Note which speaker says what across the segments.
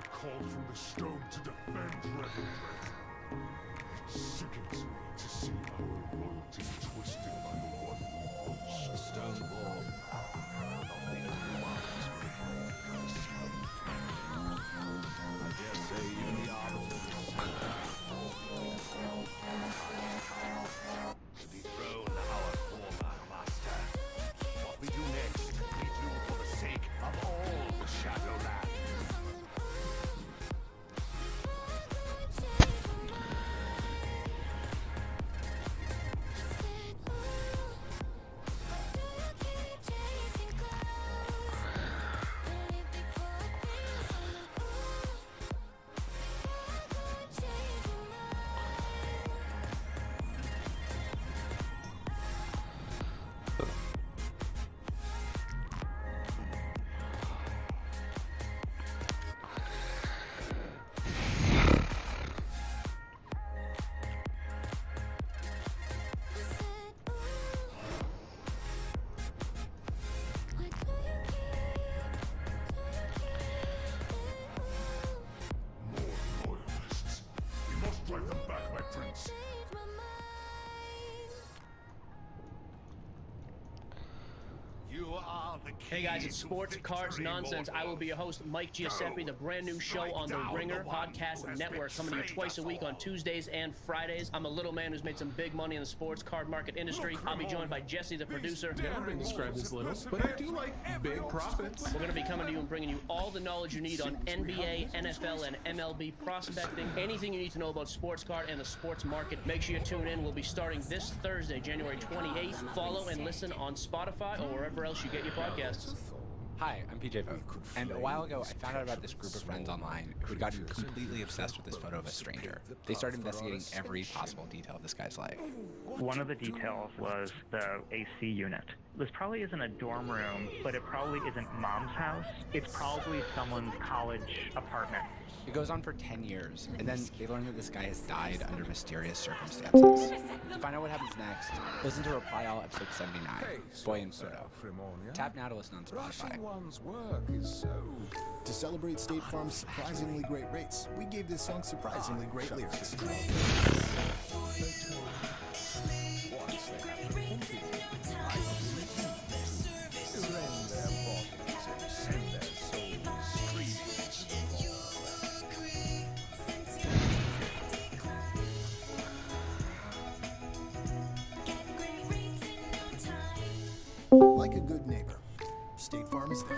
Speaker 1: Called from the stone to defend Revelry. It sickens me to see our loyalty twisted by the one who rules.
Speaker 2: The stone wall. I dare say even the opposite is to dethrone our former master. What we do next, we do for the sake of all the Shadowlands.
Speaker 1: Drive them back, my prince.
Speaker 2: You are the key.
Speaker 3: Hey guys, it's Sports Cards Nonsense. I will be your host, Mike Giuseppe, the brand new show on the Ringer Podcast Network, coming to you twice a week on Tuesdays and Fridays. I'm a little man who's made some big money in the sports card market industry. I'll be joined by Jesse, the producer.
Speaker 4: Yeah, I've been described as little, but I do like big profits.
Speaker 3: We're going to be coming to you and bringing you all the knowledge you need on NBA, NFL, and MLB prospecting. Anything you need to know about sports card and the sports market. Make sure you tune in. We'll be starting this Thursday, January 28th. Follow and listen on Spotify or wherever else you get your podcasts.
Speaker 5: Hi, I'm PJ Vogt, and a while ago I found out about this group of friends online who had gotten completely obsessed with this photo of a stranger. They started investigating every possible detail of this guy's life.
Speaker 6: One of the details was the AC unit. This probably isn't a dorm room, but it probably isn't mom's house. It's probably someone's college apartment.
Speaker 5: It goes on for 10 years, and then they learn that this guy has died under mysterious circumstances. To find out what happens next, listen to Reply All episode 79, Boy in Photo. Tap now to listen on Spotify.
Speaker 1: One's work is so...
Speaker 7: To celebrate State Farm's surprisingly great rates, we gave this song surprisingly great lyrics. Like a good neighbor, State Farm is there.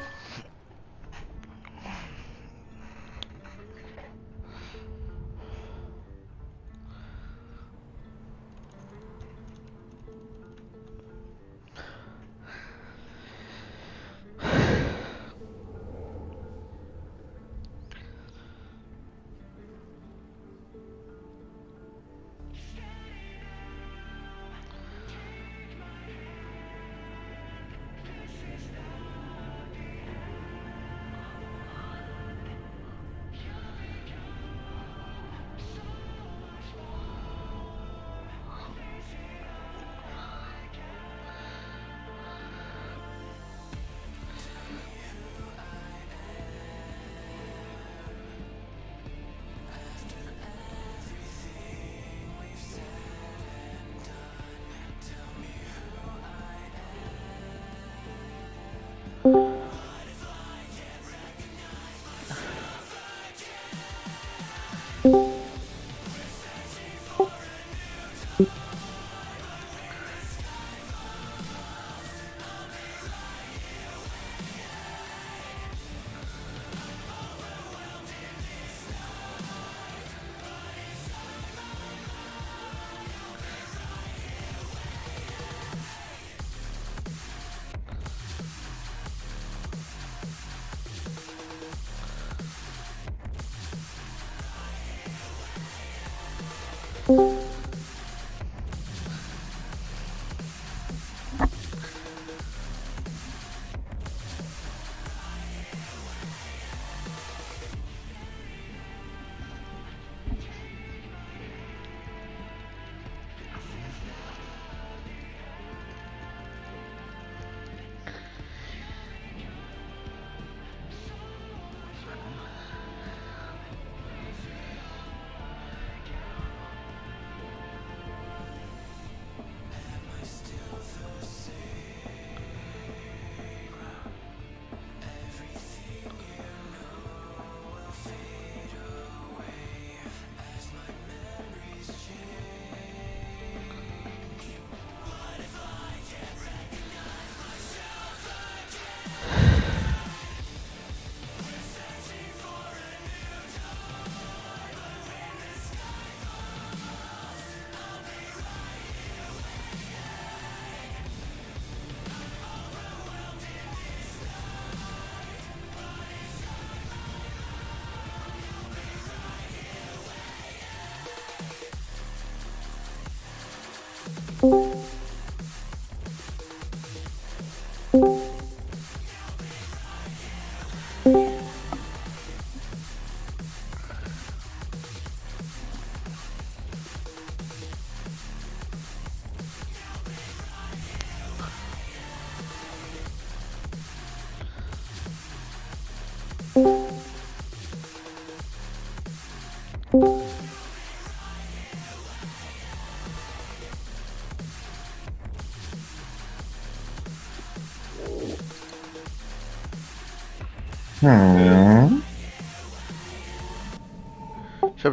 Speaker 8: Ship,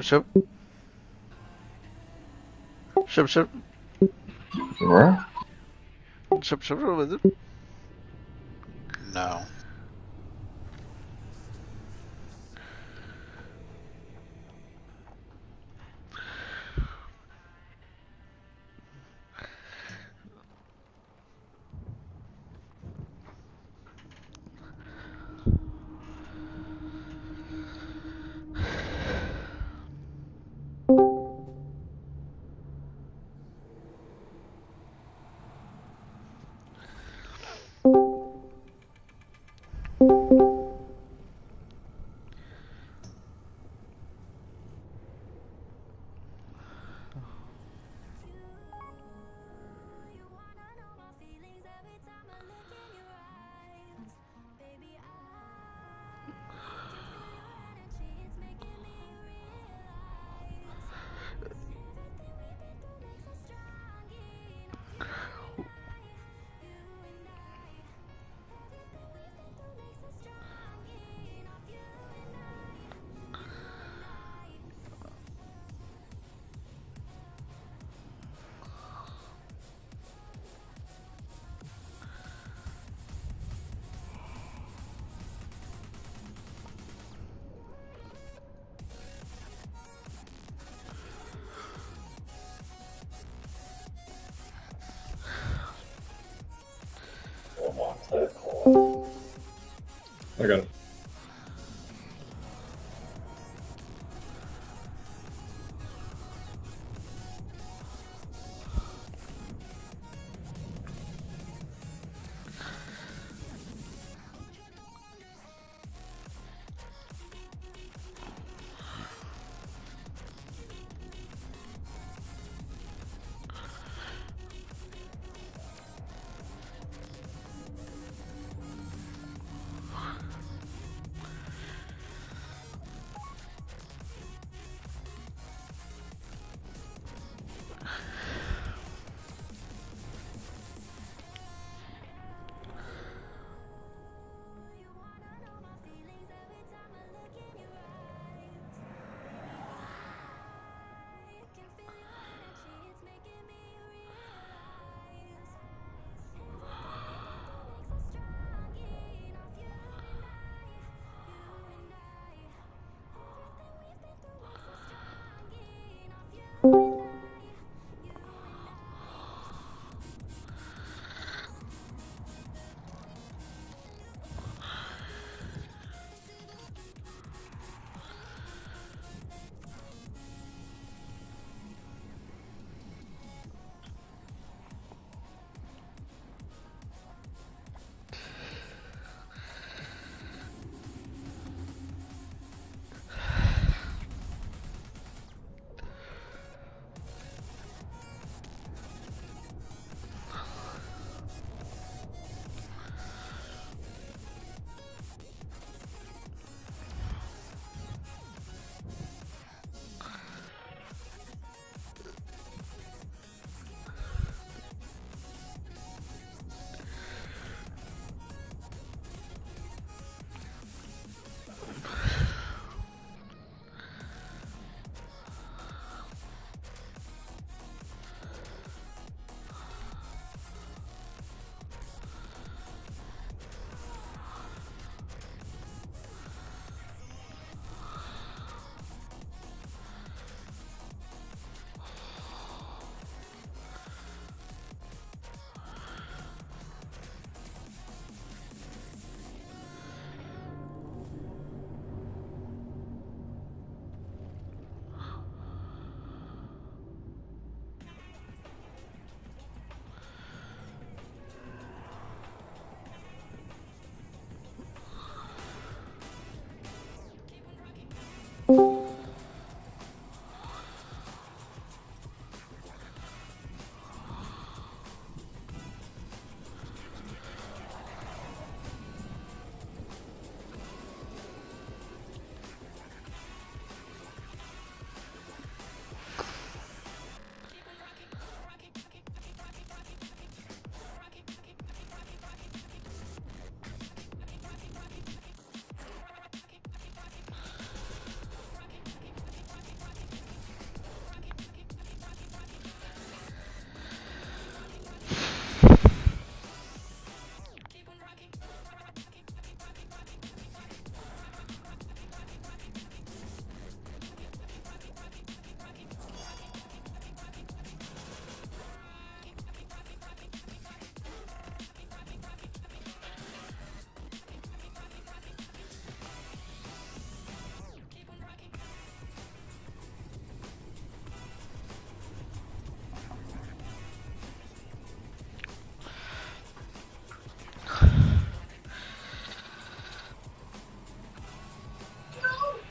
Speaker 8: ship. Ship, ship.
Speaker 9: Where?
Speaker 8: Ship, ship, with it.
Speaker 10: No.
Speaker 9: I got it.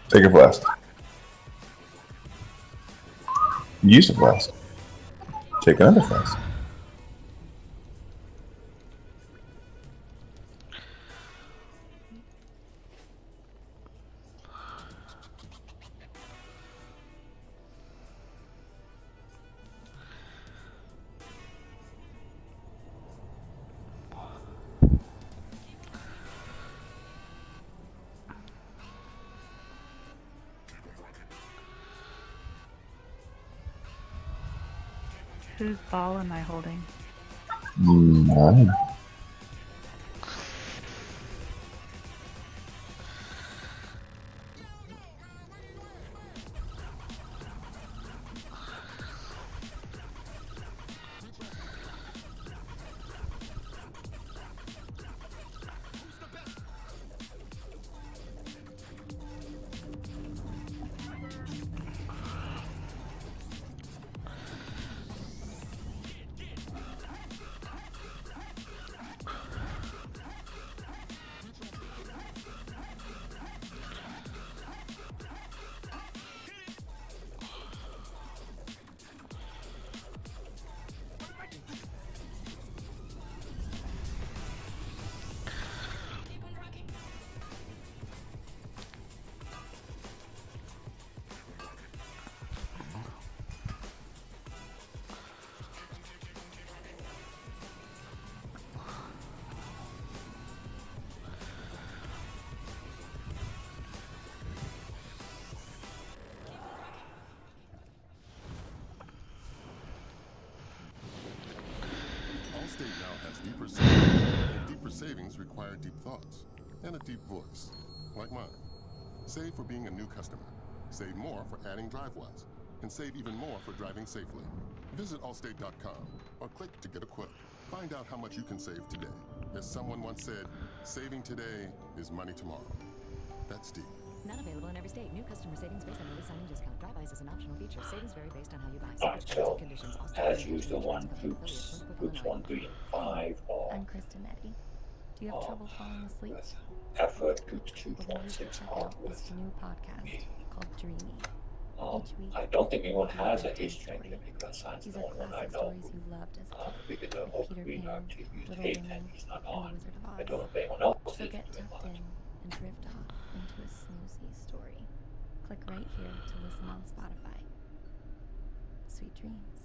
Speaker 9: Take a blast. Use a blast. Take another blast.
Speaker 10: Whose ball am I holding?
Speaker 9: Mine.
Speaker 1: Allstate now has deeper savings, and deeper savings require deep thoughts and a deep voice, like mine. Save for being a new customer. Save more for adding DriveWise, and save even more for driving safely. Visit Allstate.com or click to get a quote. Find out how much you can save today. As someone once said, saving today is money tomorrow. That's deep.
Speaker 11: Not available in every state. New customer savings based on early signing discount. DriveWise is an optional feature. Savings vary based on how you buy.
Speaker 12: Alright, so as usual, groups 1, 3, and 5 are
Speaker 10: I'm Kristen Eddy. Do you have trouble falling asleep?
Speaker 12: with effort, groups 2,
Speaker 10: Well,
Speaker 12: 4,
Speaker 10: you
Speaker 12: and
Speaker 10: should
Speaker 12: 6
Speaker 10: check
Speaker 12: are
Speaker 10: out
Speaker 12: with
Speaker 10: this new podcast
Speaker 12: me.
Speaker 10: called Dreamy. Each week,
Speaker 12: I don't think anyone
Speaker 10: we'll
Speaker 12: has a
Speaker 10: tell you
Speaker 12: history
Speaker 10: story.
Speaker 12: because science
Speaker 10: These
Speaker 12: no
Speaker 10: are
Speaker 12: one I
Speaker 10: classic
Speaker 12: know
Speaker 10: stories you loved as a kid.
Speaker 12: because the
Speaker 10: Like
Speaker 12: whole
Speaker 10: Peter
Speaker 12: green
Speaker 10: Pan,
Speaker 12: arc used
Speaker 10: Little
Speaker 12: hate
Speaker 10: Women,
Speaker 12: that he's not
Speaker 10: and The
Speaker 12: on.
Speaker 10: Wizard of
Speaker 12: I
Speaker 10: Oz.
Speaker 12: don't know if anyone else
Speaker 10: So
Speaker 12: is
Speaker 10: get
Speaker 12: very
Speaker 10: tucked
Speaker 12: much.
Speaker 10: in and drift off into a snoozy story. Click right here to listen on Spotify. Sweet dreams.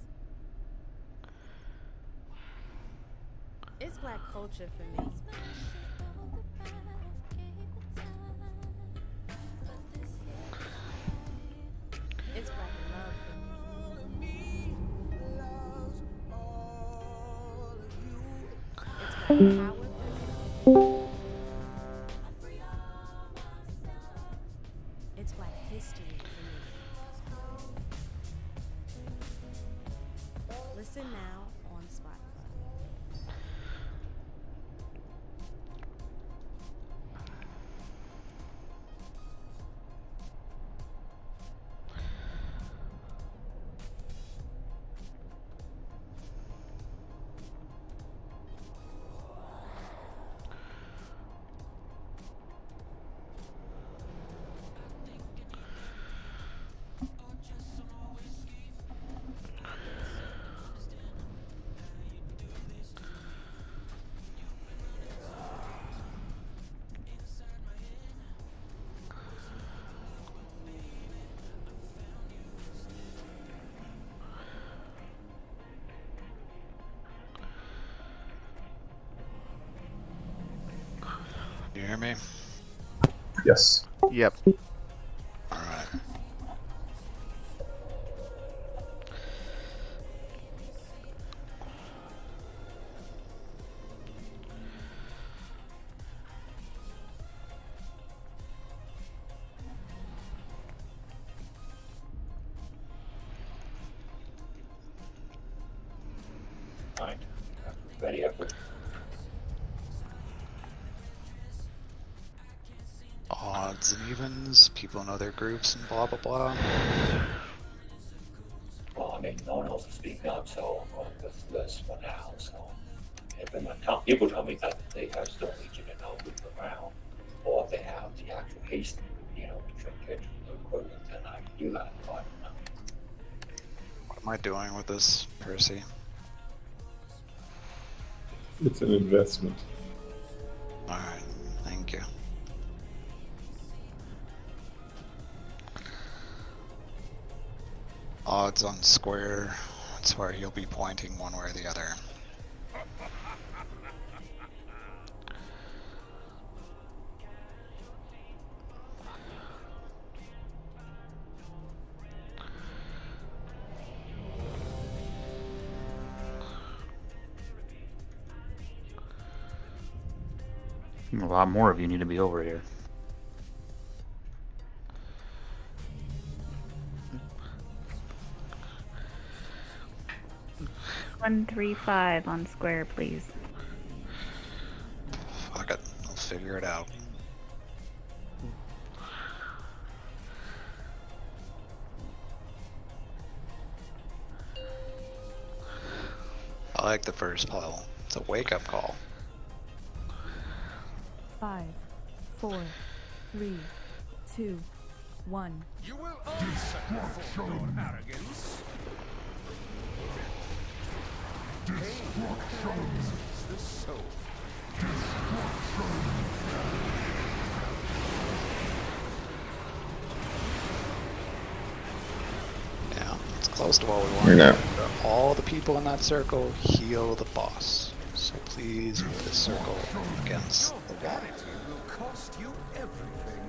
Speaker 11: It's Black culture for me. It's Black love for me. It's Black power for me. It's Black history for me. Listen now on Spotify.
Speaker 5: You hear me?
Speaker 9: Yes.
Speaker 8: Yep.
Speaker 5: Alright.
Speaker 12: Alright. Ready, effort.
Speaker 5: Odds and evens, people know their groups and blah blah blah.
Speaker 12: Well, I mean, no one else is speaking up, so I'm going with this for now. So, if people tell me that they have still Legion and no move around, or if they have the actual haste, to educational equivalent, then I can do that. But
Speaker 5: What am I doing with this, Percy?
Speaker 9: It's an investment.
Speaker 5: Alright, thank you. Odds on square, that's where you'll be pointing one way or the other.
Speaker 13: A lot more of you need to be over here.
Speaker 14: $135 on square, please.
Speaker 5: Fuck it, I'll figure it out. I like the first pile. It's a wake-up call.
Speaker 10: 5, 4, 3, 2, 1.
Speaker 2: You will answer for your arrogance. Destruction is the soul.
Speaker 5: Yeah, it's close to what we want.
Speaker 9: You're not.
Speaker 5: All the people in that circle heal the boss. So please move this circle against the wall.
Speaker 2: Vanity will cost you everything.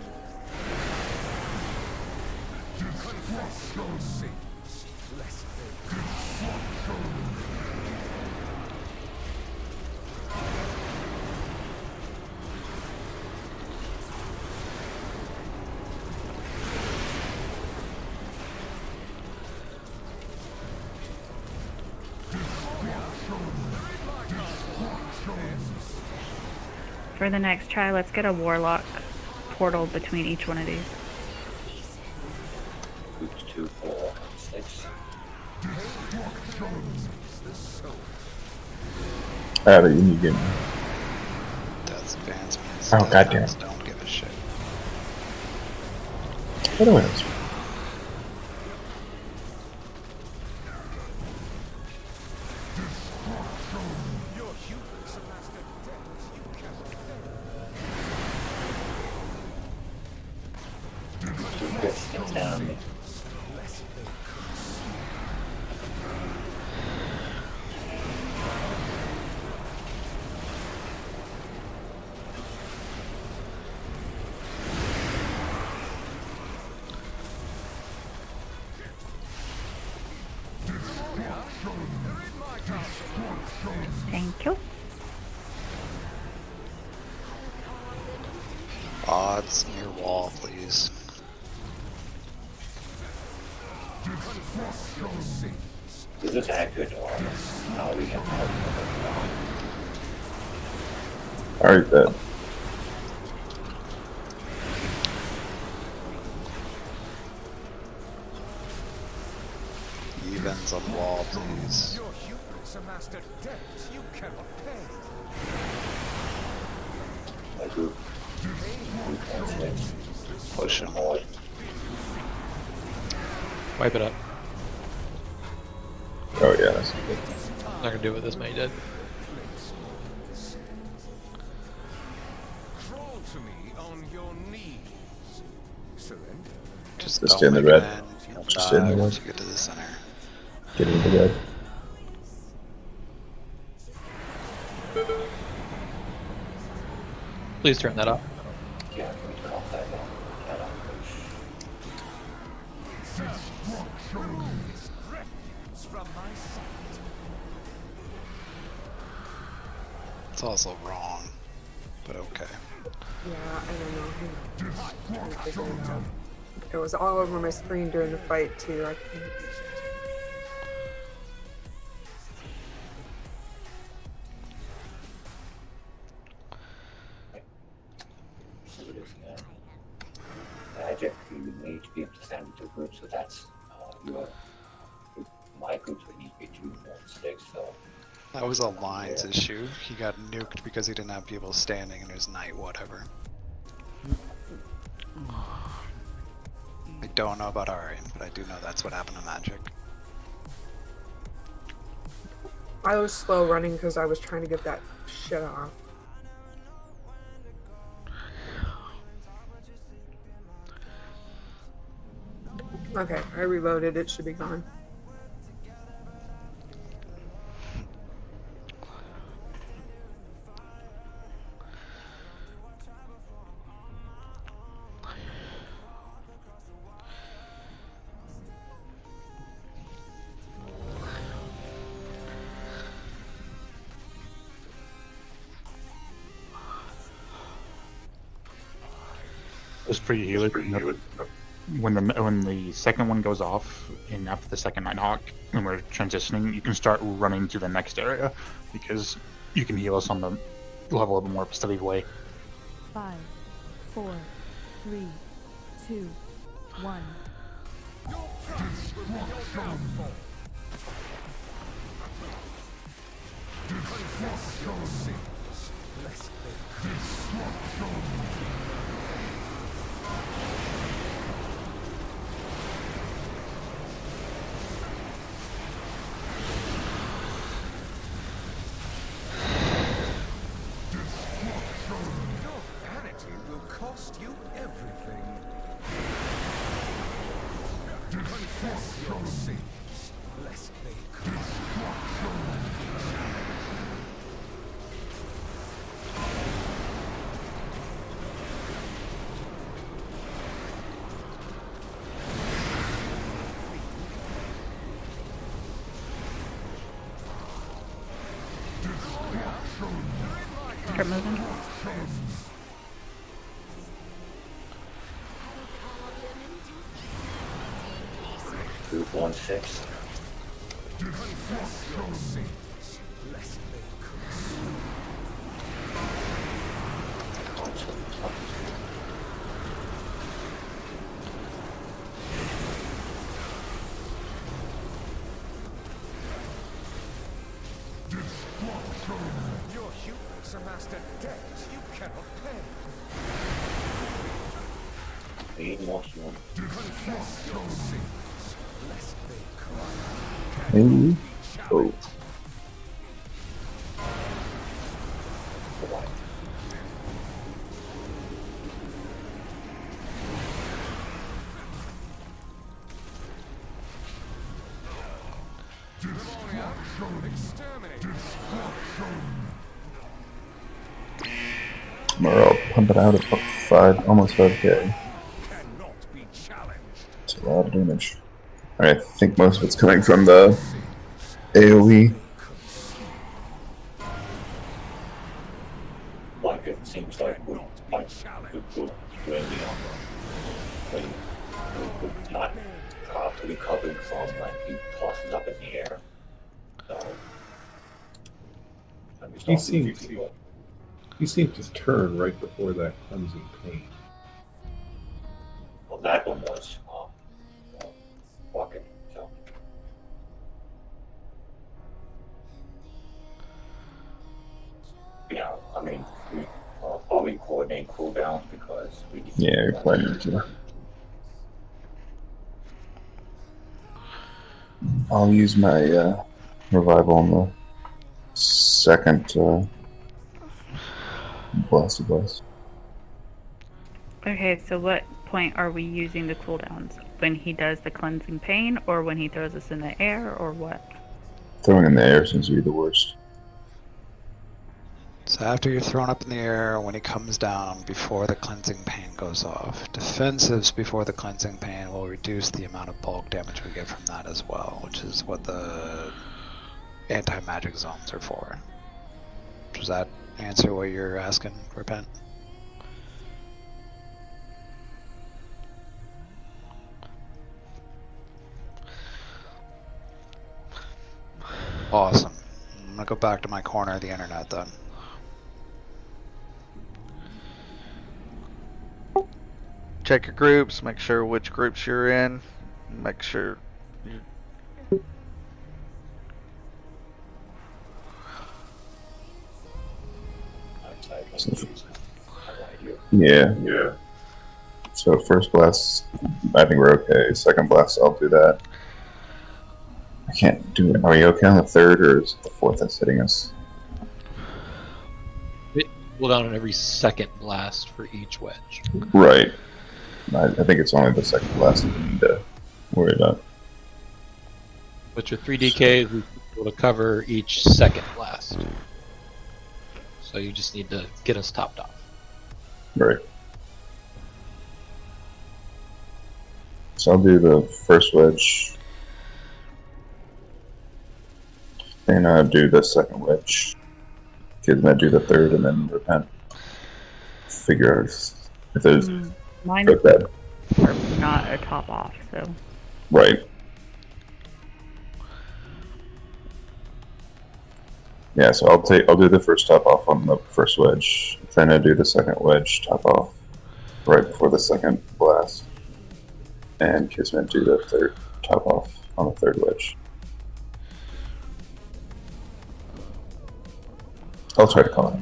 Speaker 2: Confess your sins, lest they
Speaker 14: For the next try, let's get a warlock portal between each one of these.
Speaker 12: 2, 4, 6.
Speaker 9: Ah, but you need to get me.
Speaker 5: Death's advancements.
Speaker 9: Oh, goddamn.
Speaker 5: Don't give a shit.
Speaker 9: What do I know?
Speaker 12: Down.
Speaker 14: Thank you.
Speaker 5: Odds near wall, please.
Speaker 12: Is this accurate or how we can
Speaker 9: Alright, then.
Speaker 5: Evens on the wall, please.
Speaker 2: Your hubris amassed a debt you cannot pay.
Speaker 12: I do.
Speaker 5: Push him.
Speaker 15: Wipe it up.
Speaker 9: Oh yeah, that's good.
Speaker 15: Not gonna do it with this many dead.
Speaker 2: Crawl to me on your knees. Surrender.
Speaker 5: Just
Speaker 9: Just
Speaker 5: don't
Speaker 9: in the
Speaker 5: make
Speaker 9: red.
Speaker 5: an end. You'll
Speaker 9: Just
Speaker 5: die
Speaker 9: in the
Speaker 5: once
Speaker 9: red.
Speaker 5: you get to the center.
Speaker 9: Get into the red.
Speaker 15: Please turn that off.
Speaker 12: Yeah, we turn off that one.
Speaker 2: From my sight.
Speaker 5: It's also wrong, but okay.
Speaker 16: Yeah, I don't know. I figured it out. It was all over my screen during the fight too. I couldn't.
Speaker 12: Magic, you need to be able to stand with the group, so that's your my groups would need to be 2, 4, 6, so
Speaker 5: That was a Lines issue. He got nuked because he didn't have people standing in his night, whatever. I don't know about Ari, but I do know that's what happened to Magic.
Speaker 16: I was slow running because I was trying to get that shit off. Okay, I reloaded. It should be gone.
Speaker 13: Just for you healers, when the second one goes off, and after the second Nighthawk, when we're transitioning, you can start running to the next area, because you can heal us on the level of a more steady way.
Speaker 10: 5, 4, 3, 2, 1.
Speaker 2: Cost you everything. Confess your sins, lest they
Speaker 14: Start moving.
Speaker 12: Group 1-6.
Speaker 2: confess your sins, lest they Your hubris amassed a debt you cannot pay. Confess your sins, lest they cry.
Speaker 9: Maybe. Oh. I'll pump it out at 5, almost 5k. It's a lot of damage. I think most of it's coming from the AoE.
Speaker 12: Like it seems like we're doing we're not properly covered from when he tosses up in the air. So
Speaker 9: He seemed to turn right before that cleansing pain.
Speaker 12: Well, that one was walking. So yeah, I mean, are we coordinating cooldowns because we?
Speaker 9: Yeah, you're planning to. I'll use my revival on the second blessed bless.
Speaker 14: Okay, so what point are we using the cooldowns? When he does the cleansing pain, or when he throws us in the air, or what?
Speaker 9: Throwing in the air seems to be the worst.
Speaker 5: So after you're thrown up in the air, when he comes down, before the cleansing pain goes off. Defensives before the cleansing pain will reduce the amount of bulk damage we get from that as well, which is what the anti-magic zones are for. Does that answer what you're asking, Repent? Awesome. I'm gonna go back to my corner of the internet then.
Speaker 8: Check your groups, make sure which groups you're in, make sure you...
Speaker 9: Yeah. So first blast, I think we're okay. Second blast, I'll do that. I can't do it. Are we okay on the third, or is it the fourth that's hitting us?
Speaker 15: It cooldown on every second blast for each wedge.
Speaker 9: Right. I think it's only the second blast that we need to worry about.
Speaker 15: But your 3DK is able to cover each second blast. So you just need to get us topped off.
Speaker 9: Right. So I'll do the first wedge. And do the second wedge. Kismet do the third, and then repent. Figure out if there's...
Speaker 14: Mine
Speaker 9: Go ahead.
Speaker 14: are not a top off, so.
Speaker 9: Right. Yeah, so I'll do the first top off on the first wedge. Then I do the second wedge top off right before the second blast. And Kismet do the third top off on the third wedge. I'll try to call it.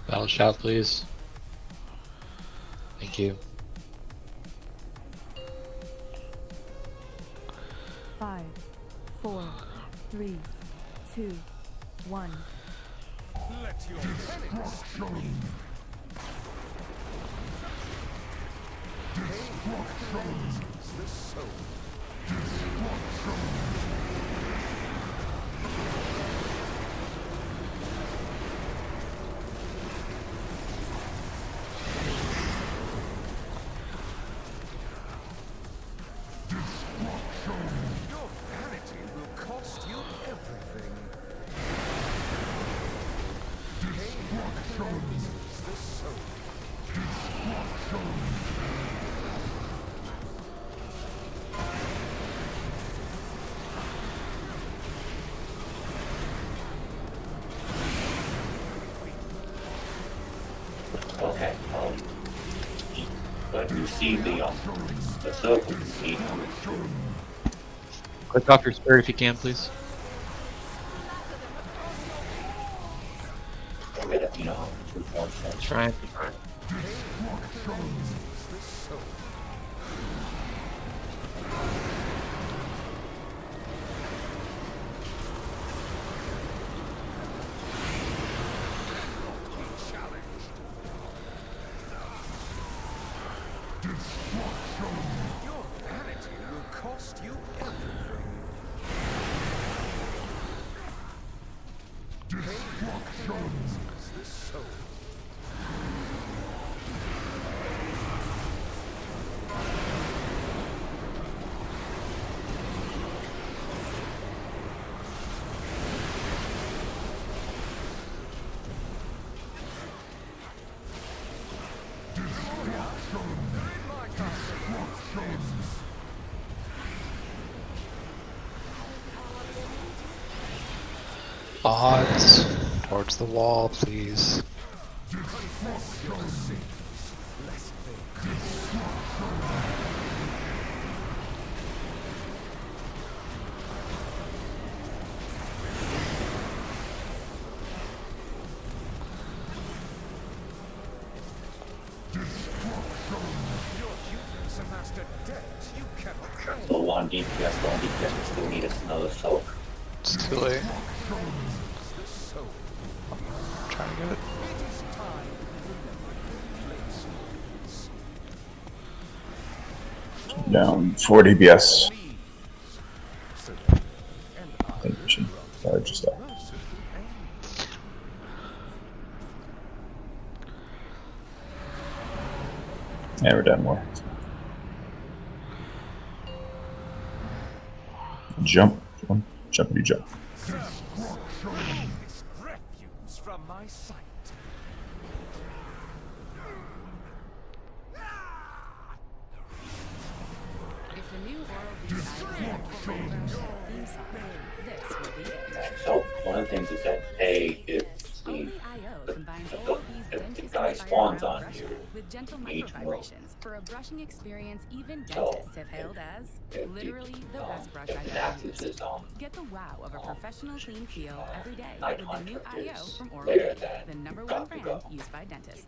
Speaker 15: Battle shout, please. Thank you.
Speaker 11: 5, 4, 3, 2, 1.
Speaker 2: Let your penance begin. The soul. Your vanity will cost you everything. The soul.
Speaker 12: Okay. But you see the circle. You see.
Speaker 15: Click off your spirit if you can, please.
Speaker 12: You know,
Speaker 15: Try.
Speaker 2: Your vanity will cost you everything. The soul.
Speaker 15: Odds towards the wall, please.
Speaker 12: So one DPS, we still need another soak.
Speaker 15: It's too late. I'm trying to get it.
Speaker 9: Down 4 DPS. I think we should charge stuff. Yeah, we're down more. Jump, jump, jumpity jump.
Speaker 2: Refuse from my sight.
Speaker 11: If the new oral beast this will be it.
Speaker 12: So one of the things is that A, if the guy spawns on you,
Speaker 11: With gentle
Speaker 12: each will
Speaker 11: microvibrations,
Speaker 17: For a brushing experience, even dentists have hailed as literally the best brush I've ever used. Get the wow of a professional clean feel every day with the new IO from Oral-B, the #1 brand used by dentists.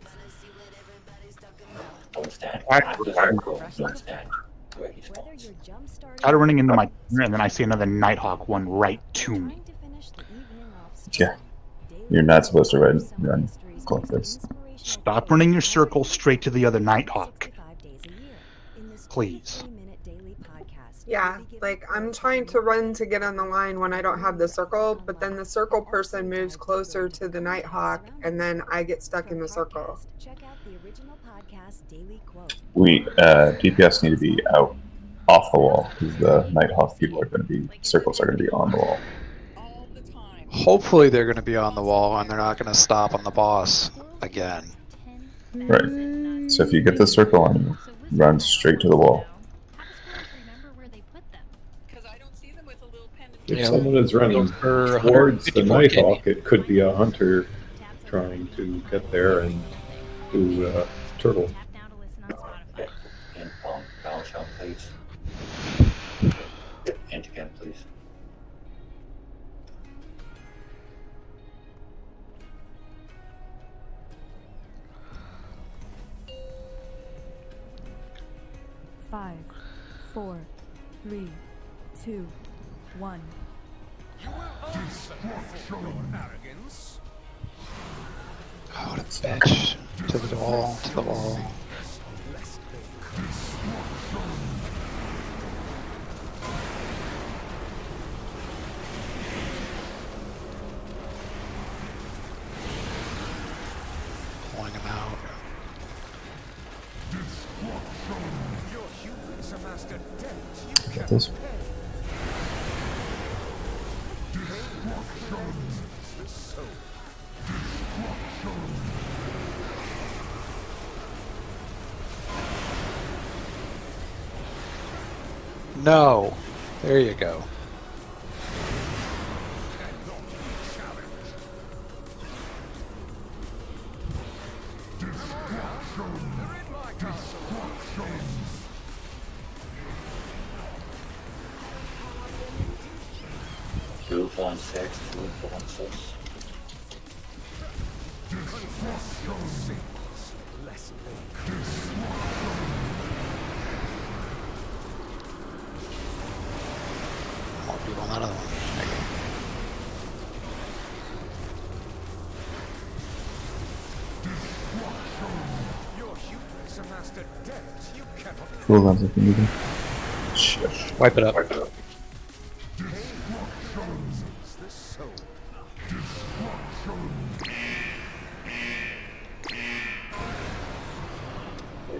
Speaker 13: Started running into my corner, and then I see another Nighthawk one right to me.
Speaker 9: Yeah. You're not supposed to run close this.
Speaker 13: Stop running your circle straight to the other Nighthawk. Please.
Speaker 16: Yeah, like I'm trying to run to get on the line when I don't have the circle, but then the circle person moves closer to the Nighthawk, and then I get stuck in the circle.
Speaker 9: DPS need to be out off the wall because the Nighthawk people are going to be circles are going to be on the wall.
Speaker 15: Hopefully they're going to be on the wall and they're not going to stop on the boss again.
Speaker 9: Right. So if you get the circle on you, run straight to the wall.
Speaker 18: If someone is running towards the Nighthawk, it could be a hunter trying to get there and do turtle.
Speaker 12: And bounce shot, please. And again, please.
Speaker 10: Five, 4, 3, 2, 1.
Speaker 15: Oh, what a bitch. To the wall, to the wall. Pulling him out.
Speaker 9: Get this.
Speaker 15: No. There you go.
Speaker 12: Two, 1, 6, 2, 1, 6.
Speaker 15: More people on that other one.
Speaker 9: Cooldowns if you need them. Shit.
Speaker 15: Wipe it up.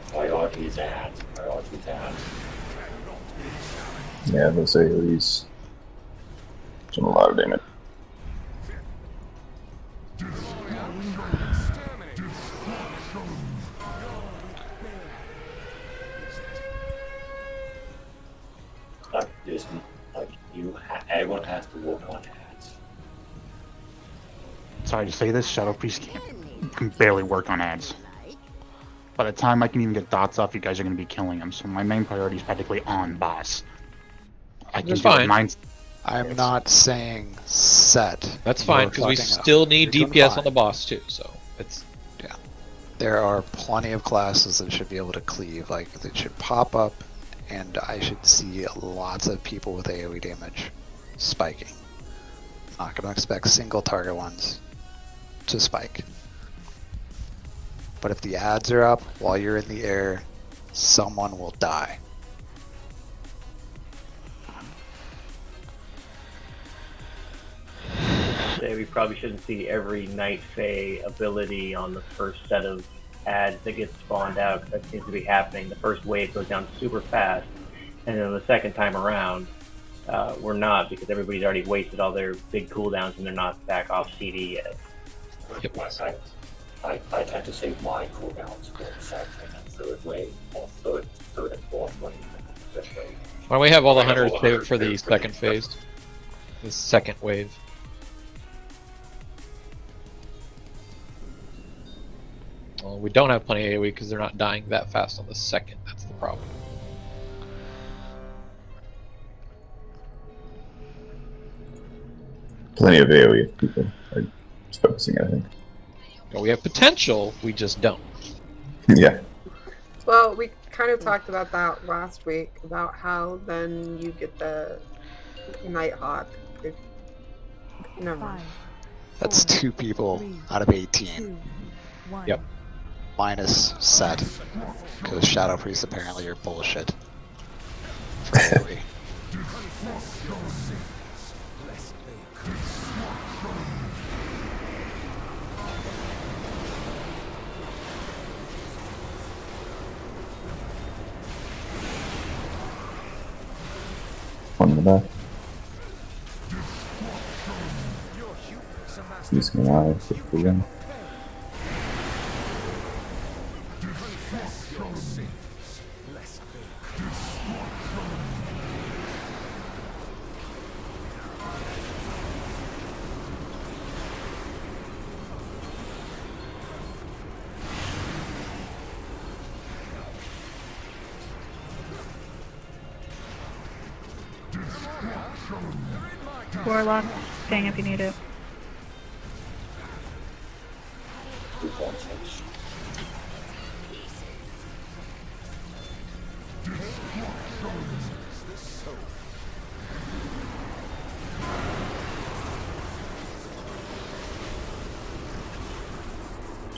Speaker 12: Priorities ads. Priorities ads.
Speaker 9: Yeah, those AoEs doing a lot of damage.
Speaker 12: Like this, like everyone has to work on ads.
Speaker 13: Sorry to say this, Shadow Priest can barely work on ads. By the time I can even get dots off, you guys are going to be killing him. So my main priority is practically on boss. I can
Speaker 15: That's
Speaker 13: do
Speaker 15: fine.
Speaker 13: mine.
Speaker 15: I'm not saying set.
Speaker 19: That's fine, because we still need DPS on the boss too, so it's...
Speaker 15: Yeah. There are plenty of classes that should be able to cleave, like, that should pop up, and I should see lots of people with AoE damage spiking. Not going to expect single target ones to spike. But if the ads are up while you're in the air, someone will die.
Speaker 20: Say we probably shouldn't see every Night Fae ability on the first set of ads that gets spawned out, because that seems to be happening. The first wave goes down super fast, and then the second time around, we're not, because everybody's already wasted all their big cooldowns and they're not back off CD yet.
Speaker 12: Yep. I tend to save my cooldowns for the second and third wave, or third and fourth wave. This way.
Speaker 19: Why don't we have all the hunters saved for the second phase? The second wave. Well, we don't have plenty of AoE because they're not dying that fast on the second. That's the problem.
Speaker 9: Plenty of AoE if people are focusing, I think.
Speaker 19: Well, we have potential, we just don't.
Speaker 9: Yeah.
Speaker 16: Well, we kind of talked about that last week, about how then you get the Nighthawk. Never mind.
Speaker 15: That's 2 people out of 18.
Speaker 19: Yep.
Speaker 15: Minus set. Because Shadow Priests apparently are bullshit.
Speaker 9: One in the back. Using an eye for the gun.
Speaker 14: Warlock, ping if you need it.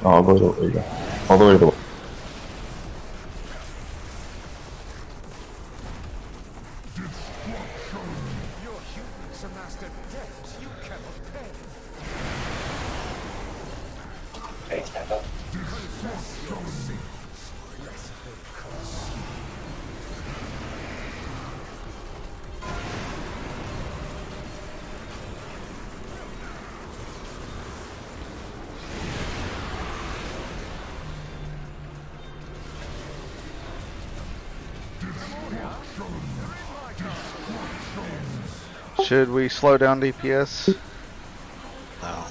Speaker 9: All the way to the all the way to the
Speaker 8: Should we slow down DPS?
Speaker 15: No.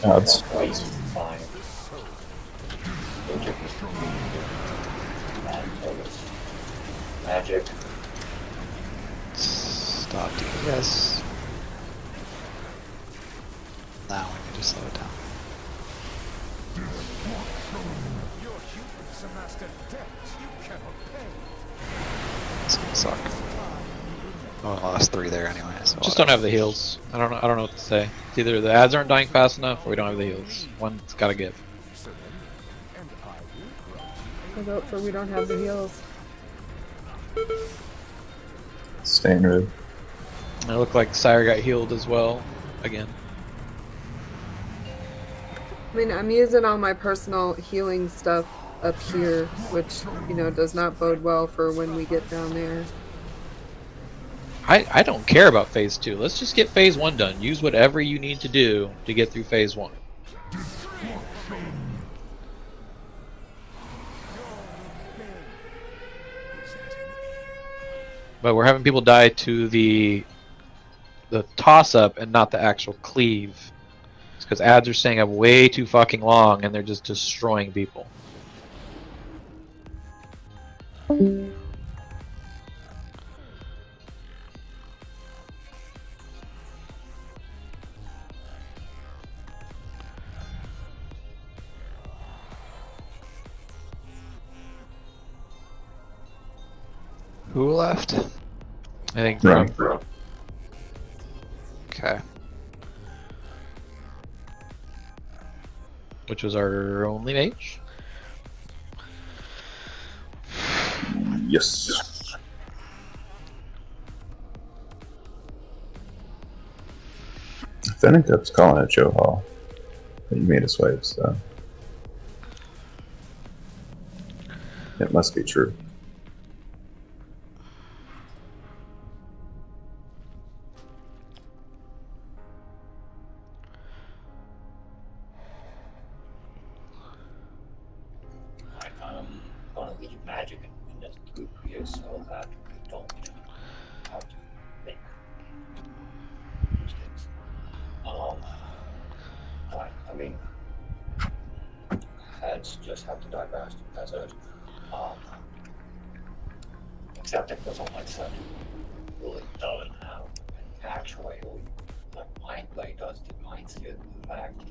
Speaker 9: That's
Speaker 12: Magic.
Speaker 15: Stop DPS. Now we need to slow it down. It's gonna suck. Oh, I lost 3 there anyway. So
Speaker 19: Just don't have the heals. I don't know what to say. It's either the ads aren't dying fast enough or we don't have the heals. One's gotta give.
Speaker 16: I vote for we don't have the heals.
Speaker 9: staying red.
Speaker 19: It looked like Sire got healed as well, again.
Speaker 16: I mean, I'm using all my personal healing stuff up here, which, you know, does not bode well for when we get down there.
Speaker 19: I don't care about phase 2. Let's just get phase 1 done. Use whatever you need to do to get through phase 1. But we're having people die to the toss-up and not the actual cleave. It's because ads are staying up way too fucking long and they're just destroying people.
Speaker 15: Who left?
Speaker 19: I think
Speaker 9: Right.
Speaker 15: Okay.
Speaker 19: Which was our only mage?
Speaker 9: Yes. I think that's calling it Joe Hall. But you made us wave, so it must be true.
Speaker 12: Gonna leave magic in this group here so that we don't have to make mistakes. just have to die fast. That's it. Except it doesn't like such really doesn't have an actual like mind play does to mindset the fact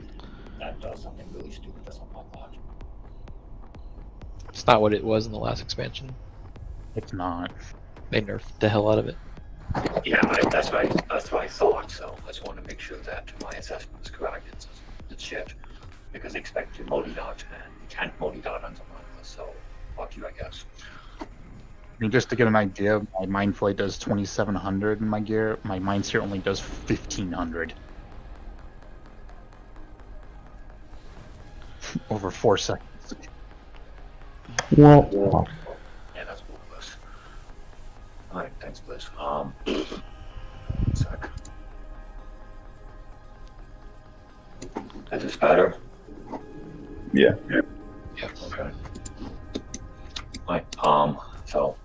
Speaker 12: that does something really stupid that's not logic.
Speaker 19: It's not what it was in the last expansion.
Speaker 13: It's not.
Speaker 19: They nerfed the hell out of it.
Speaker 12: Yeah, that's what I thought. So I just want to make sure that my assessment is correct. It's shit because they expect to multi-dot and you can't multi-dot on something like this. So fuck you, I guess.
Speaker 13: I mean, just to get an idea, my Mind Flay does 2,700 in my gear. My Mind Sphere only does 1,500. Over 4 seconds.
Speaker 9: Well,
Speaker 12: yeah, that's cool, Bliss. Alright, thanks, Bliss. Sec. Is this better?
Speaker 9: Yeah.
Speaker 12: Yeah. Okay. Right. So.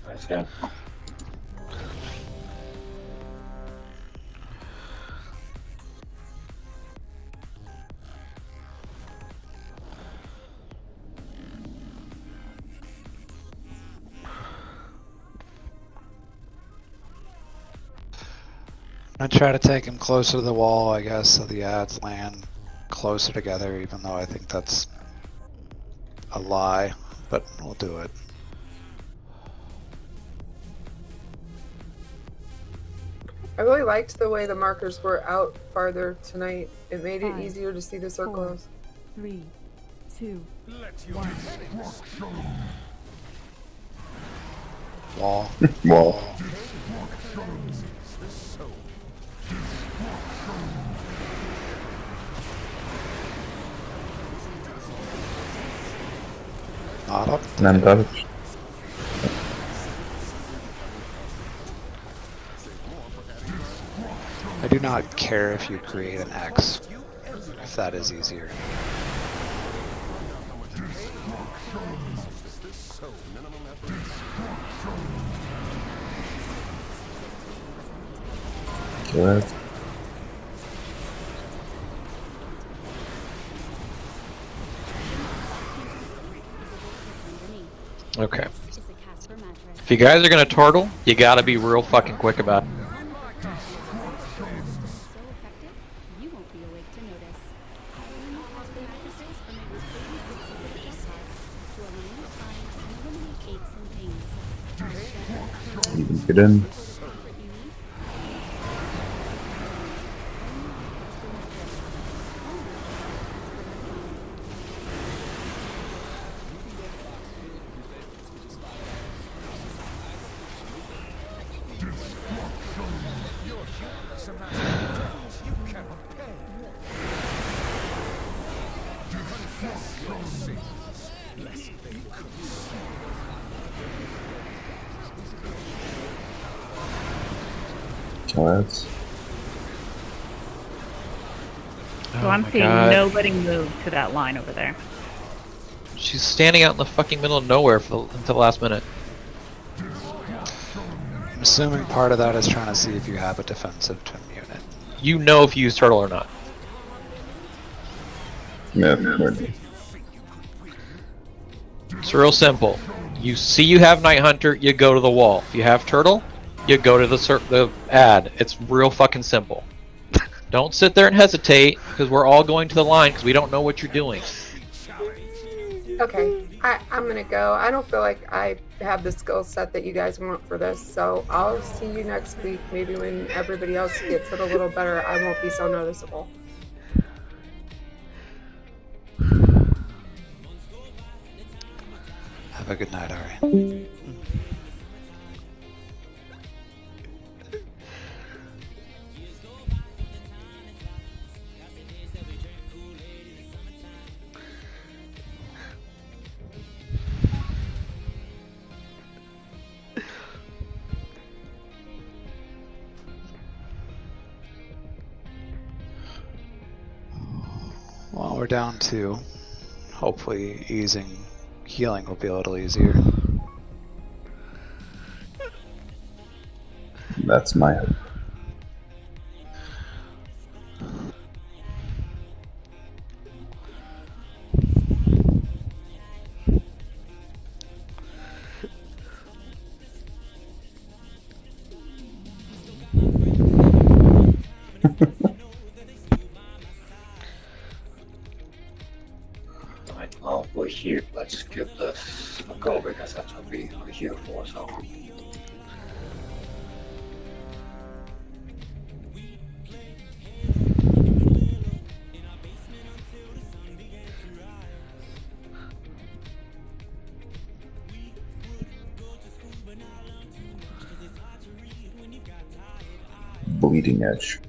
Speaker 12: Nice again.
Speaker 15: I try to take him closer to the wall, I guess, so the ads land closer together, even though I think that's a lie, but we'll do it.
Speaker 16: I really liked the way the markers were out farther tonight. It made it easier to see the circles.
Speaker 17: 3, 2, 1.
Speaker 15: Wall.
Speaker 9: Wall.
Speaker 15: Not up.
Speaker 9: None touch.
Speaker 15: I do not care if you create an X, if that is easier.
Speaker 9: Good.
Speaker 19: Okay. If you guys are gonna turtle, you gotta be real fucking quick about it.
Speaker 9: You can get in. Let's.
Speaker 14: So I'm seeing nobody move to that line over there.
Speaker 19: She's standing out in the fucking middle of nowhere for until the last minute.
Speaker 15: I'm assuming part of that is trying to see if you have a defensive twin unit.
Speaker 19: You know if you use turtle or not.
Speaker 9: Yeah,
Speaker 19: it's real simple. You see you have Night Hunter, you go to the wall. If you have turtle, you go to the ad. It's real fucking simple. Don't sit there and hesitate, because we're all going to the line because we don't know what you're doing.
Speaker 16: Okay, I'm gonna go. I don't feel like I have the skill set that you guys want for this, so I'll see you next week. Maybe when everybody else gets it a little better, I won't be so noticeable.
Speaker 15: Have a good night, Ari. Well, we're down to hopefully healing will be a little easier.
Speaker 9: That's my hope.
Speaker 12: we're here for. So.
Speaker 9: Bleeding edge.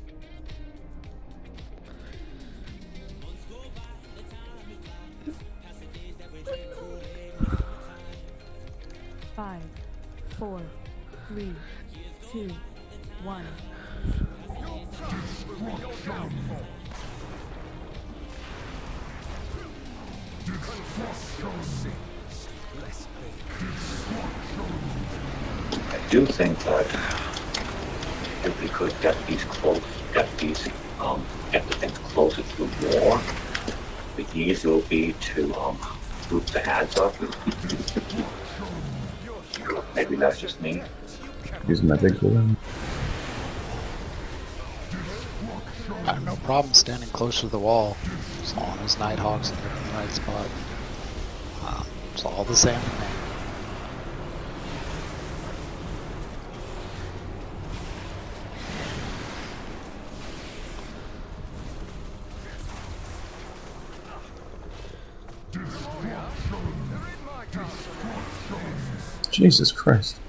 Speaker 17: Five, 4, 3, 2, 1.
Speaker 12: I do think that if we could get the things closer to the war, the easier it will be to group the ads up. Maybe that's just me.
Speaker 9: Use magic balloon.
Speaker 15: I have no problem standing close to the wall, as long as Nighthawk's in the right spot. It's all the same to me.
Speaker 9: Jesus Christ.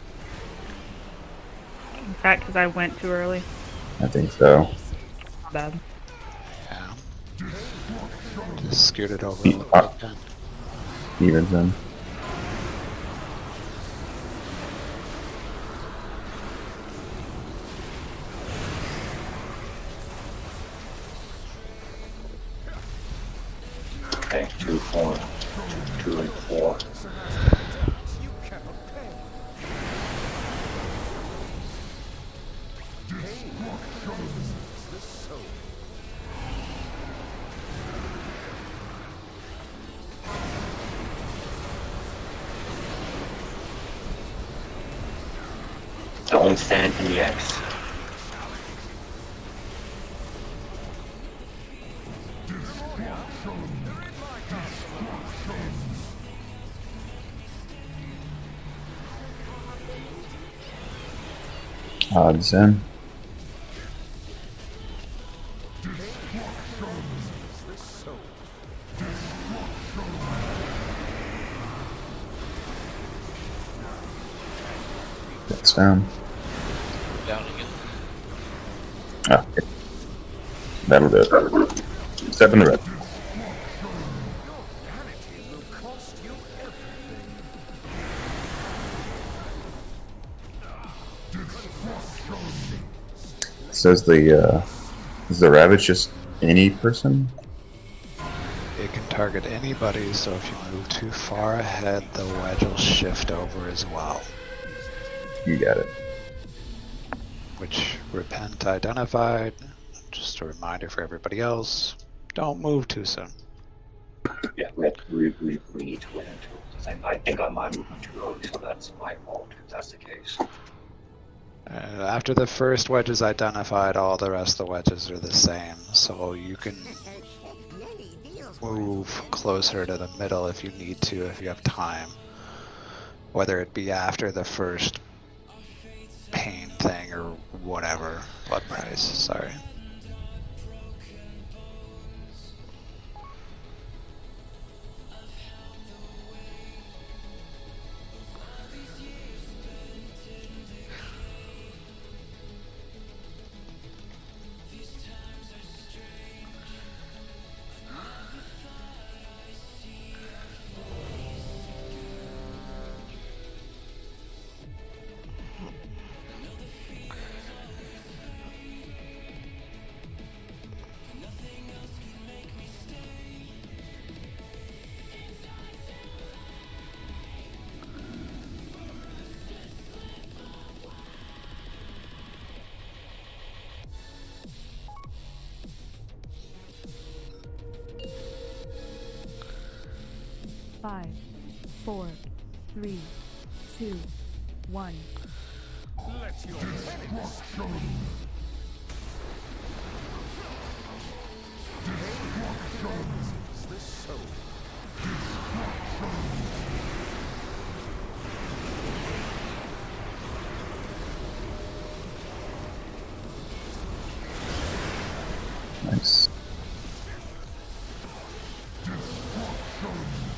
Speaker 14: In fact, because I went too early.
Speaker 9: I think so.
Speaker 14: Not bad.
Speaker 15: Yeah. Just scooted over a little bit then.
Speaker 9: Evens in.
Speaker 12: Okay, 2, 4, 2 and 4. Don't stand in the X.
Speaker 9: Odds in. That's down.
Speaker 19: Down again.
Speaker 9: Oh, okay. That'll do it. 7 red. Says is the Ravage just any person?
Speaker 15: It can target anybody, so if you move too far ahead, the wedge will shift over as well.
Speaker 9: You got it.
Speaker 15: Which Repent identified. Just a reminder for everybody else, don't move too soon.
Speaker 12: Yeah, we need to win into it. I think I might move too early, so that's my fault if that's the case.
Speaker 15: After the first wedge is identified, all the rest of the wedges are the same, so you can move closer to the middle if you need to, if you have time. Whether it be after the first pain thing or whatever. Blood price, sorry.
Speaker 17: Five, 4, 3, 2, 1.
Speaker 2: Let your penance show. Is this so?
Speaker 9: Nice.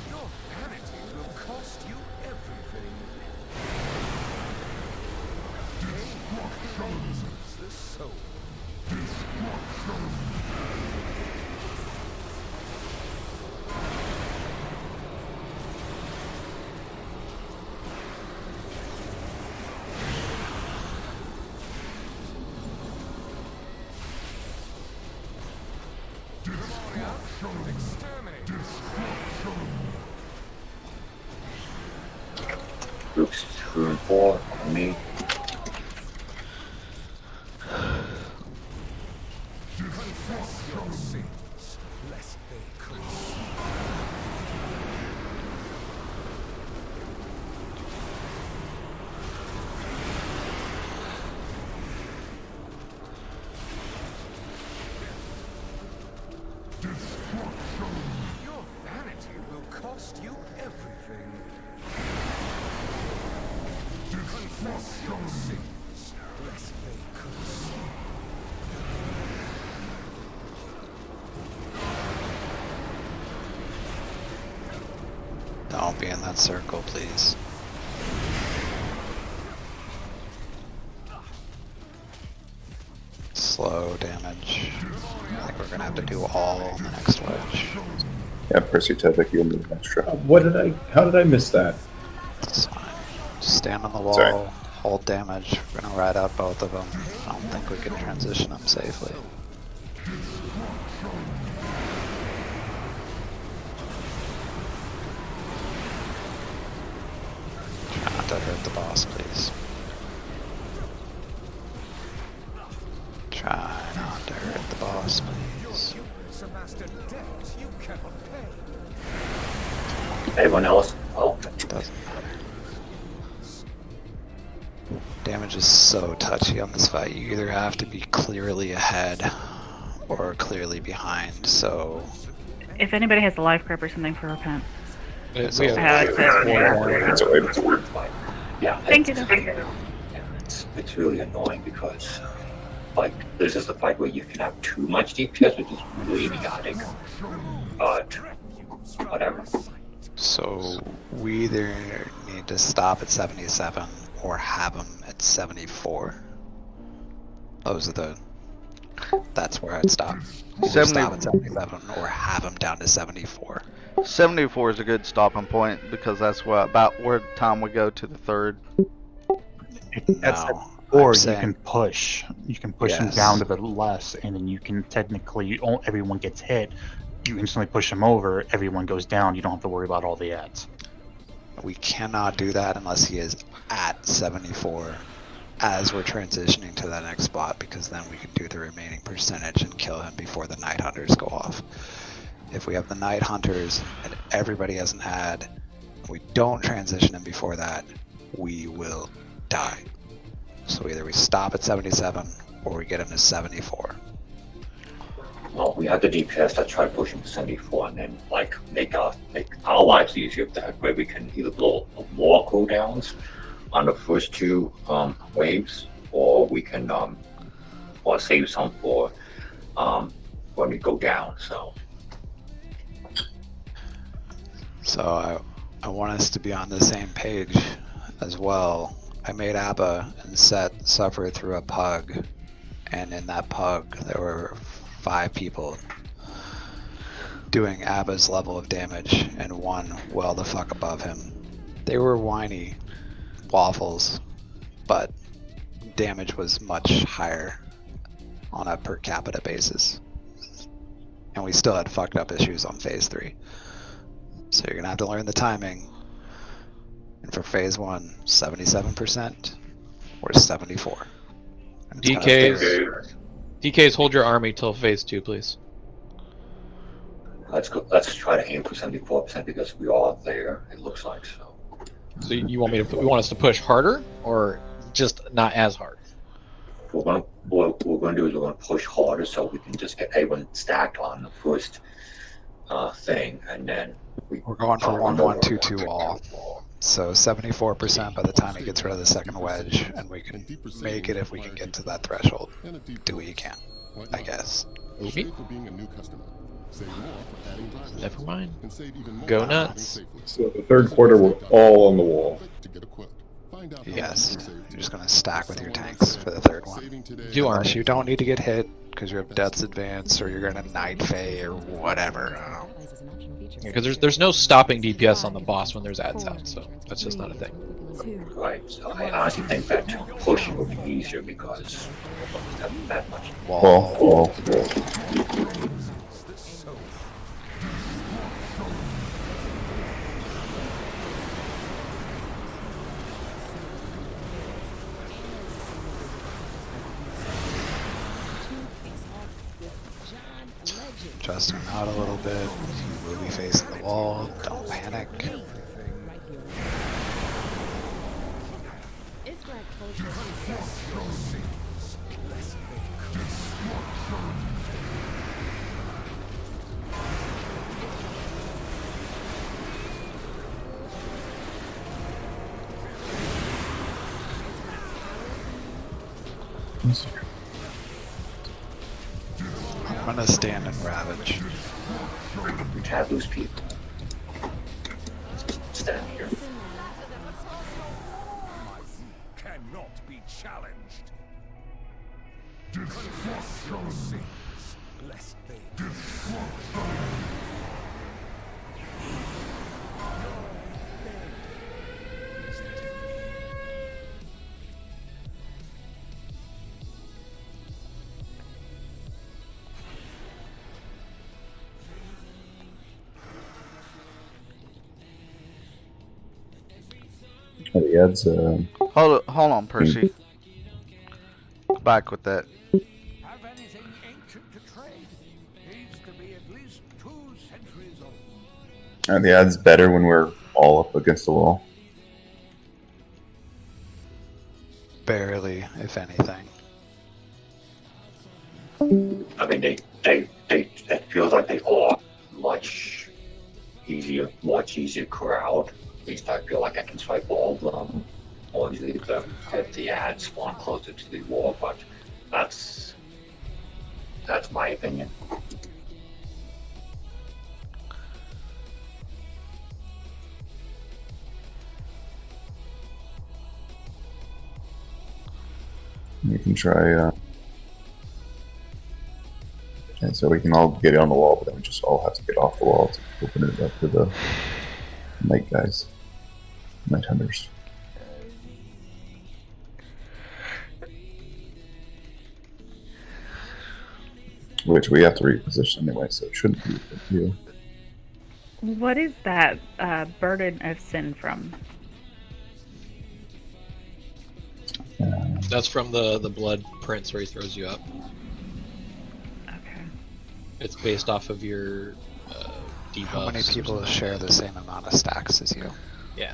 Speaker 2: Your vanity will cost you everything. Destruction. The soul.
Speaker 12: Groups 2 and 4 on me.
Speaker 2: Confess your sins, lest they curse. Your vanity will cost you everything. Confess your sins, lest they curse.
Speaker 15: Don't be in that circle, please. Slow damage. I think we're gonna have to do all on the next wedge.
Speaker 9: Yeah, Percy Tevik, you'll need extra.
Speaker 18: How did I miss that?
Speaker 15: It's fine. Just stand on the wall,
Speaker 9: Sorry.
Speaker 15: hold damage. We're gonna ride out both of them. I don't think we can transition them safely. Try not to hurt the boss, please. Try not to hurt the boss, please.
Speaker 12: Everyone else? Oh,
Speaker 15: Doesn't matter. Damage is so touchy on this fight. You either have to be clearly ahead or clearly behind, so...
Speaker 14: If anybody has a life grip or something for repent.
Speaker 19: We have
Speaker 12: it's a weird fight. Yeah.
Speaker 14: Thank you.
Speaker 12: Yeah, it's really annoying because, like, this is the fight where you can have too much DPS, which is really idiotic. But, whatever.
Speaker 15: So we either need to stop at 77 or have him at 74. Those are the... That's where I'd stop. Either stop at 77 or have him down to 74.
Speaker 8: 74 is a good stopping point because that's about where the time we go to the third.
Speaker 13: Or
Speaker 15: I'm
Speaker 13: you
Speaker 15: saying-
Speaker 13: can push. You can push them
Speaker 15: Yes.
Speaker 13: down to the less, and then you can technically, everyone gets hit. You instantly push them over, everyone goes down, you don't have to worry about all the ads.
Speaker 15: We cannot do that unless he is at 74 as we're transitioning to that next spot, because then we can do the remaining percentage and kill him before the Night Hunters go off. If we have the Night Hunters and everybody has an ad, we don't transition him before that, we will die. So either we stop at 77 or we get him to 74.
Speaker 12: Well, we had the DPS that tried pushing to 74 and then, like, make our lives easier that way. We can either blow more cooldowns on the first two waves, or we can or save some for when we go down.
Speaker 15: So I want us to be on the same page as well. I made Abba and Set suffer through a pug, and in that pug there were 5 people doing Abba's level of damage and 1 well the fuck above him. They were whiny waffles, but damage was much higher on a per capita basis. And we still had fucked up issues on phase 3. So you're gonna have to learn the timing. And for phase 1, 77% or 74. And it's gonna vary.
Speaker 19: DKs, hold your army till phase 2, please.
Speaker 12: Let's go. Let's try to aim for 74% because we are there. It looks like so.
Speaker 19: So you want us to push harder, or just not as hard?
Speaker 12: What we're going to do is we're going to push harder so we can just get everyone stacked on the first thing, and then
Speaker 15: we're going for 1-1-2-2 all. So 74% by the time he gets rid of the second wedge, and we can make it if we can get to that threshold. Do what you can, I guess.
Speaker 1: Save for being a new customer. Save more for adding drivers.
Speaker 19: Never mind.
Speaker 1: And save even more
Speaker 19: Go
Speaker 1: for
Speaker 19: nuts.
Speaker 1: adding safely.
Speaker 18: So the third quarter, we're all on the wall.
Speaker 1: To get a quote. Find out how
Speaker 15: Yes,
Speaker 1: much you can save
Speaker 15: you're just
Speaker 1: today.
Speaker 15: gonna stack with your tanks for the third one.
Speaker 1: Saving today.
Speaker 19: Do
Speaker 15: Unless
Speaker 19: army.
Speaker 15: you don't need to get hit because you have Death's Advance or you're gonna Night Fae or whatever. I don't know.
Speaker 19: Because there's no stopping DPS on the boss when there's ads out, so that's just not a thing.
Speaker 12: Right, so I honestly think that pushing would be easier because it doesn't that much.
Speaker 9: Wall.
Speaker 15: Just him out a little bit. You will be facing the wall. Don't panic. I'm gonna stand and Ravage.
Speaker 12: We can't lose people. Stand here.
Speaker 2: Cannot be challenged. Confess your sins, lest they
Speaker 9: The ads,
Speaker 8: Hold on, Percy. Back with that.
Speaker 2: have anything ancient to trade. Needs to be at least 2 centuries old.
Speaker 9: are the ads better when we're all up against the wall?
Speaker 15: Barely, if anything.
Speaker 12: I mean, it feels like they are much easier crowd. At least I feel like I can swipe all of them. Obviously, the ads spawn closer to the wall, but that's my opinion.
Speaker 9: We can try, and so we can all get on the wall, but then we just all have to get off the wall to open it up for the night guys, night hunters. Which we have to reposition anyway, so it shouldn't be a big deal.
Speaker 14: What is that burden of sin from?
Speaker 19: That's from the blood prince where he throws you up.
Speaker 14: Okay.
Speaker 19: It's based off of your debuffs.
Speaker 15: How many people share the same amount of stacks as you?
Speaker 19: Yeah.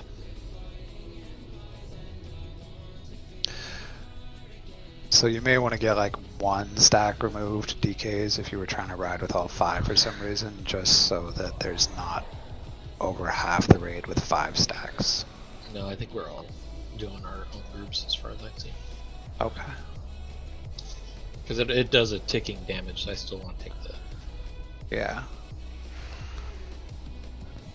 Speaker 15: So you may want to get like 1 stack removed DKs if you were trying to ride with all 5 for some reason, just so that there's not over half the raid with 5 stacks.
Speaker 19: No, I think we're all doing our own groups as far as I see.
Speaker 15: Okay.
Speaker 19: Because it does a ticking damage, so I still want to take the...
Speaker 15: Yeah.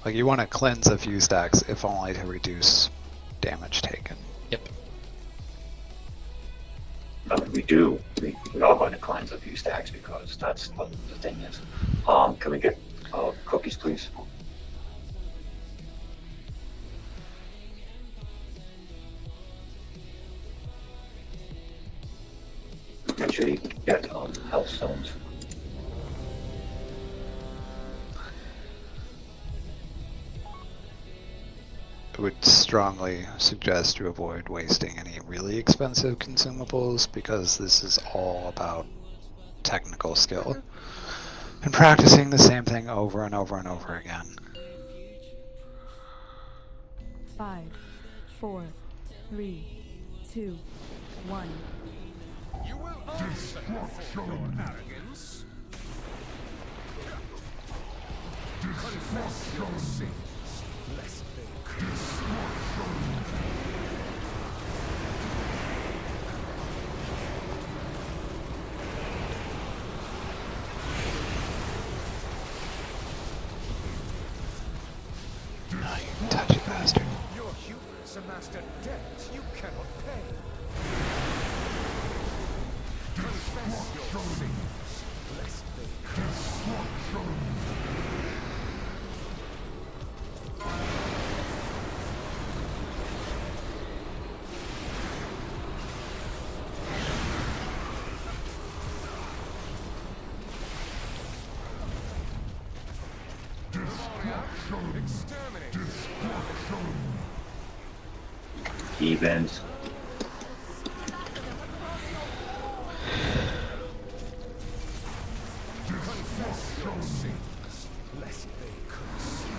Speaker 15: Like you want to cleanse a few stacks, if only to reduce damage taken.
Speaker 19: Yep.
Speaker 12: We are going to cleanse a few stacks because that's what the thing is. Can we get cookies, please? Actually, get health stones.
Speaker 15: I would strongly suggest you avoid wasting any really expensive consumables because this is all about technical skill and practicing the same thing over and over and over again.
Speaker 10: 5, 4, 3, 2, 1.
Speaker 2: You will answer for your arrogance. Confess your sins, lest they curse. master debts you cannot pay. Confess your sins, lest they exterminate.
Speaker 12: Evens.
Speaker 2: Confess your sins, lest they curse you.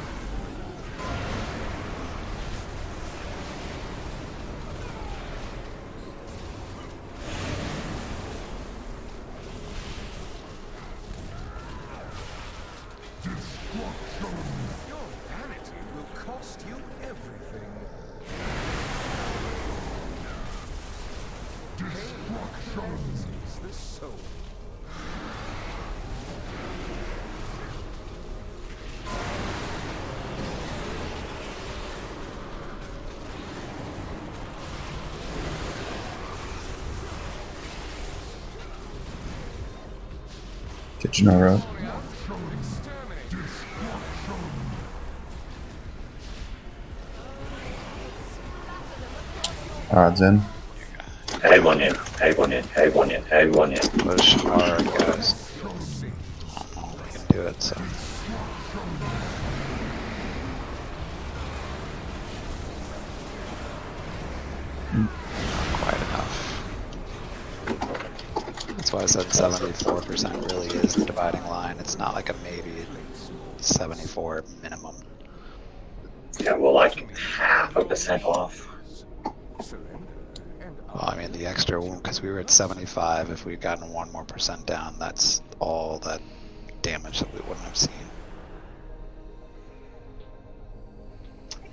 Speaker 2: Your vanity will cost you everything. Pain cleanses the soul.
Speaker 9: Kitchenara. Odds in.
Speaker 12: Everyone in, everyone in, everyone in, everyone in.
Speaker 15: Push hard, guys. I can do it, so. Not quite enough. That's why I said 74% really is the dividing line. It's not like a maybe 74 minimum.
Speaker 12: Yeah, we're like half a percent off.
Speaker 15: Well, I mean, the extra one, because we were at 75, if we'd gotten 1% more down, that's all that damage that we wouldn't have seen.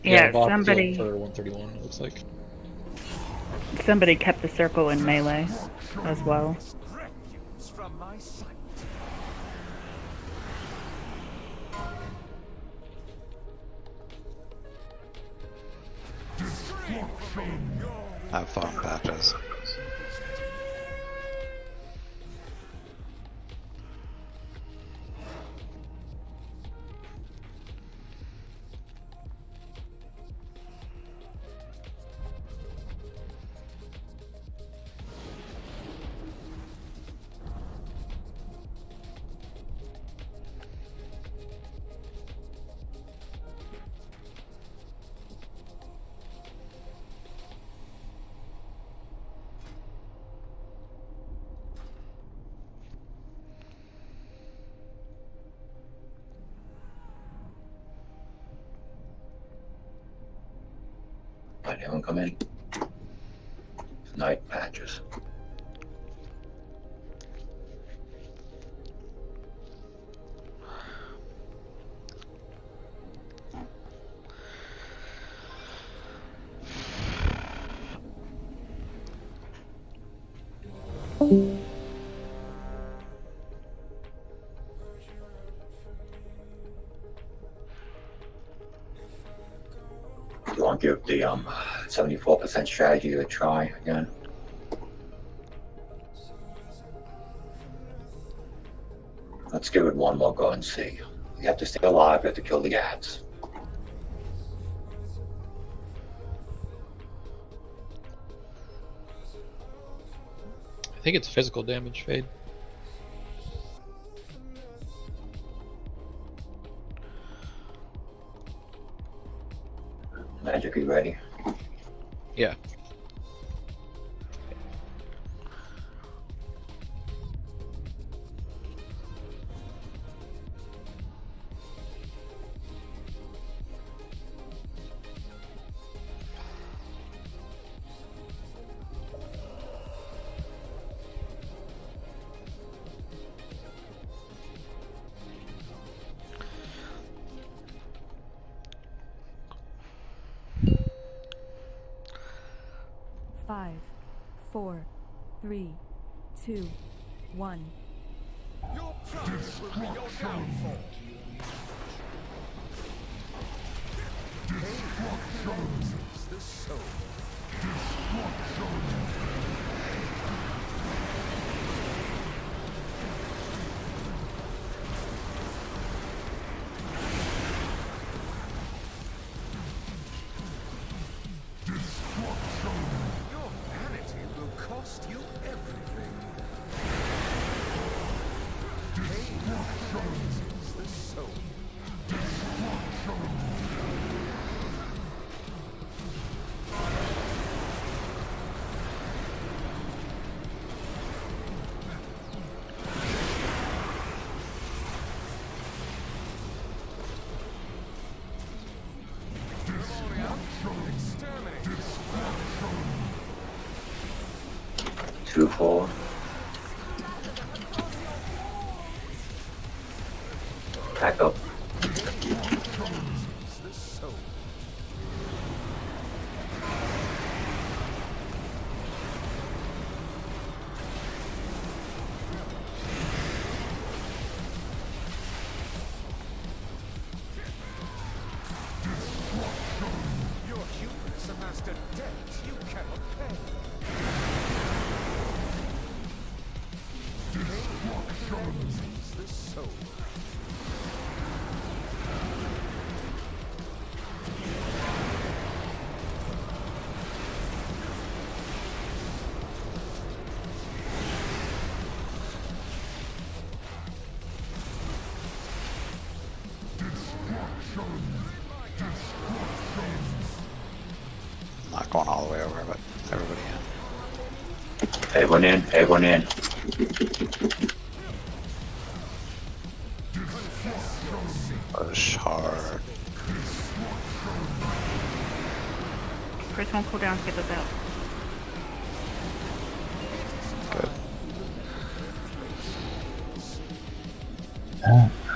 Speaker 14: Yeah,
Speaker 19: Bob
Speaker 14: somebody.
Speaker 19: for 131. It looks like.
Speaker 14: Somebody kept the circle in melee as well.
Speaker 2: From my sight.
Speaker 15: Have fun, Patches.
Speaker 12: Anyone come in? Night Patches. You want to give the 74% strategy a try again? Let's give it one more go and see. We have to stay alive, we have to kill the ads.
Speaker 19: I think it's physical damage, Fade.
Speaker 12: Magic, are you ready?
Speaker 19: Yeah.
Speaker 11: Five, 4, 3, 2, 1.
Speaker 2: Your pride will be your downfall. Pain cleanses Your vanity will cost you everything. Pain cleanses the soul.
Speaker 12: Two forward. Back up.
Speaker 2: Your hubris amassed a debt you cannot pay. Pain cleanses the soul.
Speaker 15: Not going all the way over, but everybody in.
Speaker 12: Everyone in, everyone in.
Speaker 15: Push hard.
Speaker 14: First one cooldowns, get those out.
Speaker 15: Good.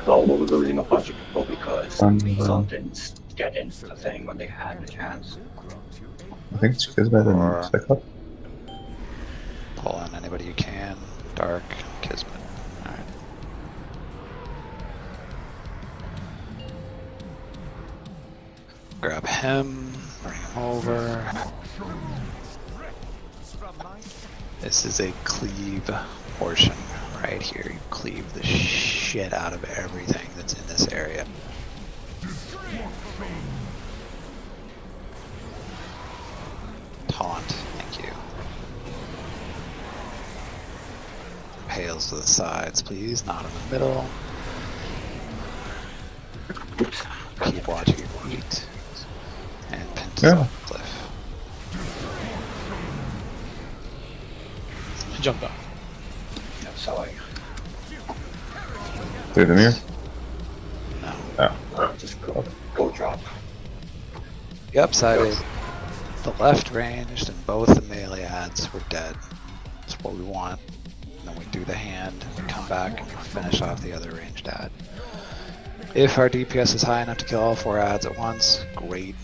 Speaker 12: So we're losing a bunch of people because something's getting the thing when they had the chance.
Speaker 9: I think it's because by the cycle.
Speaker 15: Pull in anybody you can. Dark, Kismet. Alright. Grab him, bring him over. This is a cleave portion right here. You cleave the shit out of everything that's in this area. Taunt, thank you. Hails to the sides, please, not in the middle. Keep watching your feet. And pins off the cliff.
Speaker 19: Jump up.
Speaker 12: Yeah, sorry.
Speaker 9: Through the mirror?
Speaker 15: No.
Speaker 9: Oh.
Speaker 12: Just go drop.
Speaker 15: The upside is the left ranged and both the melee ads were dead. That's what we want. And then we do the hand, we come back and we finish off the other ranged ad. If our DPS is high enough to kill all 4 ads at once, great.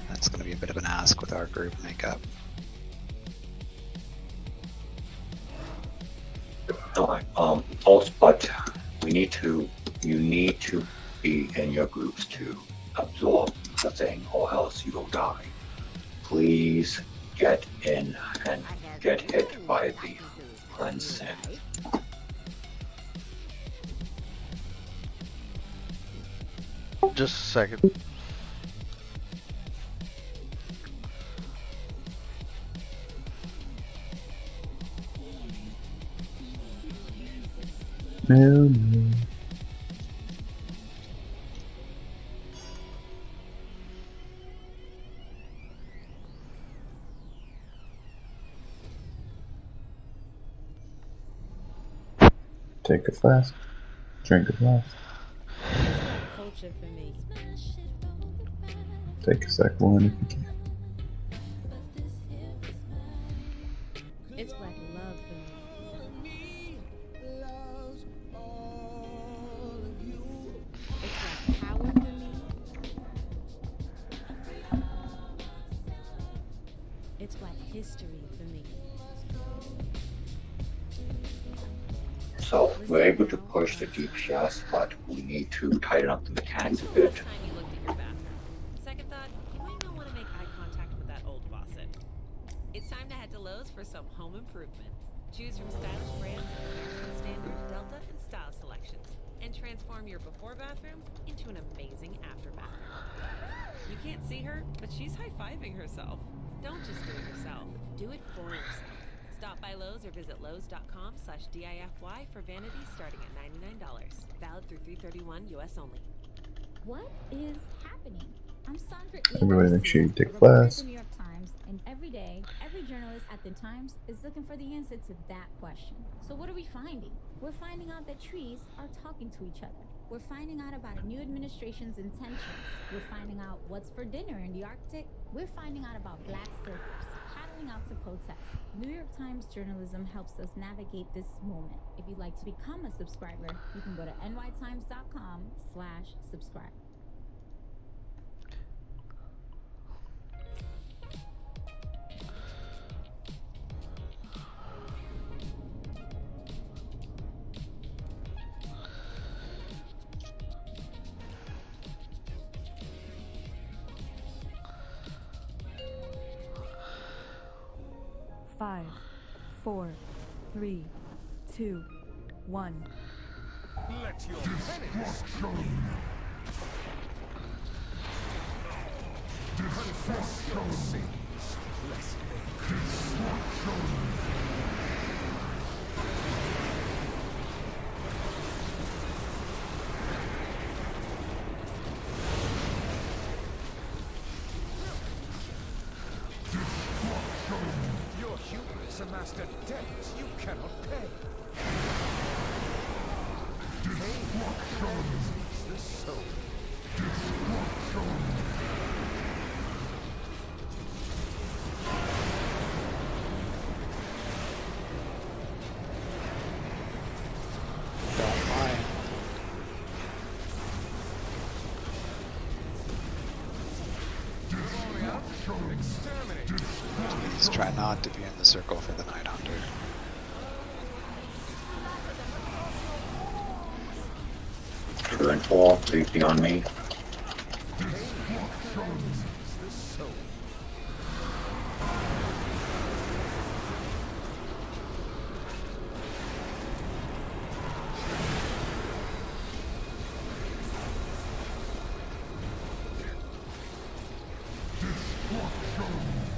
Speaker 15: That's going to be a bit of an ask with our group makeup.
Speaker 12: Also, but you need to be in your groups to absorb the thing, or else you will die. Please get in and get hit by the cleansing.
Speaker 8: Just a second.
Speaker 9: No. Take a flask. Drink a flask.
Speaker 17: Culture for me.
Speaker 9: Take a second one if you can.
Speaker 17: It's black love for me. It's black power for me. It's black history for me.
Speaker 12: So we're able to push the DPS, but we need to tighten up the mechanics a bit.
Speaker 17: Second thought, you might not want to make eye contact with It's time to head to Lowe's for some home improvement. Choose from stylish brands like American Standard, Delta, and Style selections, and transform your before bathroom into an amazing after bathroom. You can't see her, but she's high-fiving herself. Don't just do it yourself. Do it for yourself. Stop by Lowe's or visit lowes.com/DIFY for vanities starting at $99. Valid through 3/31 US only.
Speaker 10: What is happening? I'm Sandra
Speaker 9: Everybody make sure you take
Speaker 10: a reporter at
Speaker 9: class.
Speaker 10: the New York Times, and every day, every journalist at the Times is looking for the answer to that question. So what are we finding? We're finding out that trees are talking to each other. We're finding out about a new administration's intentions. We're finding out what's for dinner in the Arctic. We're finding out about black surfers paddling out to protest. New York Times journalism helps us navigate this moment. If you'd like to become a subscriber, you can go to nytimes.com/subscribe.
Speaker 21: Five, 4, 3, 2, 1.
Speaker 2: Let your penance confess your sins, lest your hubris amassed a debt you cannot pay. Pain cleanses the soul.
Speaker 15: Don't mind. Please try not to be in the circle for the Night Hunter.
Speaker 12: Trigger and 4, please be on me.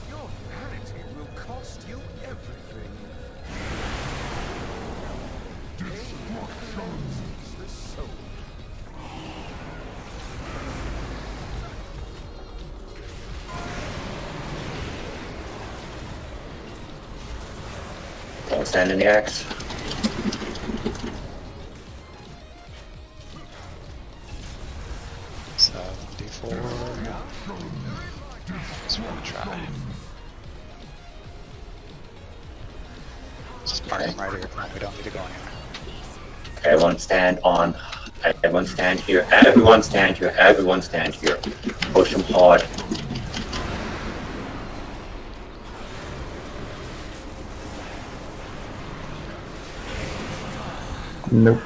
Speaker 2: Your vanity will cost you everything. Pain cleanses the soul.
Speaker 12: Don't stand in the axe.
Speaker 15: Just want to try. Just park him right here. We don't need to go anywhere.
Speaker 12: Everyone stand on. Everyone stand here. Everyone stand here. Everyone stand here. Push them hard.
Speaker 9: Nope.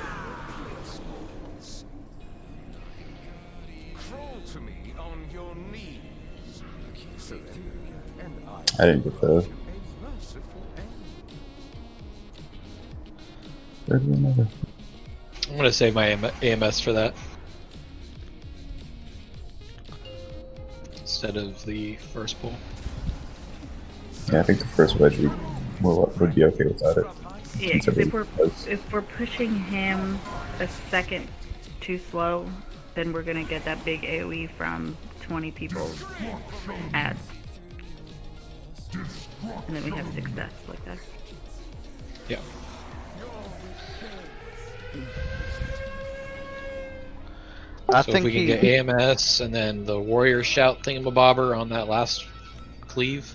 Speaker 2: Crawl to me on your knees. Surrender, and
Speaker 9: I didn't get those.
Speaker 2: a merciful end.
Speaker 9: Where's the another?
Speaker 19: I'm gonna save my AMS for that instead of the first pull.
Speaker 9: Yeah, I think the first wedge would be okay without it.
Speaker 14: Yeah, because if we're pushing him a second too slow, then we're gonna get that big AOE from 20 people's ads, and then we have 6 deaths like that.
Speaker 19: Yeah.
Speaker 8: I
Speaker 19: So
Speaker 8: think
Speaker 19: if we can get AMS and then the warrior shout thingamabobber on that last cleave.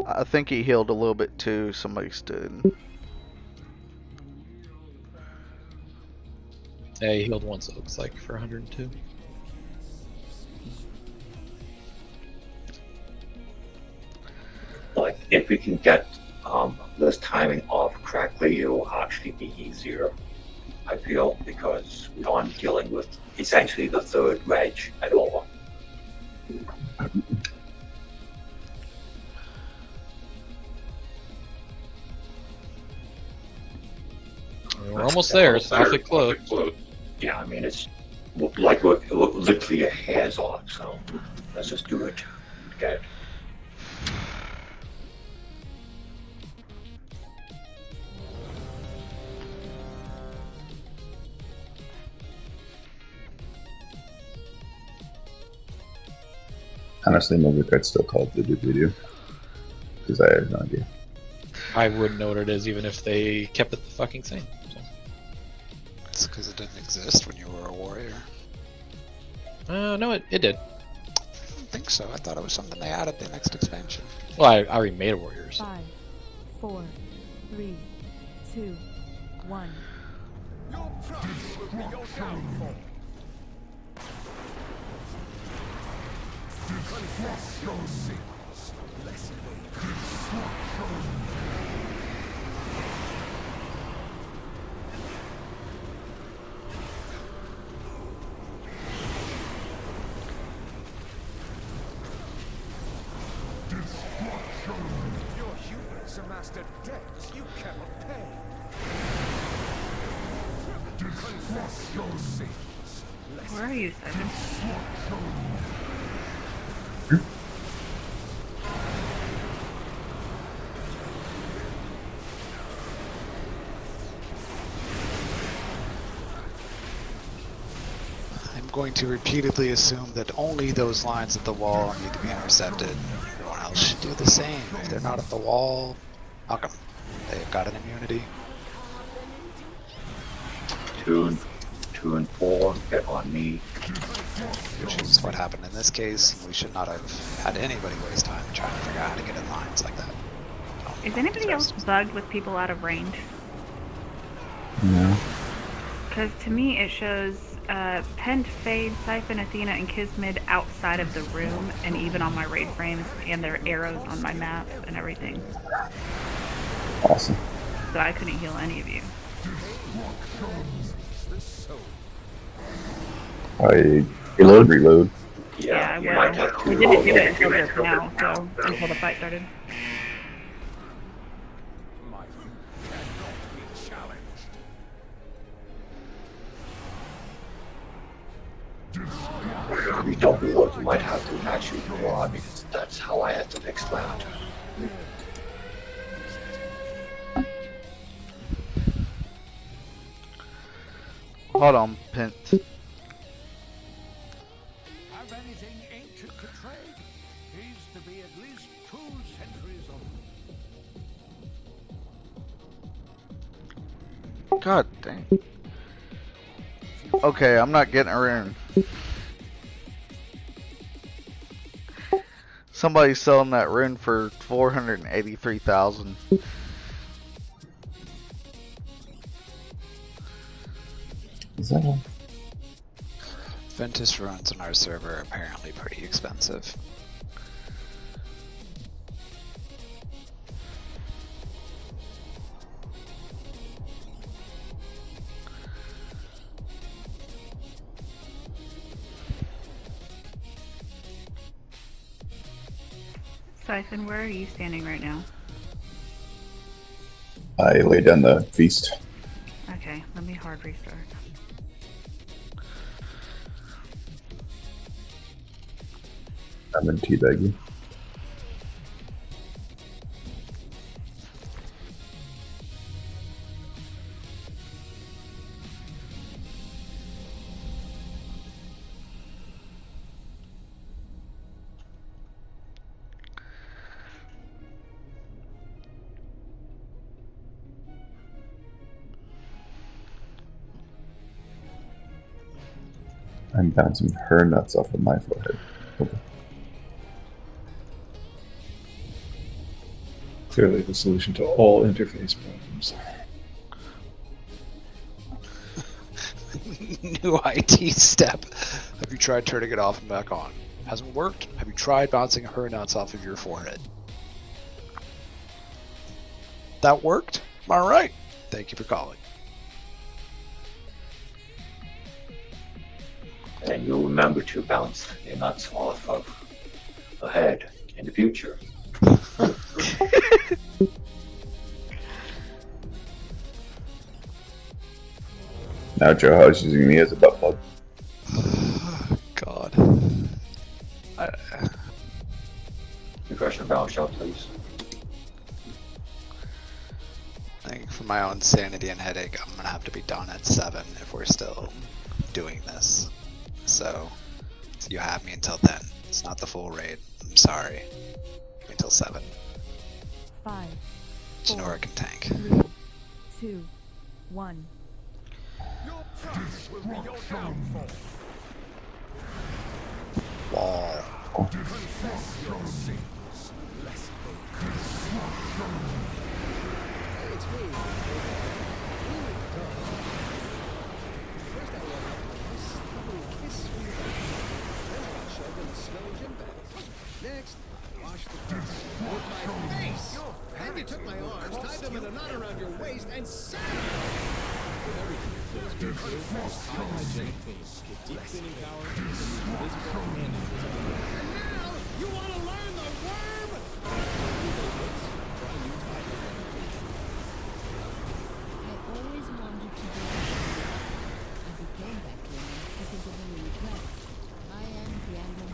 Speaker 8: I think he healed a little bit too. Somebody stood.
Speaker 19: Yeah, he healed once, it looks like, for 102.
Speaker 12: Like, if we can get this timing off correctly, it will actually be easier, I feel, because we aren't dealing with essentially the third wedge at all.
Speaker 19: We're almost there. It's awfully close.
Speaker 12: Yeah, I mean, it's like we're literally a hair's off, so let's just do it. Okay.
Speaker 9: Honestly, maybe I'd still call it the video because I have no idea.
Speaker 19: I wouldn't know what it is even if they kept it the fucking same. So.
Speaker 15: It's because it didn't exist when you were a warrior.
Speaker 19: No, it did.
Speaker 15: I don't think so. I thought it was something they added the next expansion.
Speaker 19: Well, I already made a warriors.
Speaker 21: 5, 4, 3, 2, 1.
Speaker 2: Your pride will be your downfall. Confess your sins, lest your humans amassed a debt you cannot pay. Confess your sins.
Speaker 14: Where are you, Simon?
Speaker 15: I'm going to repeatedly assume that only those lines at the wall need to be intercepted. Everyone else should do the same. If they're not at the wall, how come? They've got an immunity.
Speaker 12: 2 and 4, get on me.
Speaker 15: Which is what happened in this case. We should not have had anybody waste time trying to figure out how to get in lines like that.
Speaker 14: Is anybody else bugged with people out of range?
Speaker 9: No.
Speaker 14: Because to me it shows Pent, Fade, Siphon, Athena, and Kismet outside of the room, and even on my raid frames, and their arrows on my map and everything.
Speaker 9: Awesome.
Speaker 14: So I couldn't heal any of you.
Speaker 9: I reload.
Speaker 14: Yeah,
Speaker 12: you might have
Speaker 14: well,
Speaker 12: to
Speaker 14: we didn't do
Speaker 12: roll
Speaker 14: it until
Speaker 12: it
Speaker 14: just now, so until the fight started.
Speaker 12: We don't know, you might have to actually draw because that's how I had to fix that.
Speaker 8: Hold on, Pint.
Speaker 2: Have anything ancient to trade? Needs to be at least 2 centuries old.
Speaker 8: God dang. Okay, I'm not getting a rune. Somebody's selling that rune for 483,000.
Speaker 9: Is that all?
Speaker 15: Ventus runes on our server are apparently pretty expensive.
Speaker 14: Siphon, where are you standing right now?
Speaker 9: I laid down the feast.
Speaker 14: Okay, let me hard restart.
Speaker 9: I'm in teabagging. I'm bouncing her nuts off of my forehead. Okay.
Speaker 18: Clearly the solution to all interface problems.
Speaker 15: New IT step. Have you tried turning it off and back on? Hasn't worked? Have you tried bouncing her nuts off of your forehead? That worked? Alright. Thank you for calling.
Speaker 12: And you'll remember to bounce your nuts off of the head in the future.
Speaker 9: Now Joe House using me as a butt plug.
Speaker 15: God.
Speaker 12: Refresh your balance shot, please.
Speaker 15: I think for my own sanity and headache, I'm gonna have to be done at 7 if we're still doing this. So you have me until then. It's not the full raid. I'm sorry. Until 7.
Speaker 21: 5,
Speaker 15: Genora can tank.
Speaker 21: 3, 2, 1.
Speaker 15: Wall.
Speaker 4: Next, wash the face with my face. And you took my arms, tied them in a knot around your waist, and sat with everything that feels good to high hygienic cleans with deep cleaning power, visible and invisible. And now you want to learn the worm? Try new Tide.
Speaker 10: I always wanted to do it. I became that cleaner because of a request. I am Brandon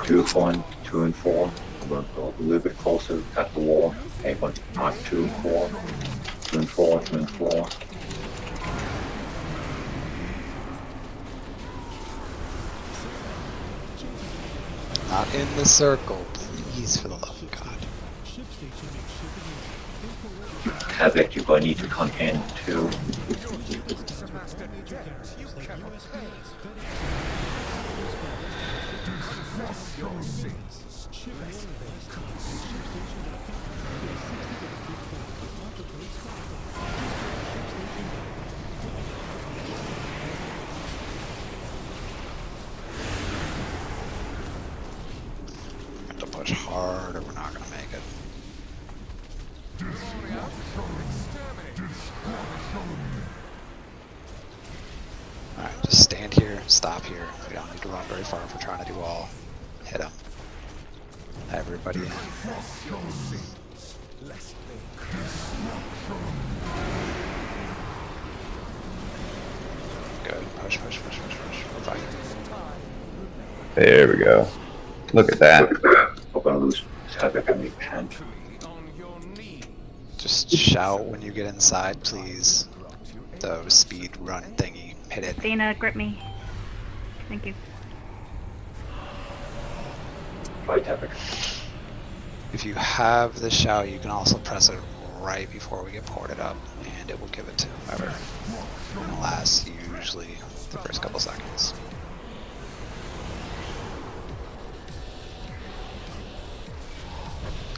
Speaker 12: Two, 1, 2, and 4. I'm going to go a little bit closer at the wall. Okay, but not 2, 4. 2 and 4, 2 and 4.
Speaker 15: Not in the circle, please, for the love of God.
Speaker 12: Havoc, you're going to need to come in too.
Speaker 15: To push hard or we're not gonna make it. Alright, just stand here, stop here. We don't need to run very far if we're trying to do all. Hit him. Everybody in. Good. Push, push, push, push, push. We're fine.
Speaker 9: There we go. Look at that.
Speaker 12: We're going to lose Havoc on the hand.
Speaker 15: Just shout when you get inside, please. The speed run thingy. Hit it.
Speaker 14: Dana, grip me. Thank you.
Speaker 12: Fight Havoc.
Speaker 15: If you have the shout, you can also press it right before we get ported up, and it will give it to whoever. It lasts usually the first couple seconds.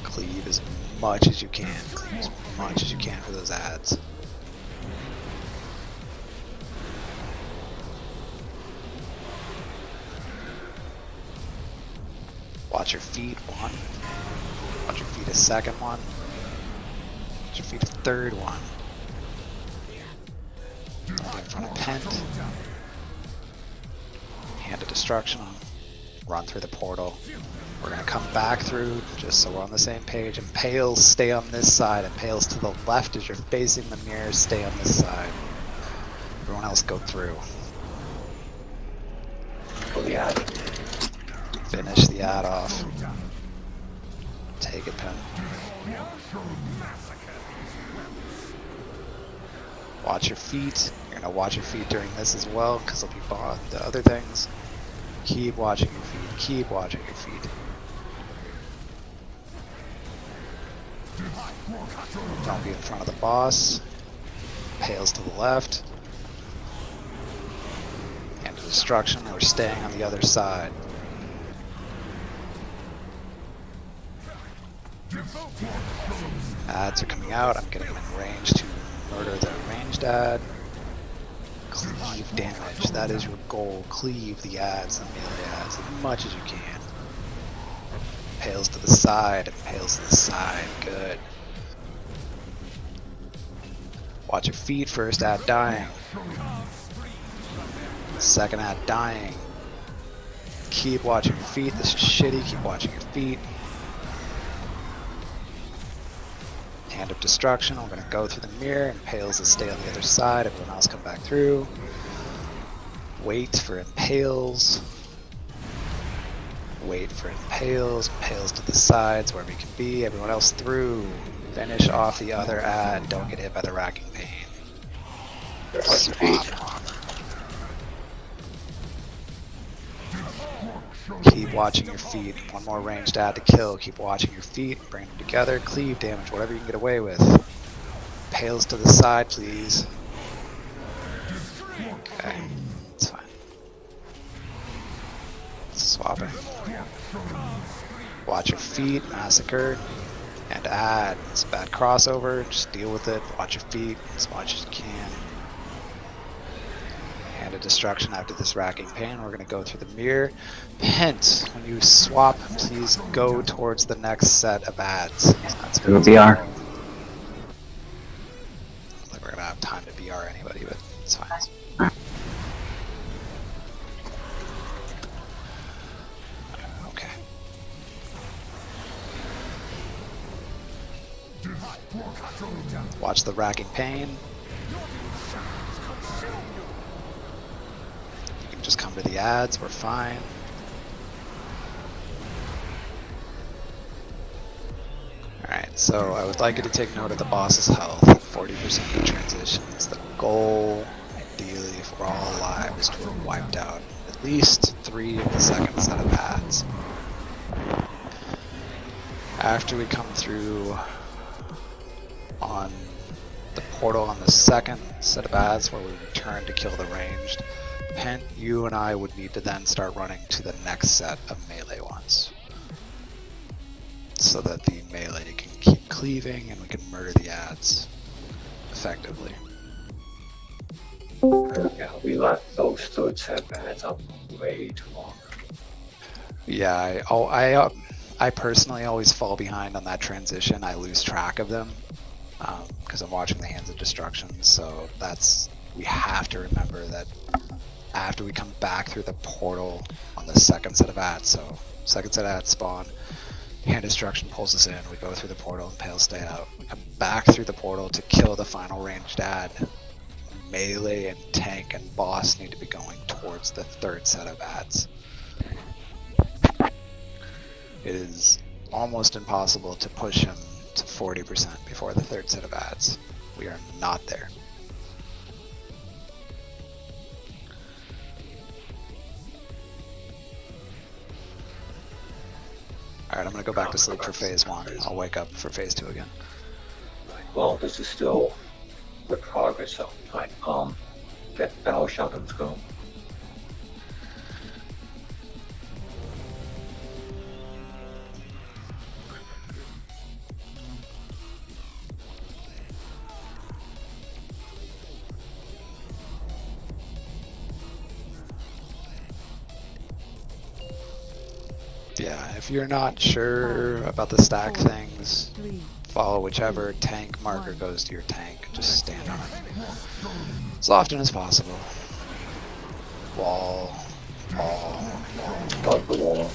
Speaker 15: Cleave as much as you can. Cleave as much as you can for those ads. Watch your feet, 1. Watch your feet, a second one. Watch your feet, a third one. Don't be in front of Pent. Hand of Destruction. Run through the portal. We're gonna come back through, just so we're on the same page. Impales, stay on this side. Impales to the left as you're facing the mirror, stay on this side. Everyone else go through. Finish the ad off. Take it, Pen. Watch your feet. You're gonna watch your feet during this as well, because they'll be bought the other things. Keep watching your feet. Keep watching your feet. Don't be in front of the boss. Pales to the left. Hand of Destruction. We're staying on the other side. Ads are coming out. I'm getting them in range to murder the ranged ad. Cleave damage. That is your goal. Cleave the ads and melee ads as much as you can. Impales to the side. Impales to the side. Good. Watch your feet. First ad dying. Second ad dying. Keep watching your feet. This is shitty. Keep watching your feet. Hand of Destruction. We're going to go through the mirror. Impales will stay on the other side. Everyone else come back through. Wait for Impales. Wait for Impales. Impales to the sides wherever you can be. Everyone else through. Finish off the other ad. Don't get hit by the racking pain. Sweet. Keep watching your feet. One more ranged ad to kill. Keep watching your feet. Bring them together. Cleave damage. Whatever you can get away with. Impales to the side, please. Okay. It's fine. Swapping. Watch your feet. Massacre. And add. It's a bad crossover. Just deal with it. Watch your feet as much as you can. Hand of Destruction after this racking pain. We're going to go through the mirror. Hint, when you swap, please go towards the next set of ads. That's
Speaker 12: Do a BR.
Speaker 15: Like we're going to have time to BR anybody, but it's fine. Okay. Watch the racking pain. You can just come to the ads, we're fine. Alright, so I would like you to take note of the boss's health. 40% of transitions. The goal, ideally, if we're all alive, is to have wiped out at least 3 of the second set of ads. After we come through on the portal on the second set of ads where we return to kill the ranged, Pent, you and I would need to then start running to the next set of melee ones, so that the melee can keep cleaving and we can murder the ads effectively.
Speaker 12: Yeah, we left those third set ads up way too long.
Speaker 15: Yeah, I personally always fall behind on that transition. I lose track of them because I'm watching the Hands of Destruction. So we have to remember that after we come back through the portal on the second set of ads, so second set of ads spawn, Hand of Destruction pulls us in, we go through the portal and Pale stay out. We come back through the portal to kill the final ranged ad. Melee and tank and boss need to be going towards the third set of ads. It is almost impossible to push him to 40% before the third set of ads. We are not there. Alright, I'm gonna go back to sleep for phase 1. I'll wake up for phase 2 again.
Speaker 12: Well, this is still good progress, so get Battle Shotguns going.
Speaker 15: Yeah, if you're not sure about the stack things, follow whichever tank marker goes to your tank. Just stand on it as often as possible. Wall, wall, wall.
Speaker 12: Got the wall.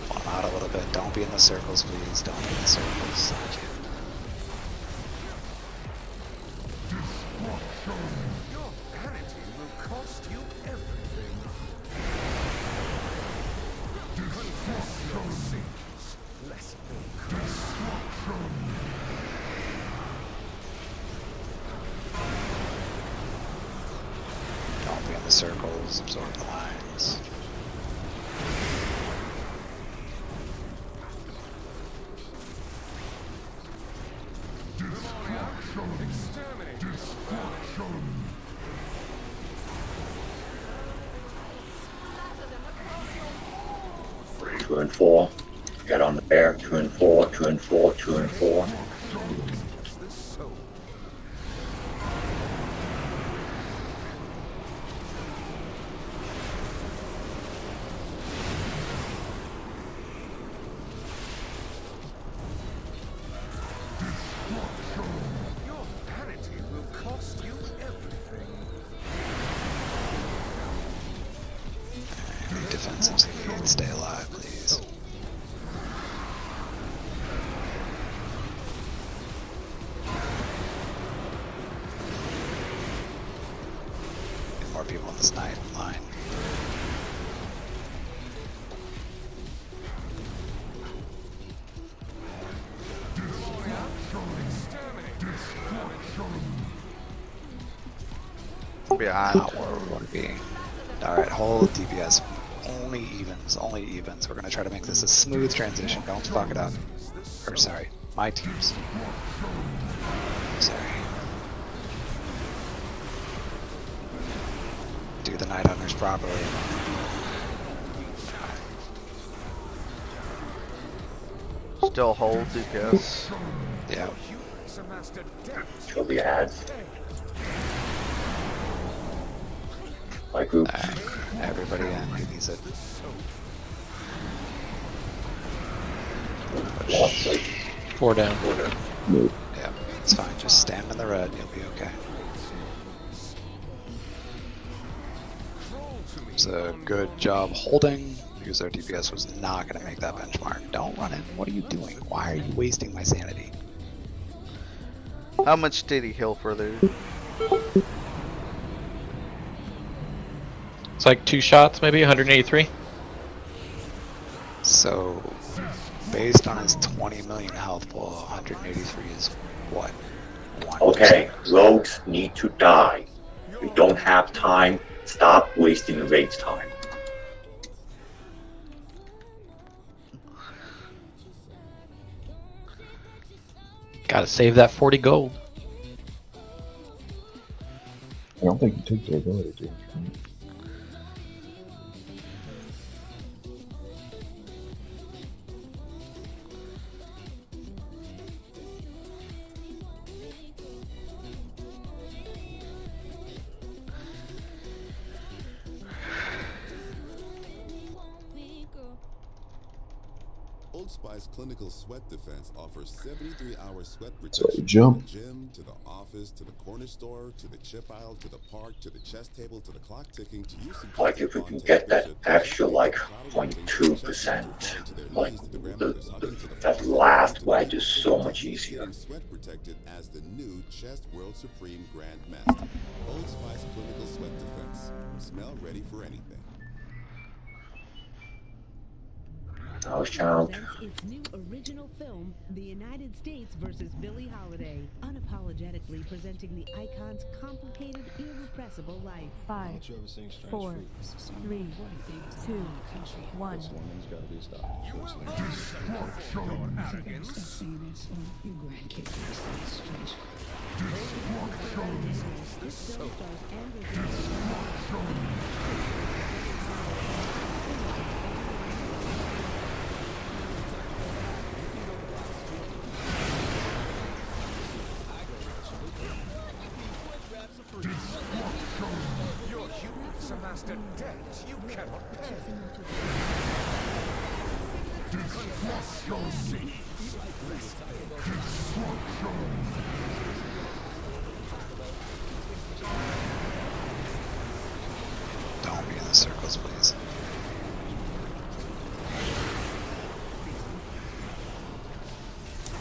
Speaker 15: Pull them out a little bit. Don't be in the circles, please. Don't be in the circles. Thank you. Don't be in the circles, absorb the lines.
Speaker 12: Two and four. Get on the bear. 2 and 4. 2 and 4. 2 and 4.
Speaker 15: stay alive, please. Get more people in this night line.
Speaker 8: Behind.
Speaker 15: Not where we want to be. Alright, hold DPS. Only evens, only evens. We're gonna try to make this a smooth transition. Don't fuck it up. Or sorry, my teams. Sorry. Do the Night Hunters properly.
Speaker 8: Still hold DPS.
Speaker 15: Yeah.
Speaker 12: Kill the ads. Like group.
Speaker 15: Everybody in who needs it.
Speaker 12: Push.
Speaker 19: 4 down.
Speaker 15: Yeah, it's fine. Just stand in the red. You'll be okay. It's a good job holding because our DPS was not going to make that benchmark. Don't run in. What are you doing? Why are you wasting my sanity?
Speaker 8: How much did he heal for there?
Speaker 19: It's like 2 shots, maybe 183.
Speaker 15: So, based on his 20 million health pool, 183 is what? 1%.
Speaker 12: Okay, rogues need to die. We don't have time. Stop wasting the raid's time.
Speaker 19: Gotta save that 40 gold.
Speaker 9: I don't think you take their ability to.
Speaker 3: Old Spice Clinical Sweat Defense offers 73-hour sweat
Speaker 9: So
Speaker 3: protection
Speaker 9: jump.
Speaker 3: from the gym to the office to the corner store to the chip aisle to the park to the chess table to the clock ticking to you.
Speaker 12: Like if we can get that extra like 0.2%, like that last wedge is so much easier.
Speaker 3: Sweat protected as the new Chest World Supreme Grand Master. Old Spice Clinical Sweat Defense. Smell ready for anything.
Speaker 12: House child.
Speaker 22: Its new original film, The United States versus Billie Holiday, unapologetically presenting the icon's complicated, irrepressible life.
Speaker 21: 5, 4, 3, 2, 1.
Speaker 2: Your humans amassed a debt you cannot pay. Confess your sins.
Speaker 15: Don't be in the circles, please.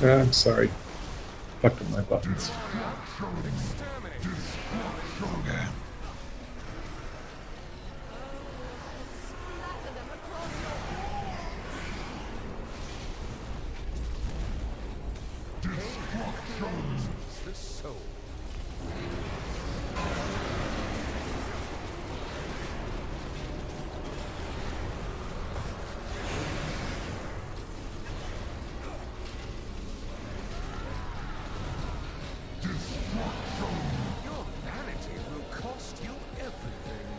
Speaker 18: I'm sorry. Fucked up my buttons.
Speaker 15: Okay.
Speaker 2: The soul. Your vanity will cost you everything.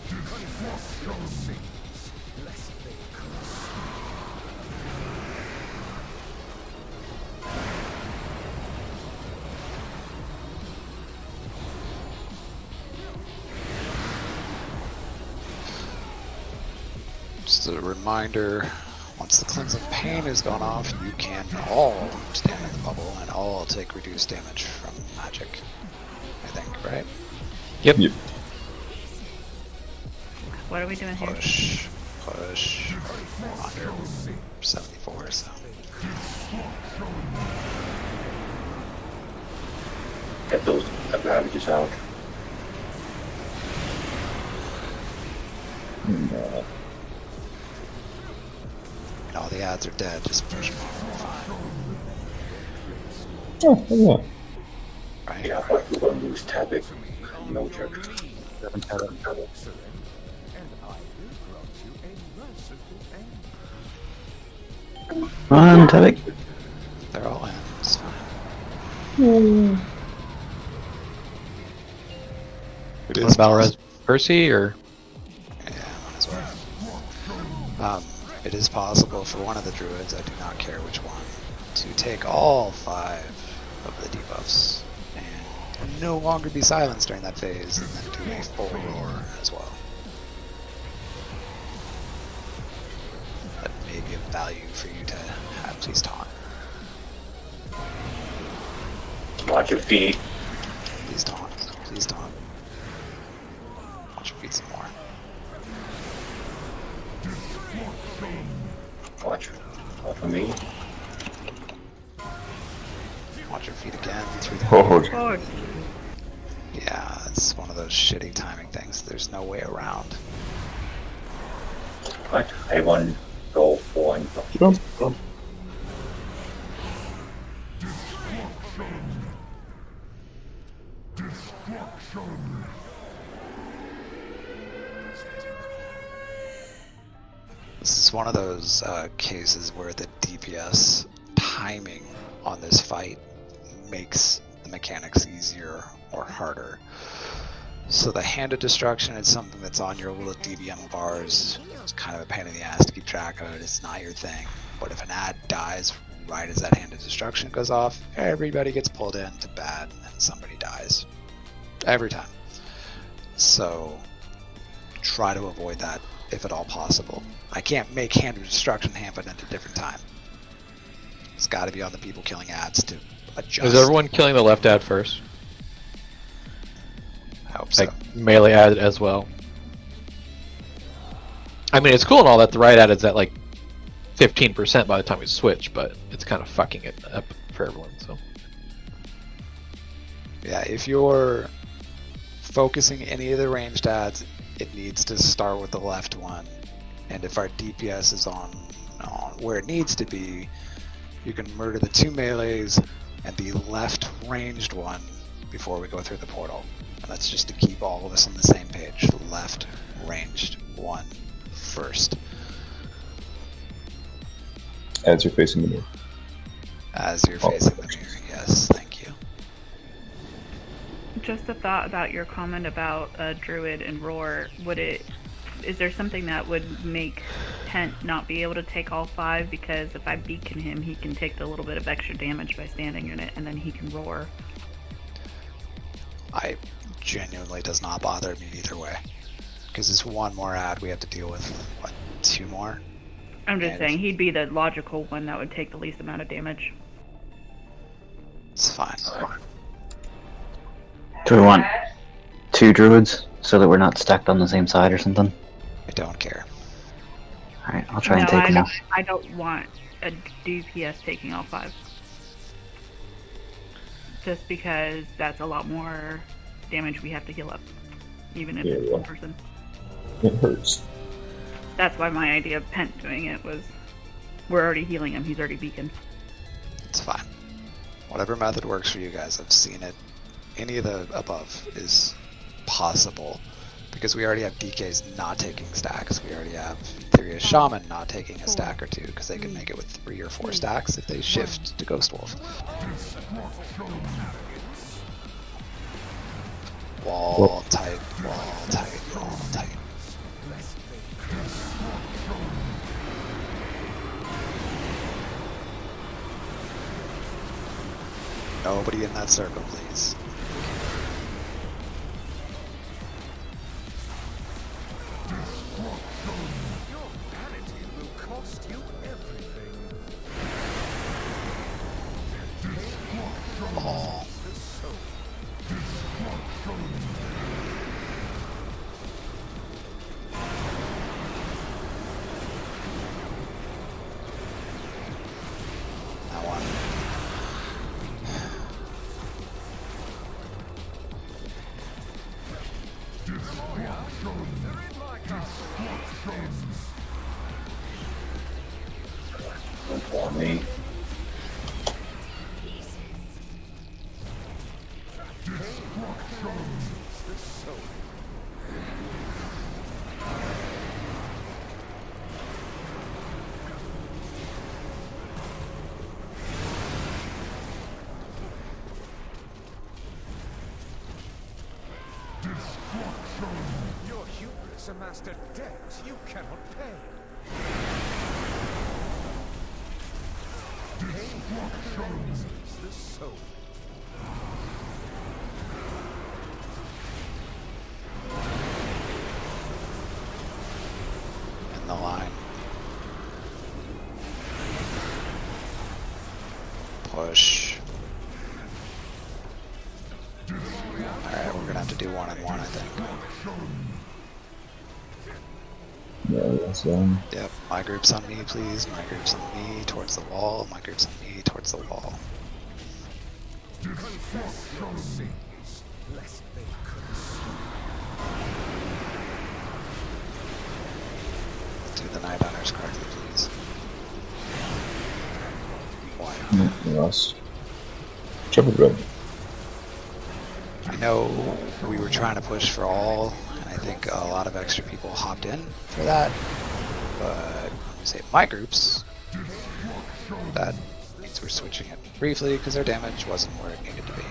Speaker 2: Confess your sins, lest they curse you.
Speaker 15: Just a reminder, once the cleansing pain is gone off, you can all stand in the bubble and all take reduced damage from magic. I think, right?
Speaker 19: Yep.
Speaker 14: What are we doing here?
Speaker 15: Push. Under 74, so.
Speaker 12: Get those ravages out.
Speaker 9: No.
Speaker 15: All the ads are dead, just push more. Fine.
Speaker 9: Oh, yeah.
Speaker 15: Right?
Speaker 12: Yeah, but we're gonna lose Tabik. No check.
Speaker 6: On, Tabik.
Speaker 15: They're all in. It's fine.
Speaker 19: What about Res Percy or?
Speaker 15: Yeah, might as well. It is possible for one of the druids, I do not care which one, to take all 5 of the debuffs and no longer be silenced during that phase, and then do a full roar as well. That may be of value for you to have. Please taunt.
Speaker 12: Watch your feet.
Speaker 15: Please taunt. Please taunt. Watch your feet some more.
Speaker 12: Watch for me.
Speaker 15: Watch your feet again through the
Speaker 9: Oh.
Speaker 15: Yeah, it's one of those shitty timing things. There's no way around.
Speaker 12: Right, everyone go for and
Speaker 9: Jump.
Speaker 15: This is one of those cases where the DPS timing on this fight makes the mechanics easier or harder. So the Hand of Destruction is something that's on your little DBM bars. It's kind of a pain in the ass to keep track of it. It's not your thing. But if an ad dies right as that Hand of Destruction goes off, everybody gets pulled into bad and somebody dies. Every time. So try to avoid that if at all possible. I can't make Hand of Destruction happen at a different time. It's got to be on the people killing ads to adjust.
Speaker 19: Is everyone killing the left ad first?
Speaker 15: I hope so.
Speaker 19: Like melee ad as well. I mean, it's cool and all that the right ad is at like 15% by the time we switch, but it's kind of fucking it up for everyone. So
Speaker 15: yeah, if you're focusing any of the ranged ads, it needs to start with the left one. And if our DPS is on where it needs to be, you can murder the 2 melees and the left ranged one before we go through the portal. And that's just to keep all of us on the same page. Left ranged one first.
Speaker 9: As you're facing the mirror.
Speaker 15: As you're facing the mirror, yes, thank you.
Speaker 14: Just a thought about your comment about Druid and Roar. Is there something that would make Tent not be able to take all 5? Because if I beacon him, he can take the little bit of extra damage by standing in it, and then he can roar.
Speaker 15: I genuinely does not bother me either way. Because it's one more ad we have to deal with. What, 2 more?
Speaker 14: I'm just saying, he'd be the logical one that would take the least amount of damage.
Speaker 15: It's fine.
Speaker 6: Do we want 2 druids so that we're not stacked on the same side or something?
Speaker 15: I don't care.
Speaker 6: Alright, I'll try and take them all.
Speaker 14: I don't want a DPS taking all 5. Just because that's a lot more damage we have to heal up. Even if it's one person.
Speaker 9: It hurts.
Speaker 14: That's why my idea of Pent doing it was, we're already healing him, he's already beaconed.
Speaker 15: It's fine. Whatever method works for you guys, I've seen it. Any of the above is possible. Because we already have DKs not taking stacks. We already have Theria Shaman not taking a stack or 2, because they can make it with 3 or 4 stacks if they shift to Ghost Wolf. Wall tight, wall tight, wall tight. Nobody in that circle, please. Oh.
Speaker 12: for me.
Speaker 2: Your hubris amassed a debt you cannot pay. Pain the soul.
Speaker 15: In the line. Push. Alright, we're gonna have to do 1-on-1, I think.
Speaker 9: Yeah, that's
Speaker 15: Yep, my group's on me, please. My group's on me, towards the wall. My group's on me, towards the wall.
Speaker 2: Confess your sins, lest they curse.
Speaker 15: Do the Night Hunters correctly, please. Why?
Speaker 9: Lost. Triple red.
Speaker 15: I know we were trying to push for all, and I think a lot of extra people hopped in for that, but when we say my groups, that means we're switching it briefly because their damage wasn't where it needed to be.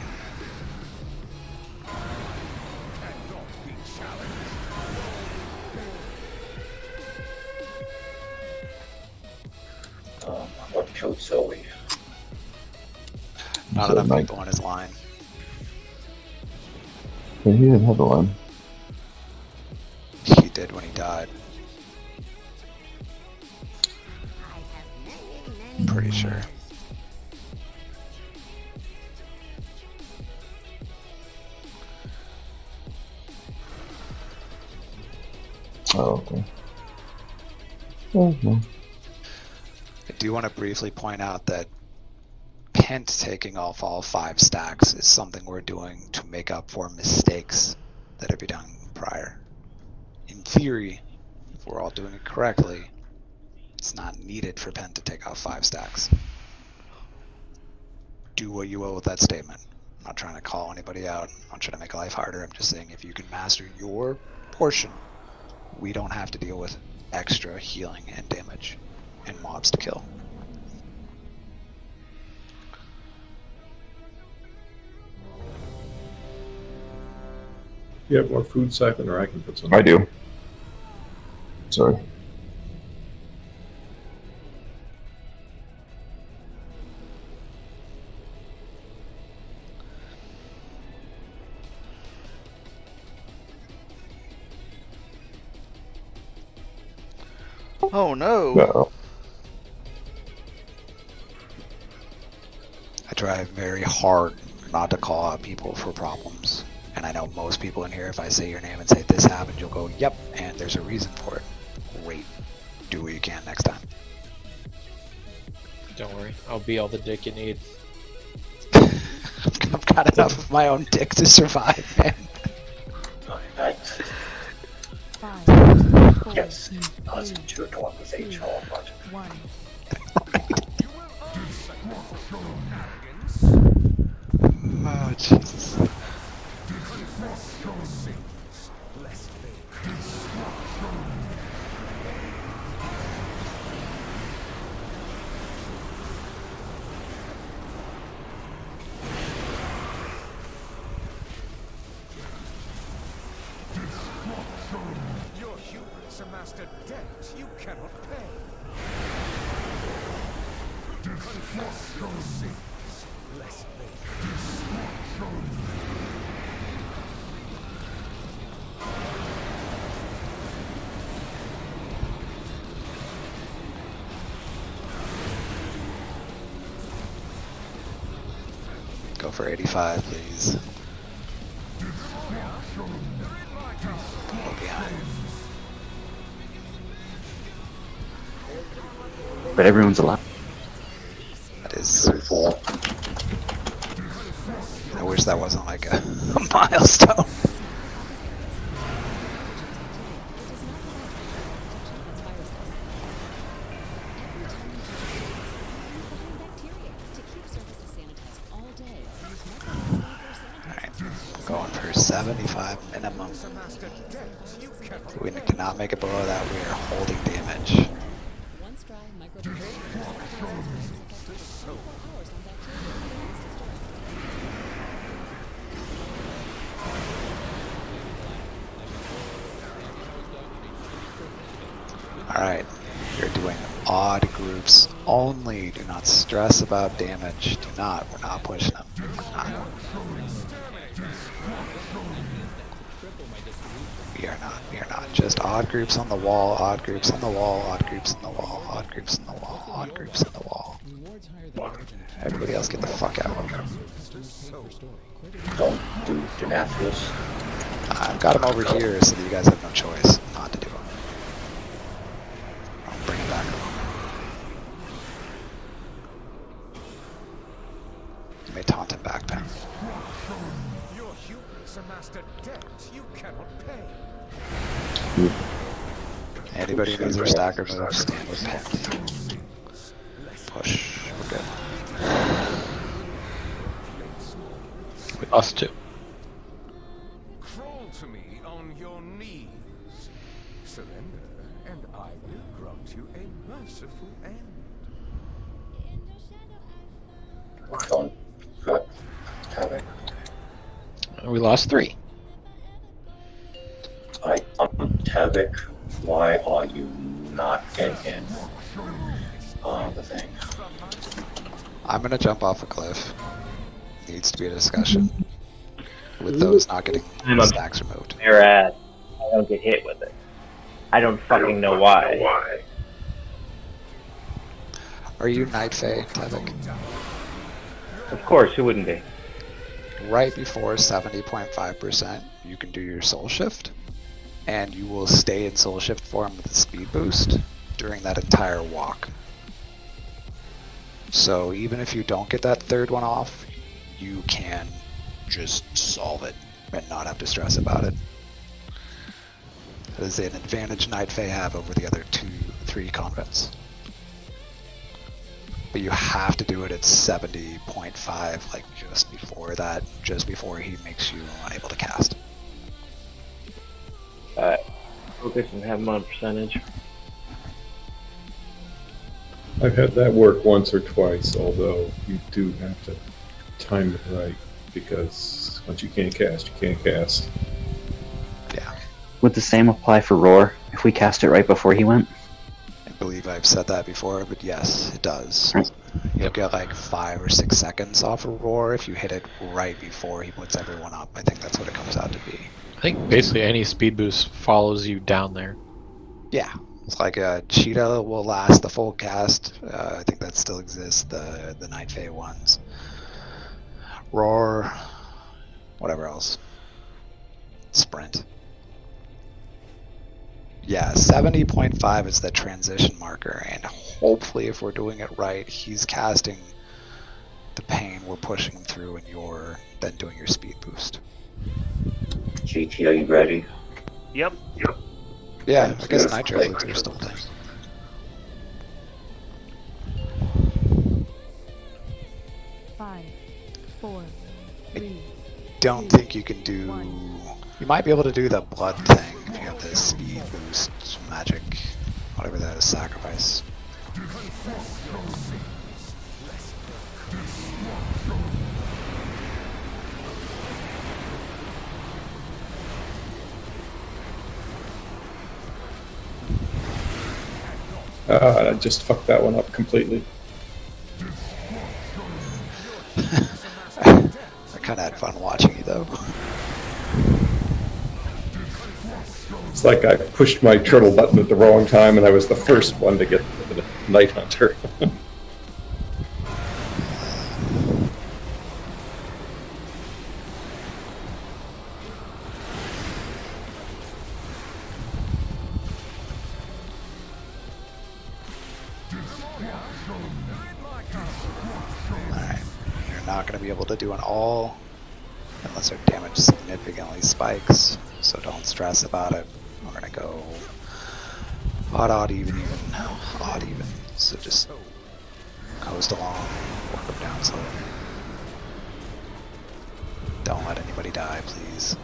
Speaker 12: What killed Zoe?
Speaker 15: Not enough people on his line.
Speaker 9: Yeah, he didn't have the line.
Speaker 15: He did when he died. I'm pretty sure.
Speaker 9: Oh, okay. Oh, no.
Speaker 15: I do want to briefly point out that Pent taking off all 5 stacks is something we're doing to make up for mistakes that have been done prior. In theory, if we're all doing it correctly, it's not needed for Pent to take off 5 stacks. Do what you will with that statement. I'm not trying to call anybody out. I'm not trying to make life harder. I'm just saying if you can master your portion, we don't have to deal with extra healing and damage and mobs to kill.
Speaker 18: You have more food siphon, or I can put some.
Speaker 9: I do. Sorry.
Speaker 8: Oh no!
Speaker 9: No.
Speaker 15: I try very hard not to call out people for problems. And I know most people in here, if I say your name and say this happened, you'll go, yep, and there's a reason for it. Great. Do what you can next time.
Speaker 19: Don't worry, I'll be all the dick you need.
Speaker 15: I've got enough of my own dick to survive, man.
Speaker 12: Yes, us two to one with HR, but
Speaker 15: Oh, Jesus.
Speaker 2: Your hubris amassed a debt you cannot pay. Confess your sins, lest they
Speaker 15: Go for 85, please. Go behind.
Speaker 6: But everyone's alive.
Speaker 15: That is. I wish that wasn't like a milestone. 75 minimum. We cannot make it below that. We are holding damage. Alright, you're doing odd groups only. Do not stress about damage. Do not. We're not pushing them. We're not. We are not. We are not. Just odd groups on the wall, odd groups on the wall, odd groups on the wall, odd groups on the wall, odd groups on the wall. Everybody else get the fuck out.
Speaker 12: Don't do Damascus.
Speaker 15: I've got him over here so that you guys have no choice not to do him. I'll bring him back. You may taunt him back, Pen.
Speaker 2: Your humans amassed a debt you cannot pay.
Speaker 15: Anybody who needs their stacker move, stand with Pen. Push. We're good.
Speaker 19: We lost 2.
Speaker 2: Crawl to me on your knees. Surrender, and I will grant you a merciful end.
Speaker 19: We lost 3.
Speaker 12: Tavik, why are you not getting in the thing?
Speaker 15: I'm gonna jump off a cliff. Needs to be a discussion. With those not getting stacks removed.
Speaker 20: Their ass. I don't get hit with it. I don't fucking know why.
Speaker 15: Are you Night Fae, Tevik?
Speaker 20: Of course, who wouldn't be?
Speaker 15: Right before 70.5%, you can do your soul shift, and you will stay in soul shift form with a speed boost during that entire walk. So even if you don't get that third one off, you can just solve it and not have to stress about it. That is an advantage Night Fae have over the other 3 convents. But you have to do it at 70.5, like just before that, just before he makes you unable to cast.
Speaker 20: Focus and have him on percentage.
Speaker 18: I've had that work once or twice, although you do have to time it right, because once you can't cast, you can't cast.
Speaker 15: Yeah.
Speaker 6: Would the same apply for Roar if we cast it right before he went?
Speaker 15: I believe I've said that before, but yes, it does. You'll get like 5 or 6 seconds off a Roar if you hit it right before he puts everyone up. I think that's what it comes out to be.
Speaker 19: I think basically any speed boost follows you down there.
Speaker 15: Yeah. It's like Cheetah will last the full cast. I think that still exists, the Night Fae ones. Roar, whatever else. Sprint. Yeah, 70.5 is the transition marker, and hopefully if we're doing it right, he's casting the pain, we're pushing him through, and you're then doing your speed boost.
Speaker 12: GT, are you ready?
Speaker 20: Yep.
Speaker 15: Yeah, I guess Nitro looks are still thing.
Speaker 22: Five, four, three.
Speaker 15: Don't think you can do. You might be able to do the blood thing if you have the speed boost magic, whatever that is, sacrifice.
Speaker 18: I just fucked that one up completely.
Speaker 15: I kind of had fun watching you though.
Speaker 18: It's like I pushed my turtle button at the wrong time and I was the first one to get the Night Hunter.
Speaker 15: Not going to be able to do an all unless our damage significantly spikes, so don't stress about it. We're going to go odd, even, odd, even. So just coast along, work them down slowly. Don't Don't let anybody die, please.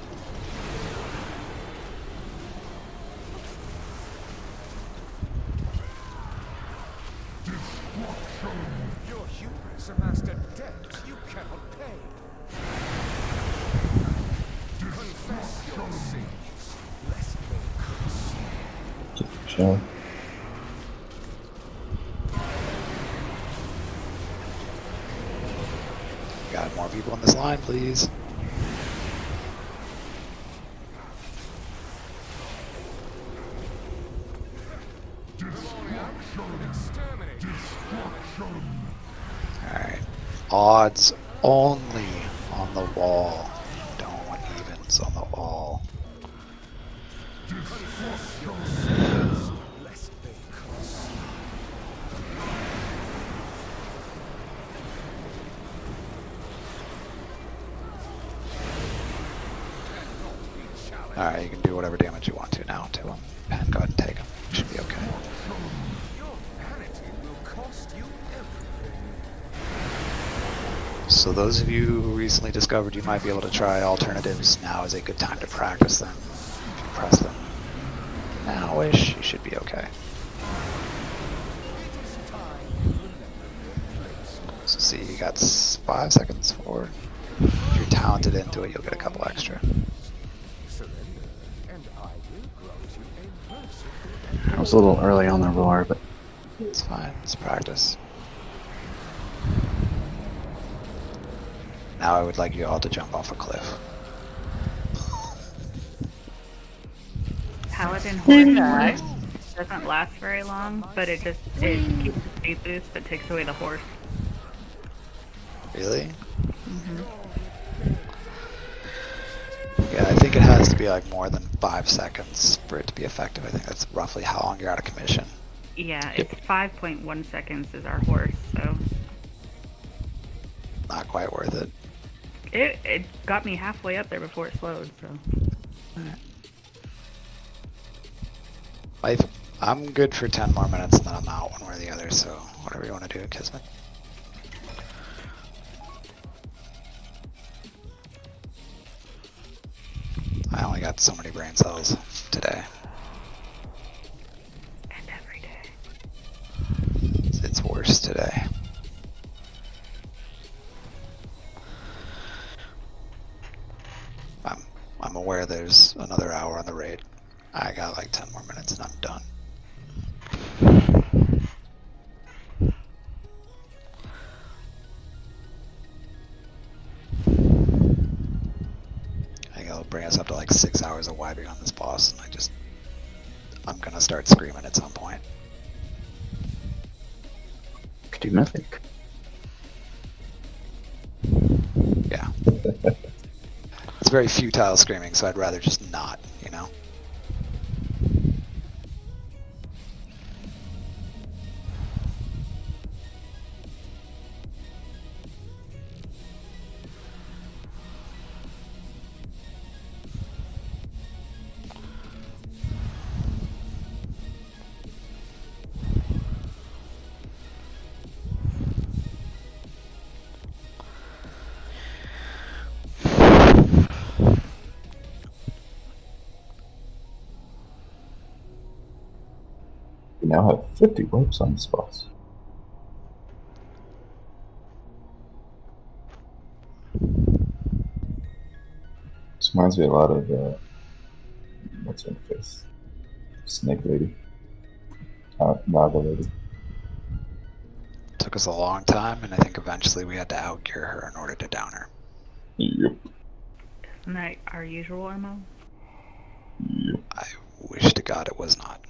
Speaker 2: Your hubris amassed a debt you cannot pay. Confess your sins, lest they curse you.
Speaker 9: Sure.
Speaker 15: Got more people in this line, please. Alright. Odds only on the wall. Don't want evens on the wall.
Speaker 2: Confess your sins, lest they curse you.
Speaker 15: Alright, you can do whatever damage you want to now to him. And go ahead and take him. You should be okay.
Speaker 2: Your vanity will cost you everything.
Speaker 15: So those of you who recently discovered you might be able to try alternatives, now is a good time to practice them. If you press them now-ish, you should be okay. So see, you got 5 seconds forward. If you're talented into it, you'll get a couple extra.
Speaker 6: I was a little early on the roar, but
Speaker 15: it's fine. It's practice. Now I would like you all to jump off a cliff.
Speaker 14: Paladin horse doesn't last very long, but it keeps the speed boost but takes away the horse.
Speaker 15: Really?
Speaker 14: Mm-hmm.
Speaker 15: Yeah, I think it has to be like more than 5 seconds for it to be effective. I think that's roughly how long you're out of commission.
Speaker 14: Yeah, it's 5.1 seconds is our horse, so
Speaker 15: Not quite worth it.
Speaker 14: it got me halfway up there before it slowed. So
Speaker 15: I'm good for 10 more minutes and then I'm out one way or the other, so whatever you want to do, Kismet. I only got so many brain cells today.
Speaker 14: And every day.
Speaker 15: It's worse today. I'm aware there's another hour on the raid. I got like 10 more minutes and I'm done. I think it'll bring us up to like 6 hours of wiping on this boss, and I'm gonna start screaming at some point.
Speaker 6: could do mythic.
Speaker 15: Yeah. It's very futile screaming, so I'd rather just not, you know?
Speaker 9: We now have 50 wipes on this boss. This reminds me a lot of what's her face? Snake Lady. Naga Lady.
Speaker 15: Took us a long time, and I think eventually we had to outgear her in order to down her.
Speaker 9: Yep.
Speaker 14: Isn't that our usual MO?
Speaker 9: Yep.
Speaker 15: I wish to God it was not.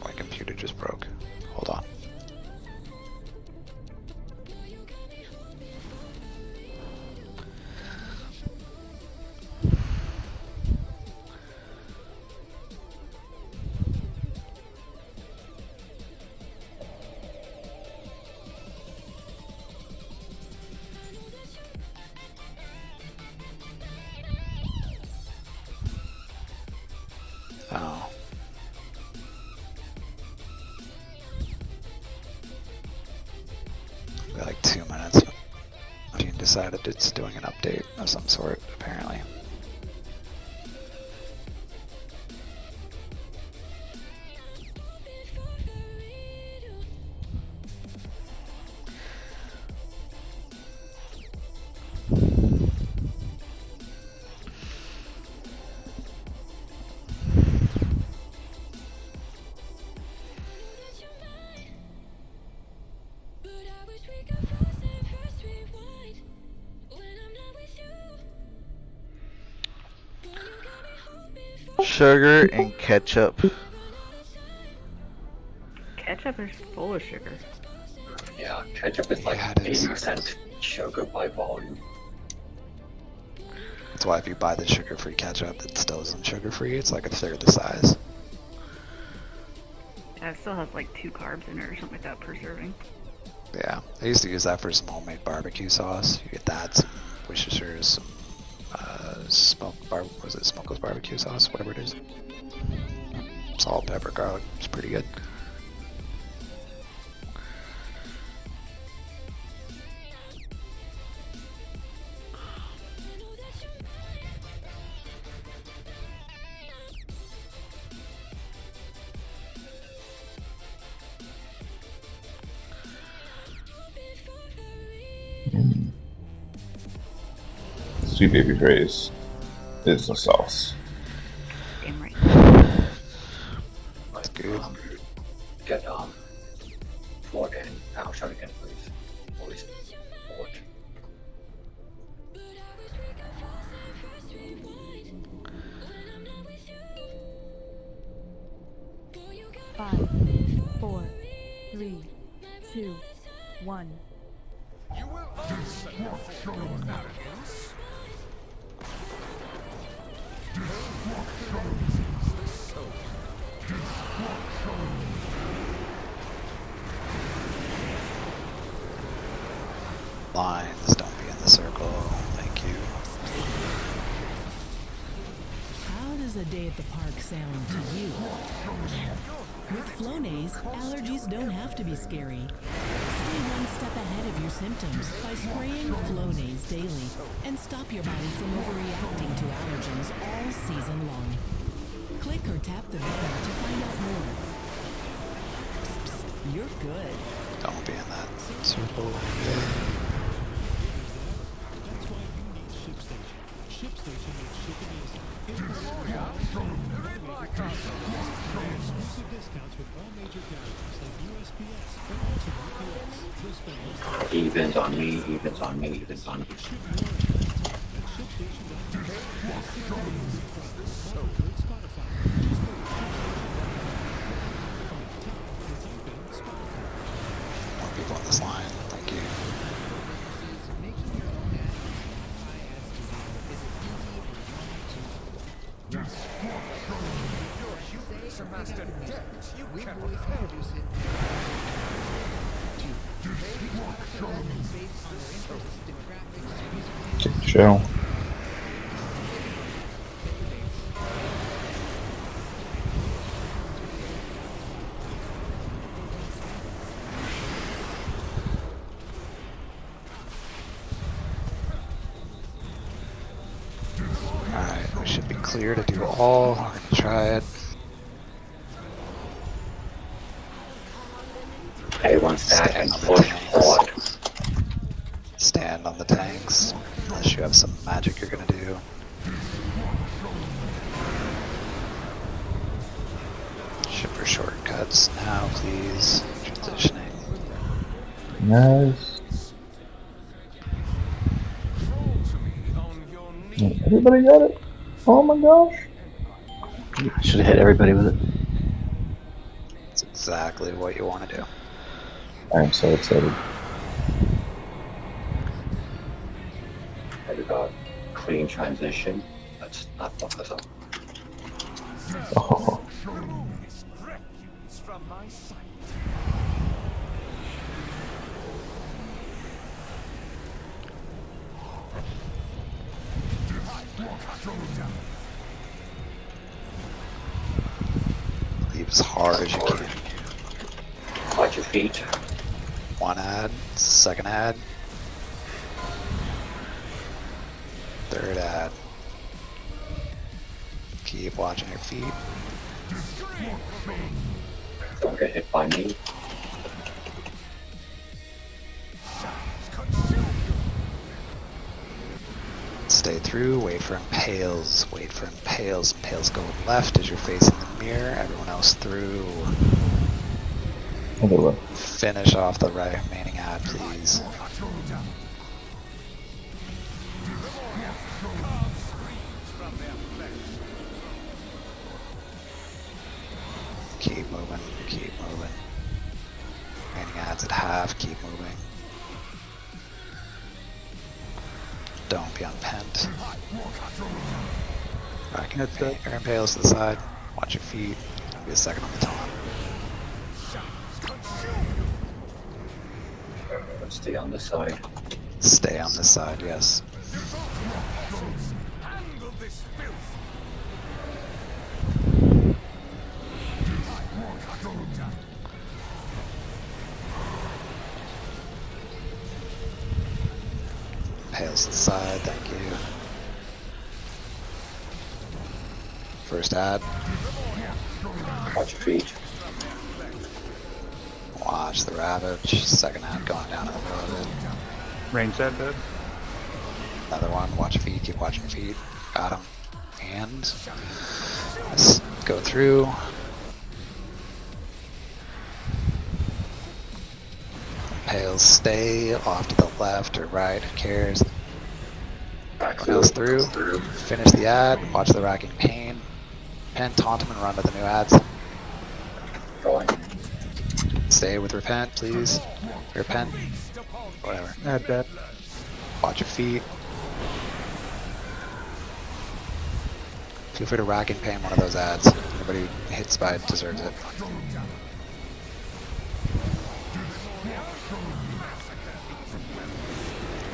Speaker 15: My computer just broke. Hold on. Oh. We got like 2 minutes. Gene decided it's doing an update of some sort, apparently.
Speaker 8: Sugar and ketchup.
Speaker 14: Ketchup is full of sugar.
Speaker 12: Yeah, ketchup is like 80% sugar by volume.
Speaker 15: That's why if you buy the sugar-free ketchup that still isn't sugar-free, it's like a third the size.
Speaker 14: Yeah, it still has like 2 carbs in it or something like that per serving.
Speaker 15: Yeah, I used to use that for some homemade barbecue sauce. You get that, some Worcestershire, some smokeless barbecue sauce, whatever it is. Salt, pepper, garlic. It's pretty good.
Speaker 9: Sweet baby Ray's is the sauce.
Speaker 14: Damn right.
Speaker 15: That's good.
Speaker 12: Get Ford and now shot again, please. Always Ford.
Speaker 22: Five, 4, 3, 2, 1.
Speaker 2: You will answer for your arrogance.
Speaker 15: Lines, don't be in the circle. Thank you.
Speaker 22: How does a day at the park sound to you? With Flonase, allergies don't have to be scary. Stay one step ahead of your symptoms by spraying Flonase daily and stop your body from overreacting to allergens all season long. Click or tap the banner to find out more. Psst, psst, you're good.
Speaker 15: Don't be in that circle.
Speaker 4: ShipStation makes shipping easy. Exclusive discounts with all major carriers like USPS and also UPS. You'll spend less than
Speaker 12: Evens on me, evens on me, evens on me.
Speaker 15: More people on this line. Thank you.
Speaker 9: Show.
Speaker 15: Alright, we should be clear to do all. We're gonna try it.
Speaker 12: Everyone stand and push forward.
Speaker 15: Stand on the tanks, unless you have some magic you're gonna do. Shipper shortcuts now, please. Transitioning.
Speaker 9: Nice. Everybody got it? Oh my gosh.
Speaker 6: Should have hit everybody with it.
Speaker 15: That's exactly what you want to do.
Speaker 9: I am so excited.
Speaker 12: We got clean transition. Let's not fuck us up.
Speaker 9: Oh.
Speaker 2: from my sight.
Speaker 15: Keep as hard as you can.
Speaker 12: Watch your feet.
Speaker 15: One ad, second ad, third ad. Keep watching your feet.
Speaker 12: Don't get hit by me.
Speaker 15: Stay through, wait for impales, wait for impales. Impales go left as you're facing the mirror, everyone else through.
Speaker 9: Other way.
Speaker 15: Finish off the right remaining ad, please. Keep moving, keep moving. Remaining ads at half, keep moving. Don't be unpent. Back in your impales to the side. Watch your feet. Don't be a second on the taunt.
Speaker 12: Stay on the side.
Speaker 15: Stay on this side, yes. Impales to the side, thank you. First ad.
Speaker 12: Watch your feet.
Speaker 15: Watch the Ravage. Second ad going down in the middle of it.
Speaker 13: Range ad dead.
Speaker 15: Another one. Watch your feet. Keep watching your feet. Got him. And let's go through. Impales stay off to the left or right. Who cares? Everyone else through. Finish the ad. Watch the racking pain. Pen, taunt him, and run to the new ads.
Speaker 12: Going.
Speaker 15: Stay with repent, please. Repent. Whatever.
Speaker 13: Ad dead.
Speaker 15: Watch your feet. Feel free to rack and pain one of those ads. Anybody who hits by it deserves it.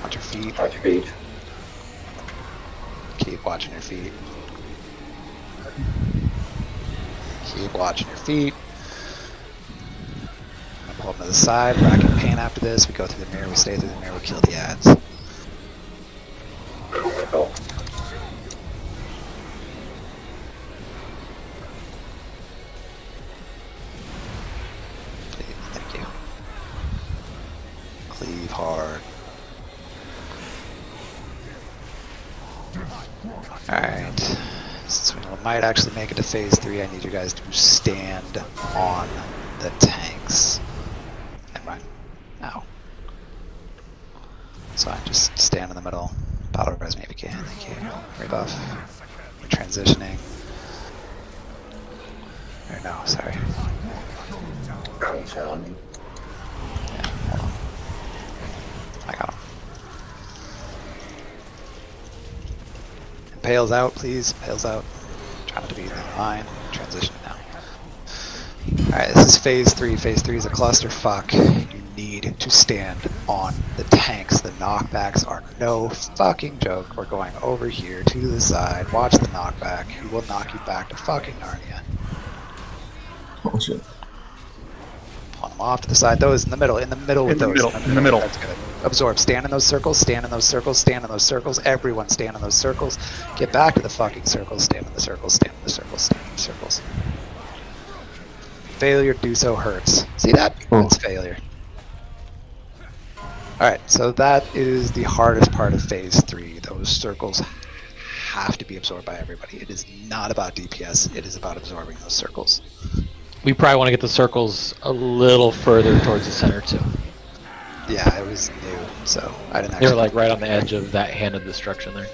Speaker 15: Watch your feet.
Speaker 12: Watch your feet.
Speaker 15: Keep watching your feet. Keep watching your feet. I'm gonna pull them to the side, rack and pain after this. We go through the mirror, we stay through the mirror, we kill the ads.
Speaker 12: Go.
Speaker 15: Please, thank you. Cleave hard. Alright. Since we might actually make it to phase 3, I need you guys to stand on the tanks. Never mind. Ow. It's fine, just stand in the middle. Battle res maybe can, thank you. Rebuff. We're transitioning. Or no, sorry.
Speaker 12: Yeah, hold
Speaker 15: on. I got him. Impales out, please. Impales out. Trying to be in line. Transition now. Alright, this is phase 3. Phase 3 is a clusterfuck. You need to stand on the tanks. The knockbacks are no fucking joke. We're going over here to the side. Watch the knockback. He will knock you back to fucking Narnia.
Speaker 9: Oh shit.
Speaker 15: Pull them off to the side. Those in the middle. In the middle with those.
Speaker 13: In the middle.
Speaker 15: That's good. Absorb. Stand in those circles. Stand in those circles. Stand in those circles. Everyone stand in those circles. Get back to the fucking circles. Stand in the circles. Stand in the circles. Stand in the circles. Failure to do so hurts. See that? That's failure. Alright, so that is the hardest part of phase 3. Those circles have to be absorbed by everybody. It is not about DPS, it is about absorbing those circles.
Speaker 19: We probably want to get the circles a little further towards the center too.
Speaker 15: Yeah, it was new, so I didn't actually...
Speaker 19: They were like right on the edge of that hand of destruction there.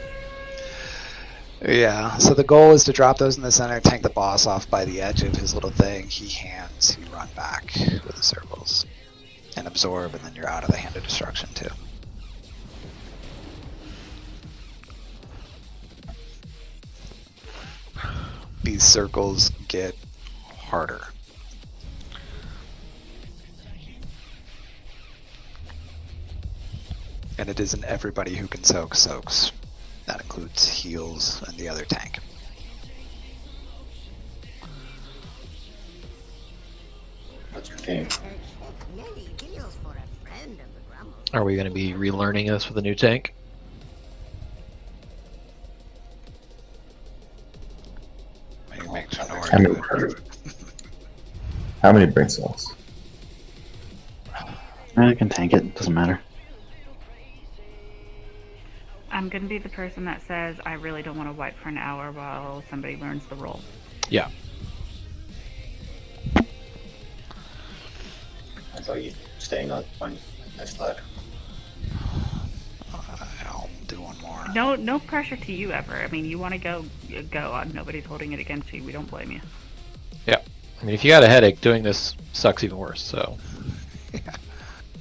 Speaker 15: Yeah, so the goal is to drop those in the center, tank the boss off by the edge of his little thing. He hands, you run back with the circles. And absorb, and then you're out of the hand of destruction too. These circles get harder. And it isn't everybody who can soak soaks. That includes heals and the other tank.
Speaker 12: team.
Speaker 19: Are we going to be relearning this with a new tank?
Speaker 15: Maybe make
Speaker 9: How many brain cells?
Speaker 6: I can tank it. Doesn't matter.
Speaker 14: I'm going to be the person that says I really don't want to wipe for an hour while somebody learns the role.
Speaker 19: Yeah.
Speaker 12: I thought you staying on this sled.
Speaker 15: I'll do one more.
Speaker 14: No pressure to you ever. I mean, you want to go. Nobody's holding it against you. We don't blame you.
Speaker 19: Yeah. I mean, if you got a headache, doing this sucks even worse, so.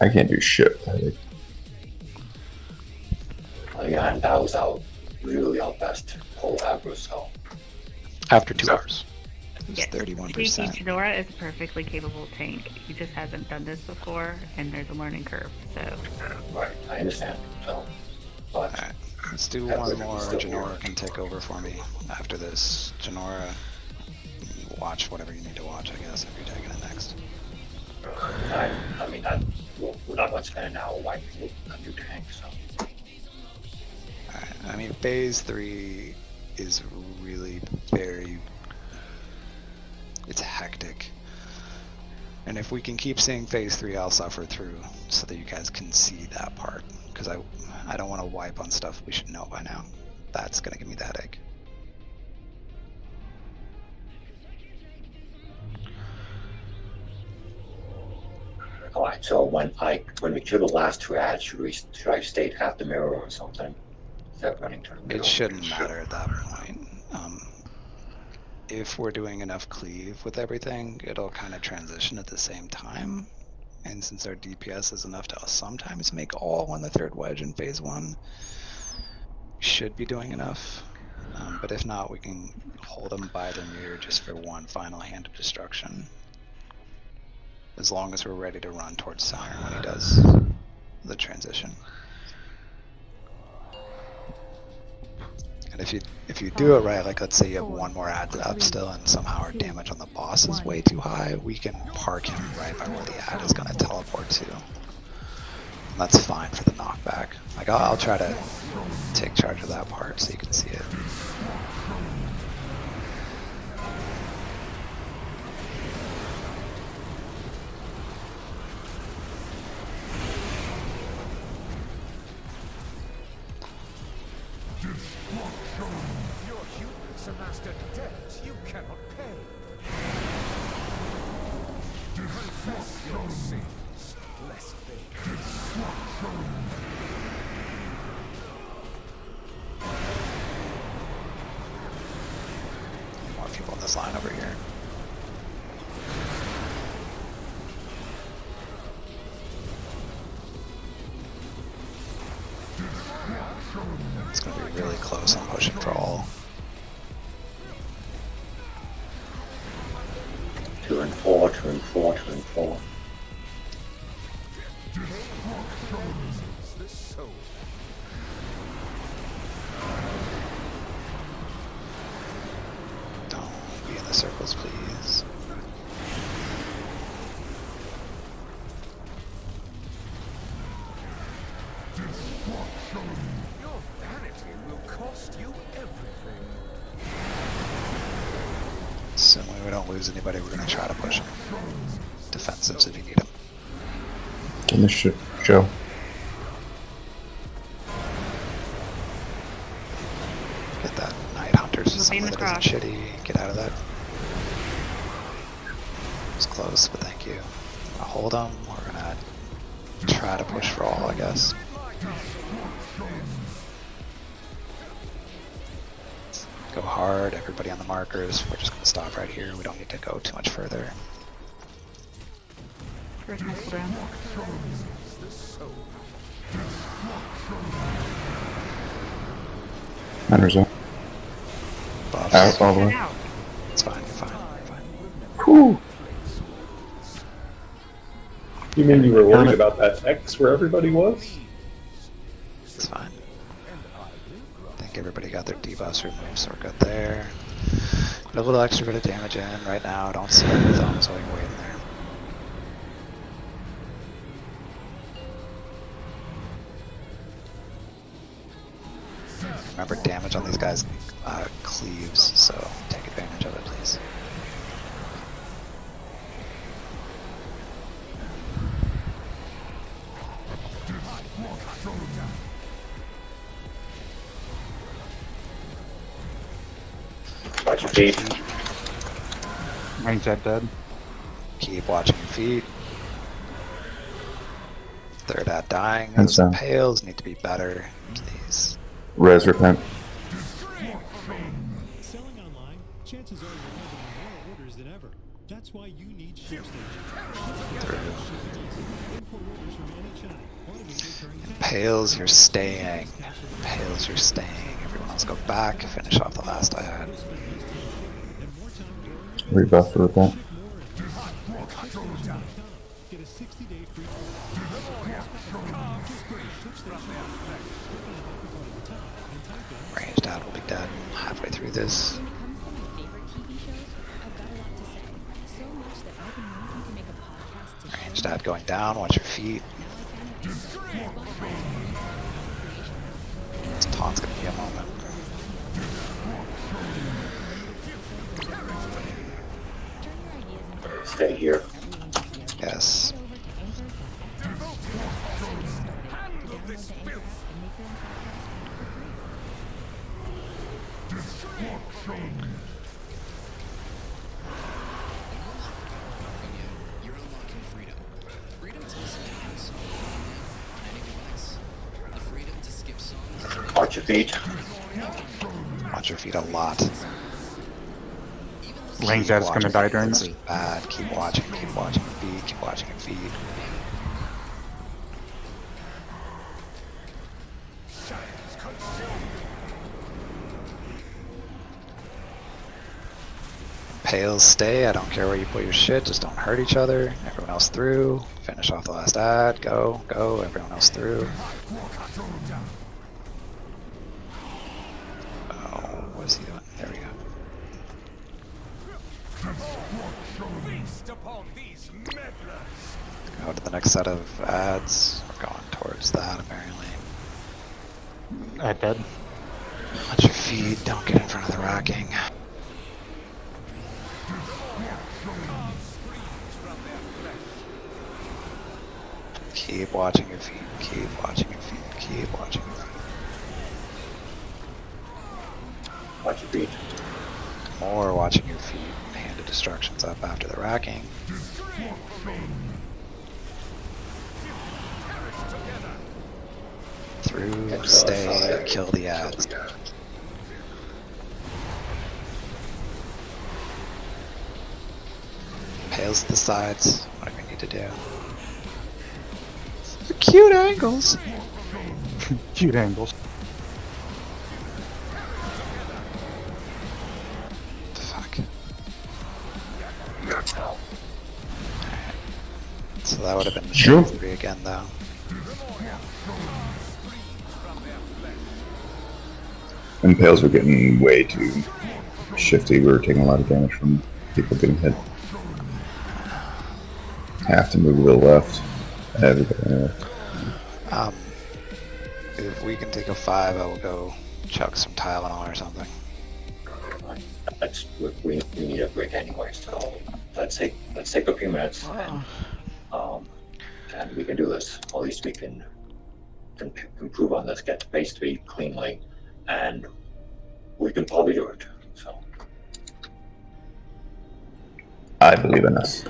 Speaker 9: I can't do shit with headache.
Speaker 12: Yeah, and that was really our best whole aggro, so.
Speaker 19: After 2 hours.
Speaker 14: Yes.
Speaker 15: 31%.
Speaker 14: Chinora is a perfectly capable tank. He just hasn't done this before, and there's a learning curve, so.
Speaker 12: Right, I understand. So, but.
Speaker 15: Alright, let's do one more. Janora can take over for me after this. Janora, watch whatever you need to watch, I guess, if you're taking it next.
Speaker 12: I mean, we're not going to spend an hour wiping a new tank, so.
Speaker 15: Alright, I mean, phase 3 is really very. It's hectic. And if we can keep seeing phase 3, I'll suffer through so that you guys can see that part. Because I don't want to wipe on stuff we should know by now. That's going to give me that headache.
Speaker 12: Alright, so when we kill the last 2 ads, should I state at the mirror or something? Is that running to the middle?
Speaker 15: It shouldn't matter at that point. If we're doing enough cleave with everything, it'll kind of transition at the same time. And since our DPS is enough to sometimes make all on the 3rd wedge in phase 1, should be doing enough. But if not, we can hold him by the mirror just for one final hand of destruction. As long as we're ready to run towards sire when he does the transition. And if you do it right, like let's say you have one more ad up still and somehow our damage on the boss is way too high, we can park him right by where the ad is going to teleport to. And that's fine for the knockback. Like I'll try to take charge of that part so you can see it.
Speaker 2: Your humans amassed a debt you cannot pay. Confess your sins, lest they
Speaker 15: More people in this line over here. It's going to be really close on pushing for all.
Speaker 12: 2 and 4, 2 and 4, 2 and 4.
Speaker 15: Don't be in the circles, please.
Speaker 2: Your vanity will cost you everything.
Speaker 15: Assuming we don't lose anybody, we're going to try to push him. Defensives if you need him.
Speaker 9: In the show.
Speaker 15: Get that Night Hunters to somewhere that isn't shitty. Get out of that. It's close, but thank you. I'll hold him. We're going to try to push for all, I guess. Go hard, everybody on the markers. We're just going to stop right here. We don't need to go too much further.
Speaker 14: First missile down.
Speaker 9: Manners up.
Speaker 15: Buffs.
Speaker 9: Out all the way.
Speaker 15: It's fine, you're fine, you're fine.
Speaker 9: Whew.
Speaker 18: You mean you were worried about that X where everybody was?
Speaker 15: It's fine. I think everybody got their debuffs removed, so we're good there. Put a little extra bit of damage in right now. Don't see it with them, so we can wait in there. damage on these guys cleaves, so take advantage of it, please.
Speaker 12: Watch your feet.
Speaker 13: Range that dead.
Speaker 15: Keep watching your feet. Third ad dying.
Speaker 9: Hands
Speaker 15: Those
Speaker 9: down.
Speaker 15: pales need to be better, please.
Speaker 9: Res repent.
Speaker 21: Selling online, chances are you're having more orders than ever. That's why you need ShipStation. Import orders from any channel. Automated recurring
Speaker 15: Pales, you're staying. Pales, you're staying. Everyone else go back. Finish off the last ad.
Speaker 9: Rebuff for repent.
Speaker 21: Get a 60-day free
Speaker 15: Ranged ad will be done halfway through this. Ranged ad going down. Watch your feet. This taunt's gonna be a moment.
Speaker 12: Stay here.
Speaker 15: Yes.
Speaker 12: Watch your feet.
Speaker 15: Watch your feet a lot.
Speaker 13: Range that's gonna die during
Speaker 15: this.
Speaker 13: this.
Speaker 15: Is bad. Keep watching your feet, keep watching your feet. Pales stay, I don't care where you put your shit, just don't hurt each other. Everyone else through. Finish off the last ad. Go, go, everyone else through. Oh, what is he doing? There we go. Go to the next set of ads. We're going towards that apparently.
Speaker 13: Ad dead.
Speaker 15: Watch your feet, don't get in front of the racking. Keep watching your feet, keep watching your feet, keep watching your feet.
Speaker 12: Watch your feet.
Speaker 15: More watching your feet. Hand of destruction's up after the racking. Through, stay, kill the ads. Pales to the sides. What do we need to do? Cute angles.
Speaker 13: Cute angles.
Speaker 15: Fuck. So that would have been
Speaker 9: Sure.
Speaker 15: 3 again though.
Speaker 9: And Pales were getting way too shifty. We were taking a lot of damage from people getting hit. Have to move to the left. Everybody left.
Speaker 15: If we can take a 5, I will go chuck some Tylenol or something.
Speaker 12: We need a break anyway, so let's take a few minutes and we can do this. At least we can improve on this, get to phase 3 cleanly, and we can probably do it. So
Speaker 9: I believe in us.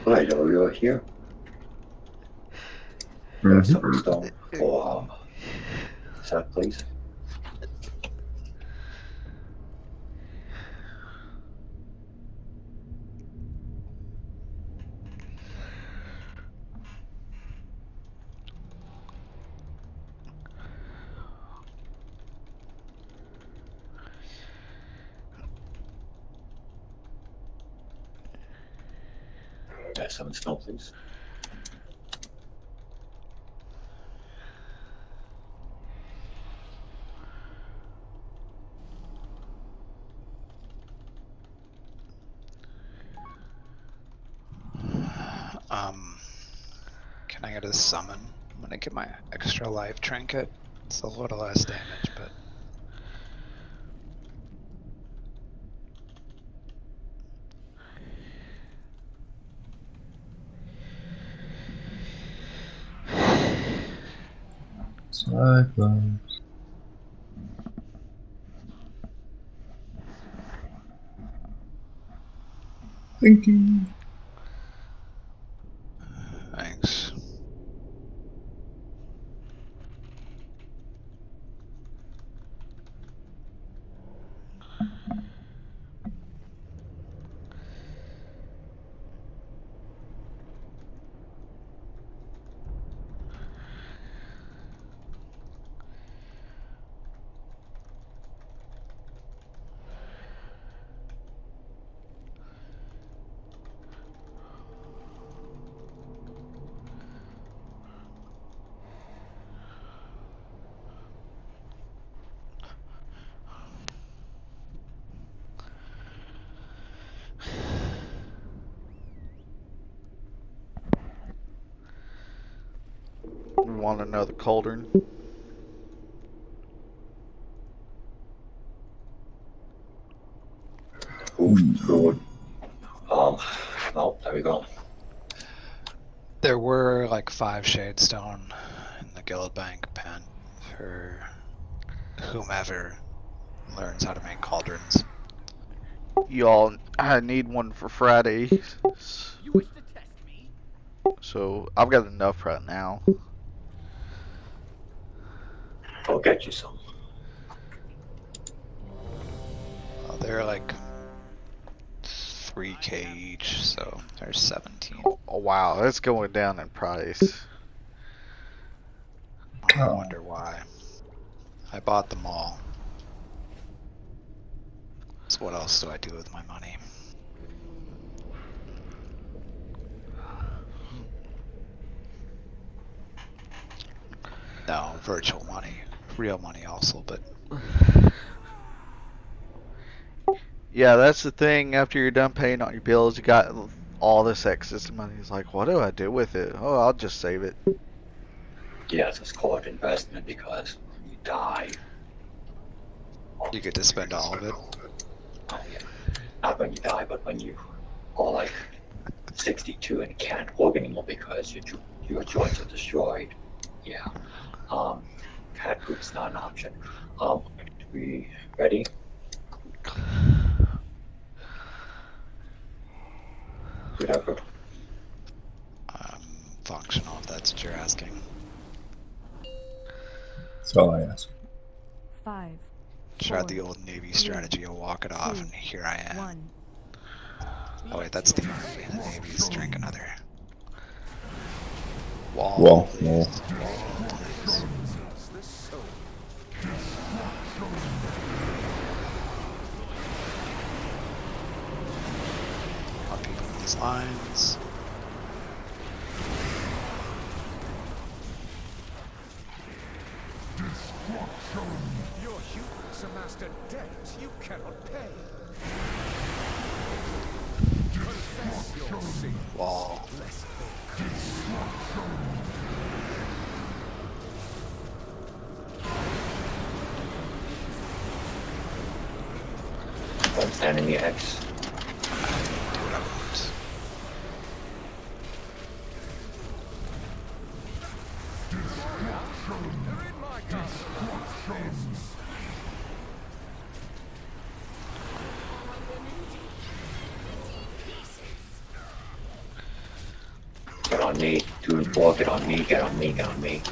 Speaker 12: Right, oh, you're here. Some stone for set, please. Some stone, please.
Speaker 15: Can I get a summon? I'm gonna get my extra life trinket. It's a little less damage, but
Speaker 9: Cyclones. Thank you.
Speaker 15: thanks.
Speaker 8: Want another cauldron?
Speaker 12: Oof, good. Oh, there we go.
Speaker 15: There were like 5 Shadestone in the Guild Bank pen for whomever learns how to make cauldrons.
Speaker 8: Y'all, I need one for Friday. So I've got enough right now.
Speaker 12: I'll get you some.
Speaker 15: Well, they're like 3k each, so there's 17.
Speaker 8: Oh wow, it's going down in price.
Speaker 15: I wonder why. I bought them all. So what else do I do with my money? No, virtual money. Real money also, but...
Speaker 8: Yeah, that's the thing. After you're done paying all your bills, you got all this excess money. It's like, what do I do with it? Oh, I'll just save it.
Speaker 12: Yes, it's called investment because when you die.
Speaker 15: You get to spend all of it?
Speaker 12: Oh, yeah. Not when you die, but when you are like 62 and can't walk anymore because your joints are destroyed. Yeah. Cat food's not an option. We ready? Whatever.
Speaker 15: Functional, if that's what you're asking.
Speaker 9: That's all I ask.
Speaker 11: 5.
Speaker 15: Tried the old Navy strategy of walk it off, and here I am. Oh wait, that's the Army. The Navy's drink another. Wall, please. Wall, please. Walking these lines.
Speaker 2: Your humans amassed a debt you cannot pay. Confess your sins.
Speaker 15: Wall.
Speaker 12: One's enemy X. Get on me. 2 and 4, get on me, get on me, get on me.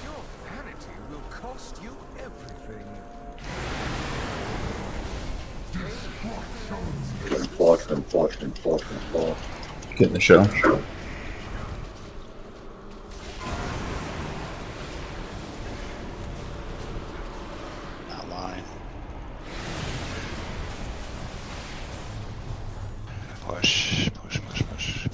Speaker 2: Your vanity will cost you everything.
Speaker 12: 2 and 4, 2 and 4, 2 and 4, 2 and 4.
Speaker 9: Get in the show.
Speaker 15: That line. Push, push, push, push.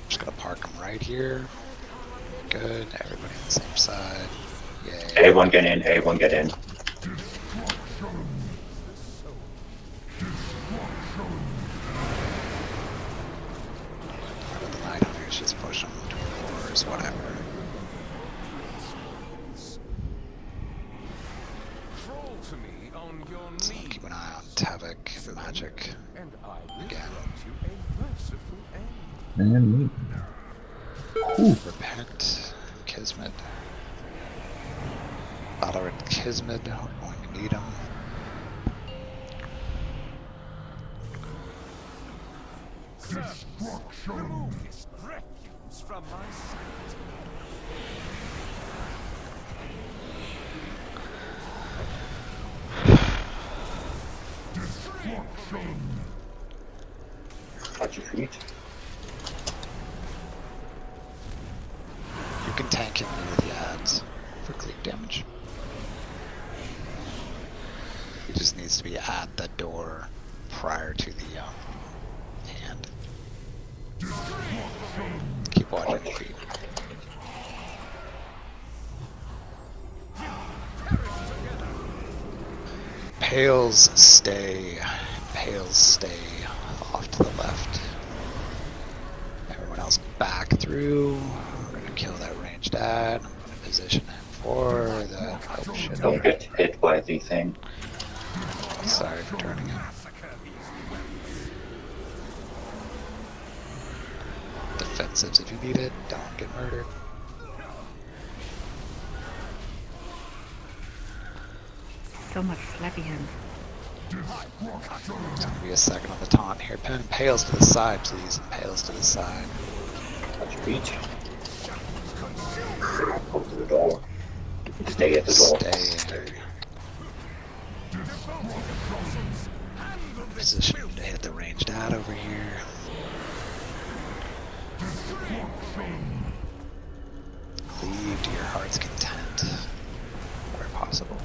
Speaker 15: Just gonna park them right here. Good. Everybody on the same side. Yay.
Speaker 12: Everyone get in, everyone get in.
Speaker 15: Part of the night hunters just push them towards whatever.
Speaker 2: Crawl to me on your knees.
Speaker 15: Keep an eye on Tavik, Magic.
Speaker 2: And I will
Speaker 15: Again.
Speaker 2: grant you a merciful end.
Speaker 9: And me.
Speaker 15: Repent, Kismet. Valorant Kismet, we're going to need him.
Speaker 2: Remove this refuse from my sight.
Speaker 12: Watch your feet.
Speaker 15: You can tank him with the ads for cleave damage. He just needs to be at the door prior to the hand. Keep watching your feet. Pales stay off to the left. Everyone else back through. We're gonna kill that ranged ad. I'm gonna position him for the. Oh shit.
Speaker 12: Don't get hit by the thing.
Speaker 15: Sorry for turning him. Defensives if you need it. Don't get murdered.
Speaker 14: So much slappy hands.
Speaker 15: There's gonna be a second on the taunt here. Pen Pales to the side, please. Pales to the side.
Speaker 12: Watch your feet. Go to the door. Stay at the door.
Speaker 15: Stay. Position to hit the ranged ad over here. Leave to your heart's content, where possible.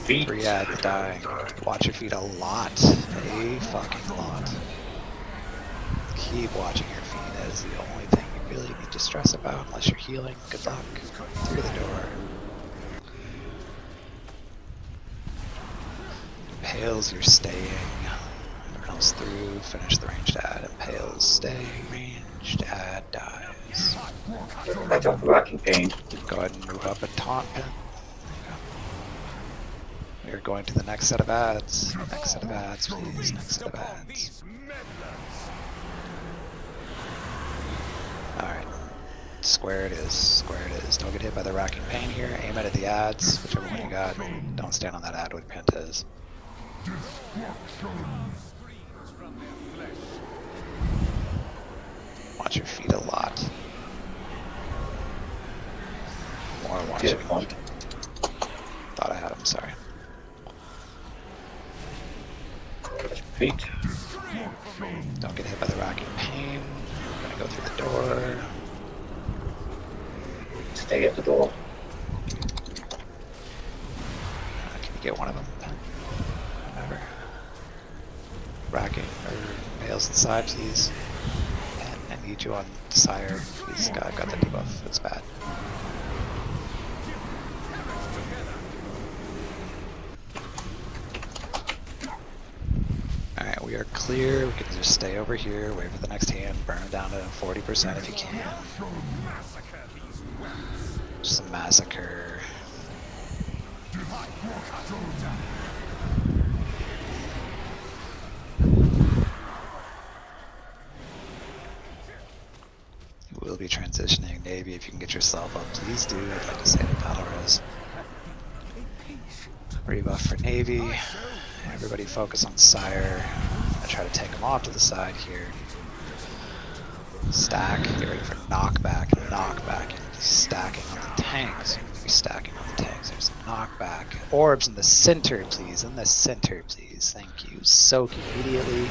Speaker 12: Feet.
Speaker 15: 3 ads die. Watch your feet a lot. A fucking lot. Keep watching your feet. That is the only thing you really need to stress about unless you're healing. Good luck. Through the door. Pales, you're staying. Everyone else through. Finish the ranged ad. And Pales, stay. Ranged ad dies.
Speaker 12: Watch out for racking pain.
Speaker 15: Go ahead and move up and taunt him. We are going to the next set of ads. Next set of ads, please. Next set of ads. Alright. Square it is. Square it is. Don't get hit by the racking pain here. Aim it at the ads, whichever one you got. Don't stand on that ad with Pentez. Watch your feet a lot. More watching. Thought I had him, sorry.
Speaker 12: Feet.
Speaker 15: Don't get hit by the racking pain. I'm gonna go through the door.
Speaker 12: Stay at the door.
Speaker 15: Can you get one of them? Whatever. Racking or nails inside, please. And I need you on sire. He's got the debuff. It's bad. Alright, we are clear, we can just stay over here, wait for the next hand, burn it down to 40% if you can. Just a massacre. You will be transitioning. Navy, if you can get yourself up, please do. I'd like to say the battle res. Rebuff for Navy. Everybody focus on Sire. I'm gonna try to take him off to the side here. Stack. Get ready for knockback. Knockback. Stacking on the tanks. Stacking on the tanks. There's a knockback. Orbs in the center, please. In the center, please. Thank you. Soak immediately.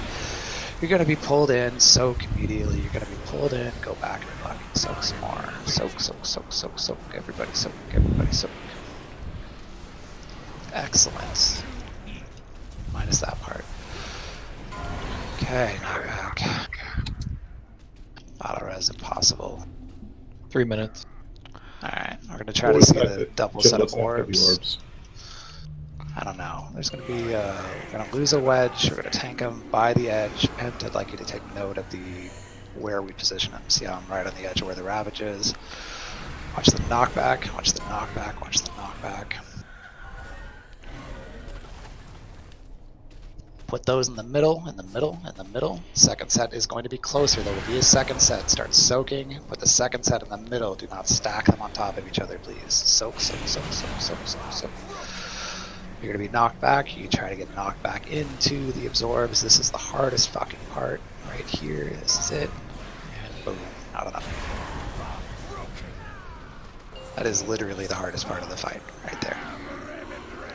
Speaker 15: You're gonna be pulled in. Soak immediately. You're gonna be pulled in. Go back and fucking soak some more. Soak, soak, soak, soak, soak. Everybody soak. Everybody soak. Excellent. Minus that part. Okay, knockback. Battle res impossible.
Speaker 19: 3 minutes.
Speaker 15: Alright, we're gonna try to see the double set of orbs. I don't know. There's gonna be, we're gonna lose a wedge, we're gonna tank him by the edge. Pent, I'd like you to take note of where we position him. See how I'm right on the edge of where the Ravage is. Watch the knockback, watch the knockback, watch the knockback. Put those in the middle, in the middle, in the middle. Second set is going to be closer. There will be a second set. Start soaking. Put the second set in the middle. Do not stack them on top of each other, please. Soak, soak, soak, soak, soak, soak, soak. You're going to be knocked back. You try to get knocked back into the absorbs. This is the hardest fucking part right here. This is it. And boom. Not enough. That is literally the hardest part of the fight right there.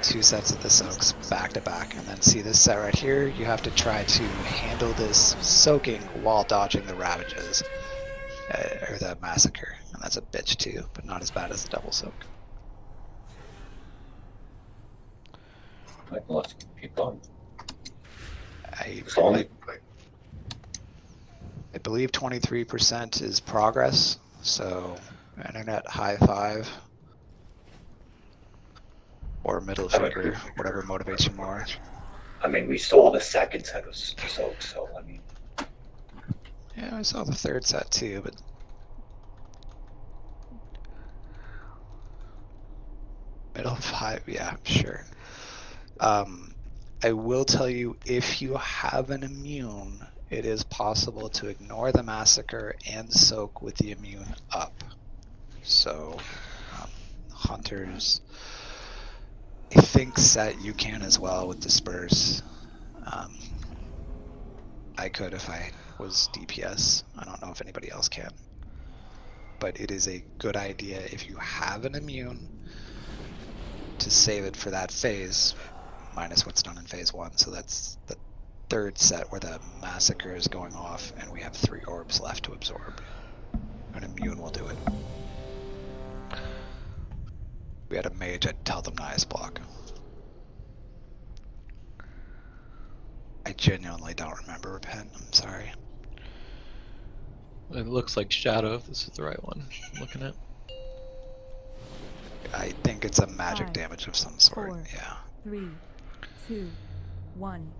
Speaker 15: 2 sets of the soaks back to back, and then see this set right here. You have to try to handle this soaking while dodging the Ravages or the Massacre, and that's a bitch too, but not as bad as the double soak.
Speaker 12: Let's keep going.
Speaker 15: I believe 23% is progress, so internet high five. Or middle finger, whatever motivates you more.
Speaker 12: I mean, we saw the second set of soaks, so I mean.
Speaker 15: Yeah, I saw the third set too, but. Middle 5, yeah, sure. I will tell you, if you have an immune, it is possible to ignore the Massacre and soak with the immune up. So, Hunters. I think set you can as well with Disperse. I could if I was DPS. I don't know if anybody else can. But it is a good idea if you have an immune to save it for that phase, minus what's done in phase 1. So that's the third set where the Massacre is going off and we have 3 orbs left to absorb. An immune will do it. We had a mage, I'd tell them nice block. I genuinely don't remember Repent, I'm sorry.
Speaker 19: It looks like Shadow, if this is the right one I'm looking at.
Speaker 15: I think it's a magic
Speaker 17: 5,
Speaker 15: damage of some sort,
Speaker 17: 4,
Speaker 15: yeah.
Speaker 17: 3, 2, 1.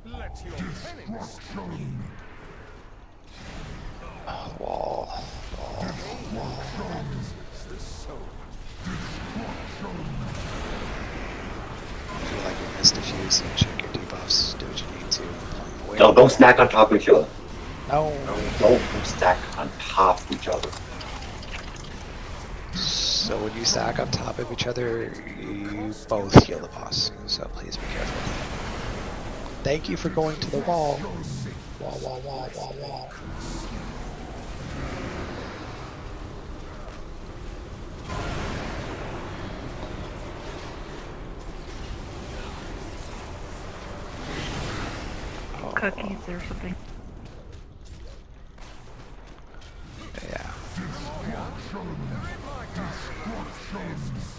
Speaker 2: Let your penance
Speaker 15: Wall. I feel like we missed a few, so check your debuffs, do what you need to.
Speaker 12: No, don't stack on top of each other.
Speaker 15: No.
Speaker 12: Don't stack on top of each other.
Speaker 15: So when you stack on top of each other, you both heal the boss, so please be careful. Thank you for going to the wall. Wall, wall, wall, wall, wall.
Speaker 14: Cookies or something.
Speaker 15: Yeah.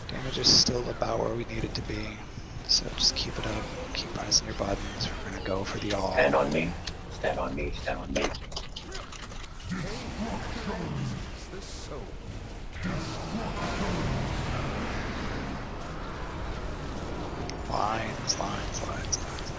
Speaker 15: Damage is still about where we need it to be, so just keep it up, keep pressing your buttons. We're gonna go for the all.
Speaker 12: Stand on me, stand on me, stand on me.
Speaker 15: Lines, lines, lines, lines, lines.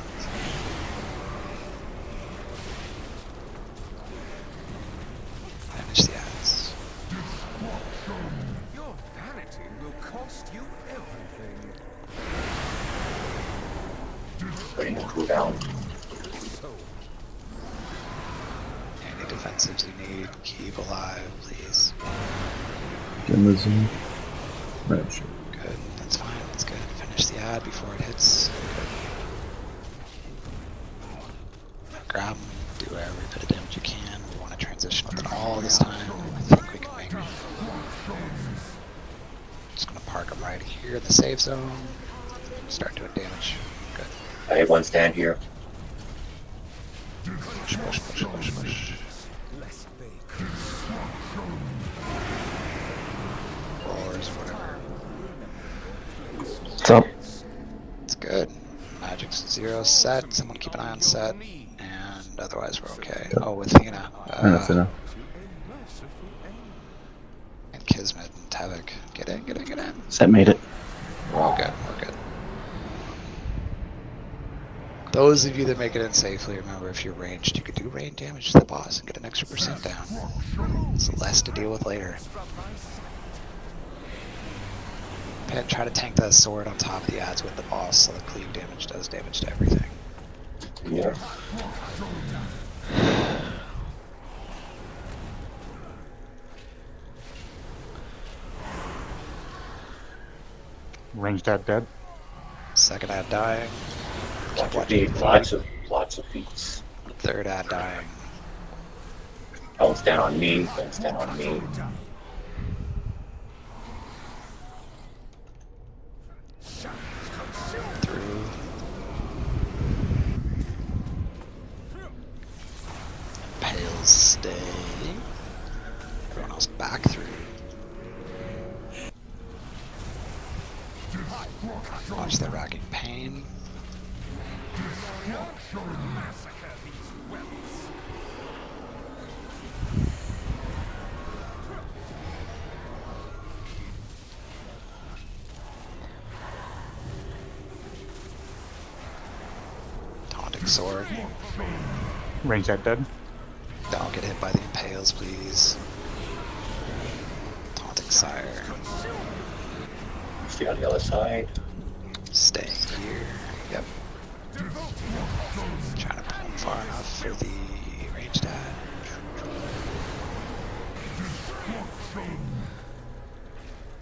Speaker 15: offensives you need. Keep alive, please.
Speaker 9: Get in the zone. Right, sure.
Speaker 15: Good, that's fine, that's good. Finish the ad before it hits. Good. Grab them, do every bit of damage you can. We want to transition with it all this time. I think we can make it. Just gonna park them right here in the safe zone. Start doing damage. Good.
Speaker 12: I have one stand here.
Speaker 15: Push, push, push, push, push. Roars, whatever.
Speaker 6: What's up?
Speaker 15: It's good. Magic's 0 set. Someone keep an eye on set. And otherwise we're okay. Oh, with Athena.
Speaker 9: Athena.
Speaker 15: And Kismet and Tevik. Get in, get in, get in.
Speaker 6: Set made it.
Speaker 15: We're all good, we're good. Those of you that make it in safely, remember if you're ranged, you could do rain damage to the boss and get an extra % down. It's less to deal with later. And try to tank that sword on top of the ads with the boss so the cleave damage does damage to everything.
Speaker 12: Yeah.
Speaker 13: Ranged ad dead.
Speaker 15: Second ad dying. Keep
Speaker 12: watching. Lots of feats.
Speaker 15: Third ad dying.
Speaker 12: Don't stand on me. Don't stand on me.
Speaker 15: Through. Pales stay. Everyone else back through. Watch the racking pain. Taunting sword.
Speaker 13: Range that dead.
Speaker 15: Don't get hit by the impales, please. Taunting sire.
Speaker 12: Stay on the other side.
Speaker 15: Staying here. Yep. Trying to pull him far enough for the ranged ad.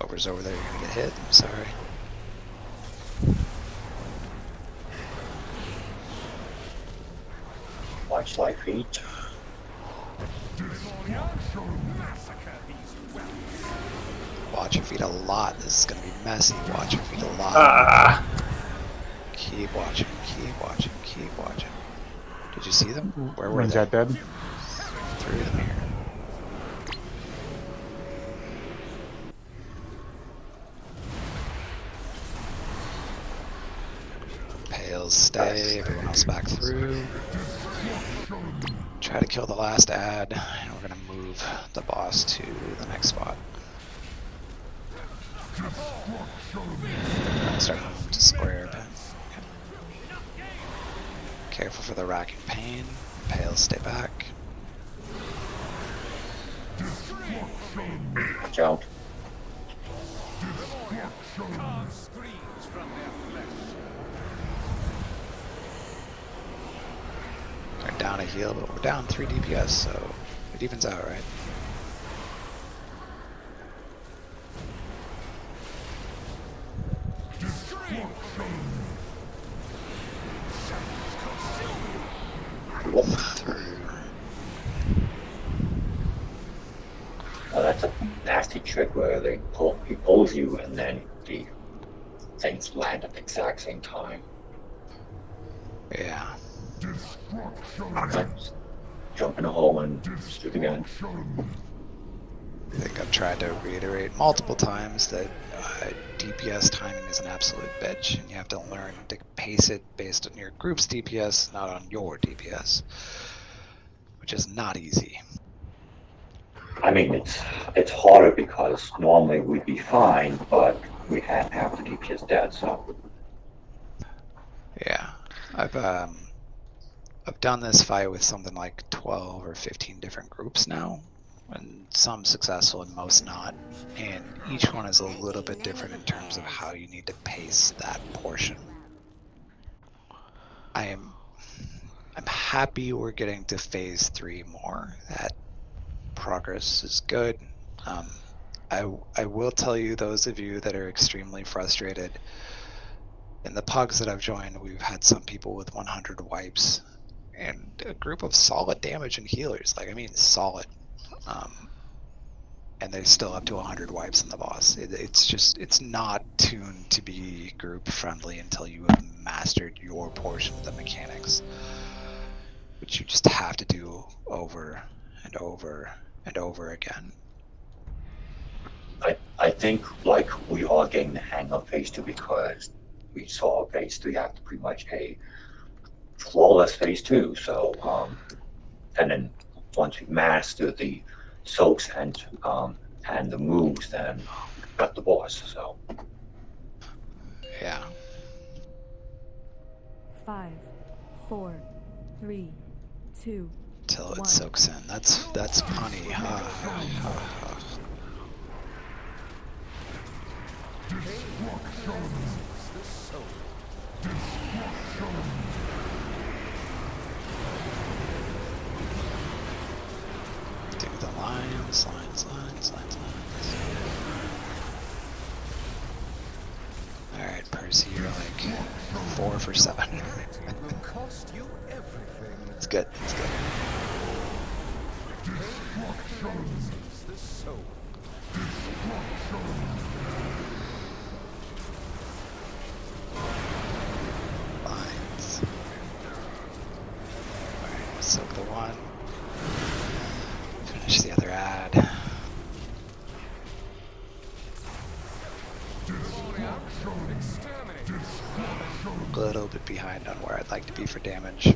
Speaker 15: Over's over there, you're gonna get hit. I'm sorry.
Speaker 12: Watch light feet.
Speaker 15: Watch your feet a lot. This is gonna be messy. Watch your feet a lot. Keep watching, keep watching, keep watching. Did you see them? Where were
Speaker 13: Range
Speaker 15: they?
Speaker 13: that dead.
Speaker 15: Through them here. Pales stay, everyone else back through. Try to kill the last ad, and we're gonna move the boss to the next spot. Start moving to square a bit. Okay. Careful for the racking pain. Pales stay back.
Speaker 12: Watch out.
Speaker 15: We're down a heal, but we're down 3 DPS, so it evens out, right?
Speaker 12: Oh, that's a nasty trick where he pulls you and then the things land at the exact same time.
Speaker 15: Yeah.
Speaker 12: Jump in a hole and shoot again.
Speaker 15: I think I've tried to reiterate multiple times that DPS timing is an absolute bitch, and you have to learn to pace it based on your group's DPS, not on your DPS, which is not easy.
Speaker 12: I mean, it's harder because normally we'd be fine, but we had half the DPS dead, so.
Speaker 15: Yeah, I've done this fight with something like 12 or 15 different groups now, and some successful and most not, and each one is a little bit different in terms of how you need to pace that portion. I'm happy we're getting to phase 3 more. That progress is good. I will tell you, those of you that are extremely frustrated, in the pugs that I've joined, we've had some people with 100 wipes and a group of solid damage and healers. Like, I mean, solid. And they're still up to 100 wipes in the boss. It's not tuned to be group friendly until you have mastered your portion of the mechanics, which you just have to do over and over and over again.
Speaker 12: I think like we are getting the hang of phase 2 because we saw phase 3 act pretty much a flawless phase 2. So and then once we master the soaks and the moves, then we got the boss. So
Speaker 15: yeah.
Speaker 17: 5, 4, 3, 2.
Speaker 15: Till it soaks in. That's punny. Do the lines. Alright, Percy, you're like 4 for 7. It's good. Lines. Alright, soak the one. Finish the other ad. A little bit behind on where I'd like to be for damage.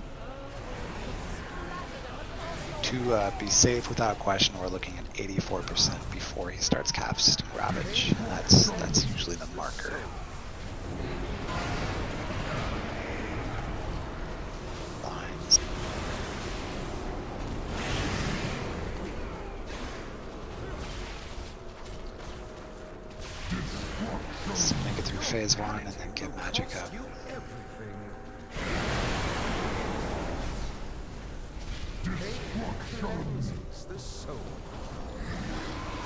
Speaker 15: To be safe without question, we're looking at 84% before he starts casting Ravage. That's usually the marker. Lines. Let's make it through phase 1 and then get magic up.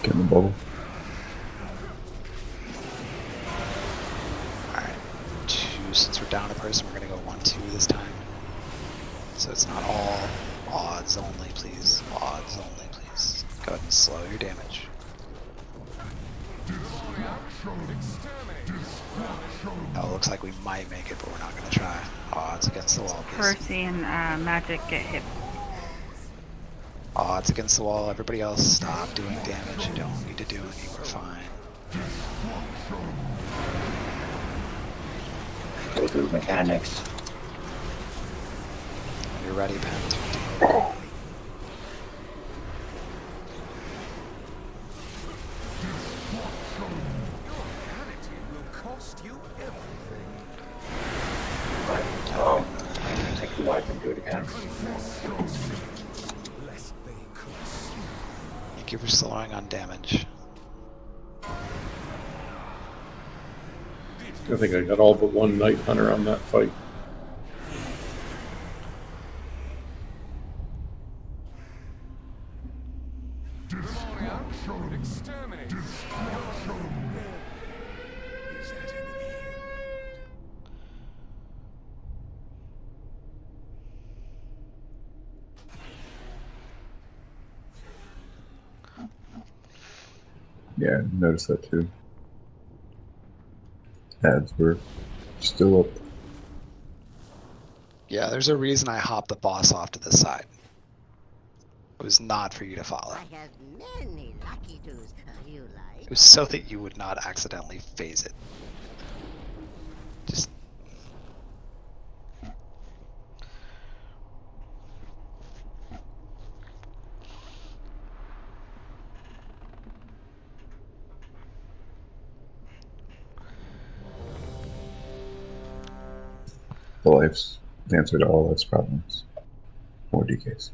Speaker 9: Get in the bubble.
Speaker 15: Alright, 2, since we're down a person, we're gonna go 1-2 this time. So it's not all odds only, please. Odds only, please. Go ahead and slow your damage. Oh, it looks like we might make it, but we're not gonna try. Odds against the wall, please.
Speaker 14: Percy and Magic get hit.
Speaker 15: Odds against the wall. Everybody else, stop doing damage. You don't need to do any. We're fine.
Speaker 12: go through mechanics.
Speaker 15: When you're ready, Pen.
Speaker 12: Take the wipe and do it again.
Speaker 15: Thank you for slowing on damage.
Speaker 18: I think I got all but one Night Hunter on that fight.
Speaker 9: Yeah, I noticed that too. Ads were still up.
Speaker 15: Yeah, there's a reason I hopped the boss off to the side. It was not for you to follow.
Speaker 5: I have many lucky twos. You like?
Speaker 15: It was so that you would not accidentally phase it. Just...
Speaker 9: The life's the answer to all its problems. More DKs.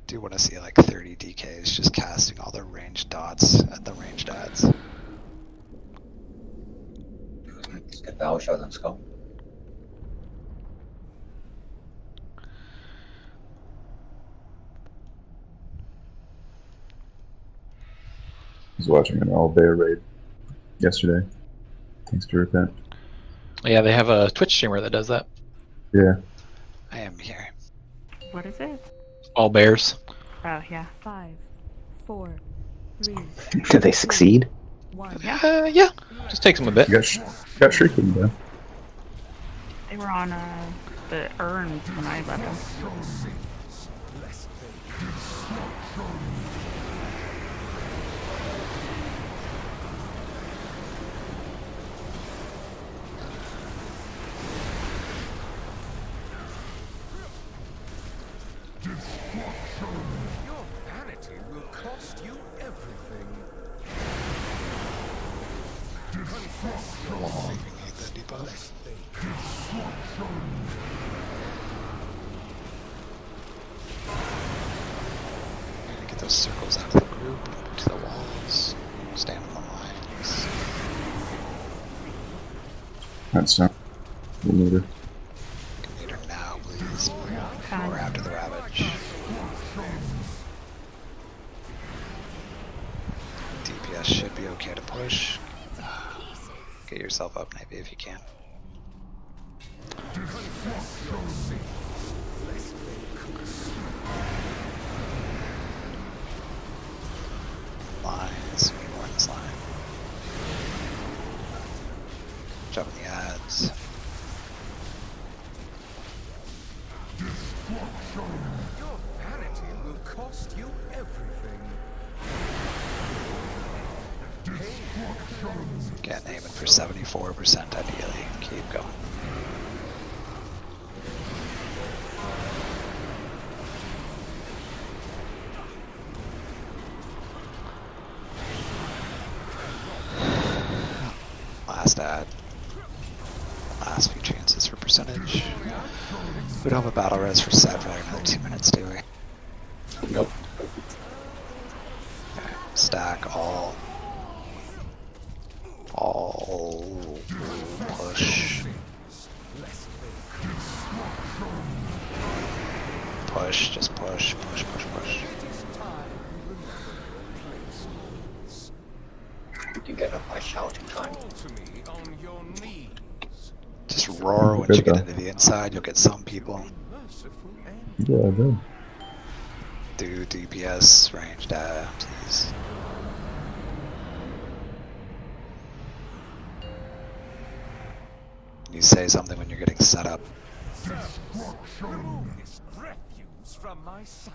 Speaker 15: Do you want to see like 30 DKs just casting all the ranged dots at the ranged ads?
Speaker 12: Skal Bowser den skal.
Speaker 9: I was watching an all-bear raid yesterday. Thanks to Repent.
Speaker 19: Yeah, they have a Twitch streamer that does that.
Speaker 9: Yeah.
Speaker 15: I am here.
Speaker 14: What is it?
Speaker 19: All bears.
Speaker 14: Oh yeah.
Speaker 11: 5, 4, 3.
Speaker 6: Did they succeed?
Speaker 11: 1.
Speaker 19: Yeah. Just takes them a bit.
Speaker 9: Got shrieking though.
Speaker 14: They were on the urns when I left them.
Speaker 2: Your vanity will cost you everything.
Speaker 15: Get those circles out of the group, to the walls, stand on the lines.
Speaker 9: That's not. We'll need her.
Speaker 15: Need her now, please. Or after the Ravage. DPS should be okay to push. Get yourself up, maybe, if you can. Lines, we need more in this line. Jump in the ads.
Speaker 2: Your vanity will cost you everything.
Speaker 15: Get aiming for 74% ideally. Keep going. Last ad. Last few chances for percentage. We don't have a battle res for set for like another 2 minutes, do we?
Speaker 12: Nope.
Speaker 15: Okay. Stack all push. Push, just push.
Speaker 12: You get up by shouting time.
Speaker 15: Just roar once you get into the inside, you'll get some people.
Speaker 9: Yeah, I did.
Speaker 15: Do DPS ranged please. You say something when you're getting set up.
Speaker 2: Remove this refuse from my sight.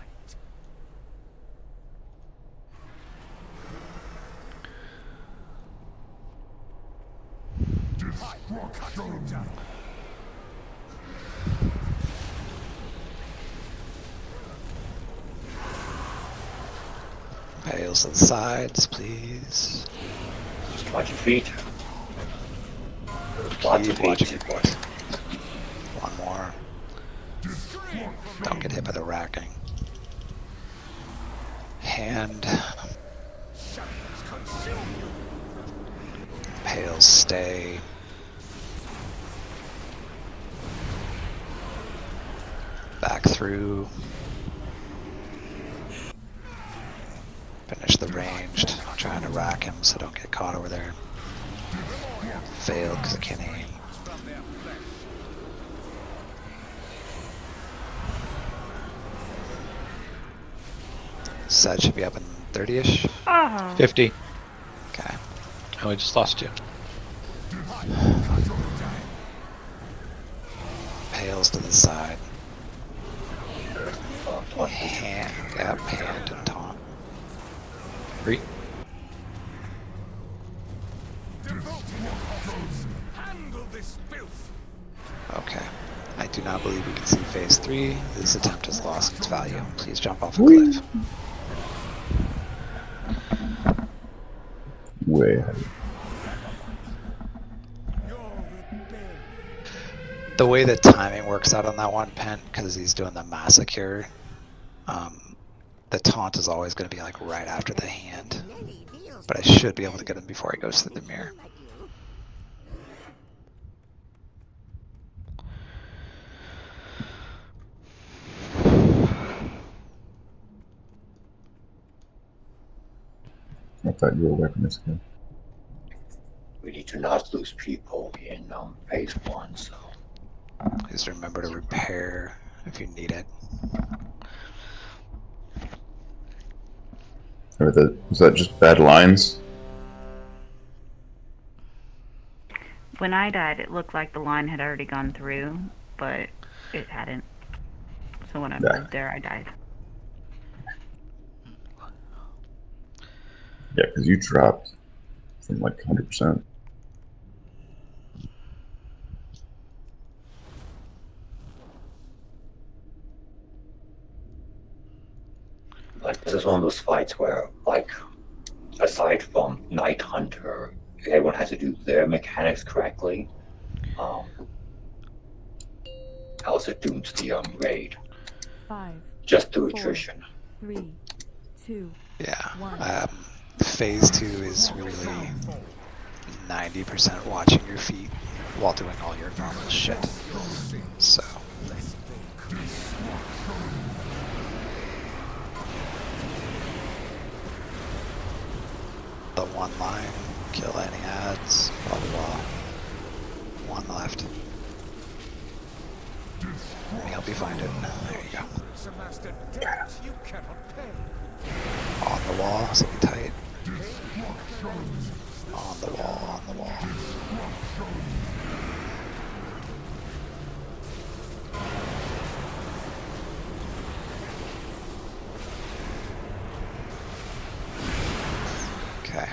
Speaker 2: I will cut you down.
Speaker 15: Pails to the sides, please.
Speaker 12: Just watch your feet.
Speaker 15: Keep watching your feet. One more. Don't get hit by the racking. Hand. Pails stay. Back through. Finish the ranged. I'm trying to rack him so don't get caught over there. Failed because I can't aim. Set should be up in 30-ish.
Speaker 19: 50.
Speaker 15: Okay.
Speaker 19: Oh, we just lost you.
Speaker 15: Pails to the side. Hand, yeah, hand and taunt.
Speaker 19: 3.
Speaker 15: Okay. I do not believe we can see phase 3. This attempt has lost its value. Please jump off a cliff.
Speaker 9: Way ahead.
Speaker 15: The way that timing works out on that one, Pent, because he's doing the massacre, the taunt is always going to be like right after the hand. But I should be able to get him before he goes through the mirror.
Speaker 9: thought you were weapons again.
Speaker 12: We need to not lose people in phase 1, so.
Speaker 15: Just remember to repair if you need it.
Speaker 9: Was that just bad lines?
Speaker 14: When I died, it looked like the line had already gone through, but it hadn't. So when I moved there, I died.
Speaker 9: Yeah, because you dropped from like 100%.
Speaker 12: Like, this is one of those fights where, like, aside from Night Hunter, everyone has to do their mechanics correctly. Else it dooms the raid.
Speaker 17: 5,
Speaker 12: just through
Speaker 17: 4,
Speaker 12: attrition.
Speaker 17: 3, 2,
Speaker 15: Yeah.
Speaker 17: 1.
Speaker 15: Phase 2 is really 90% watching your feet while doing all your normal shit. So. The one line, kill any ads, blah blah blah. One left. Let me help you find it. There you go. On the wall, so be tight. On the wall, on the wall. Okay.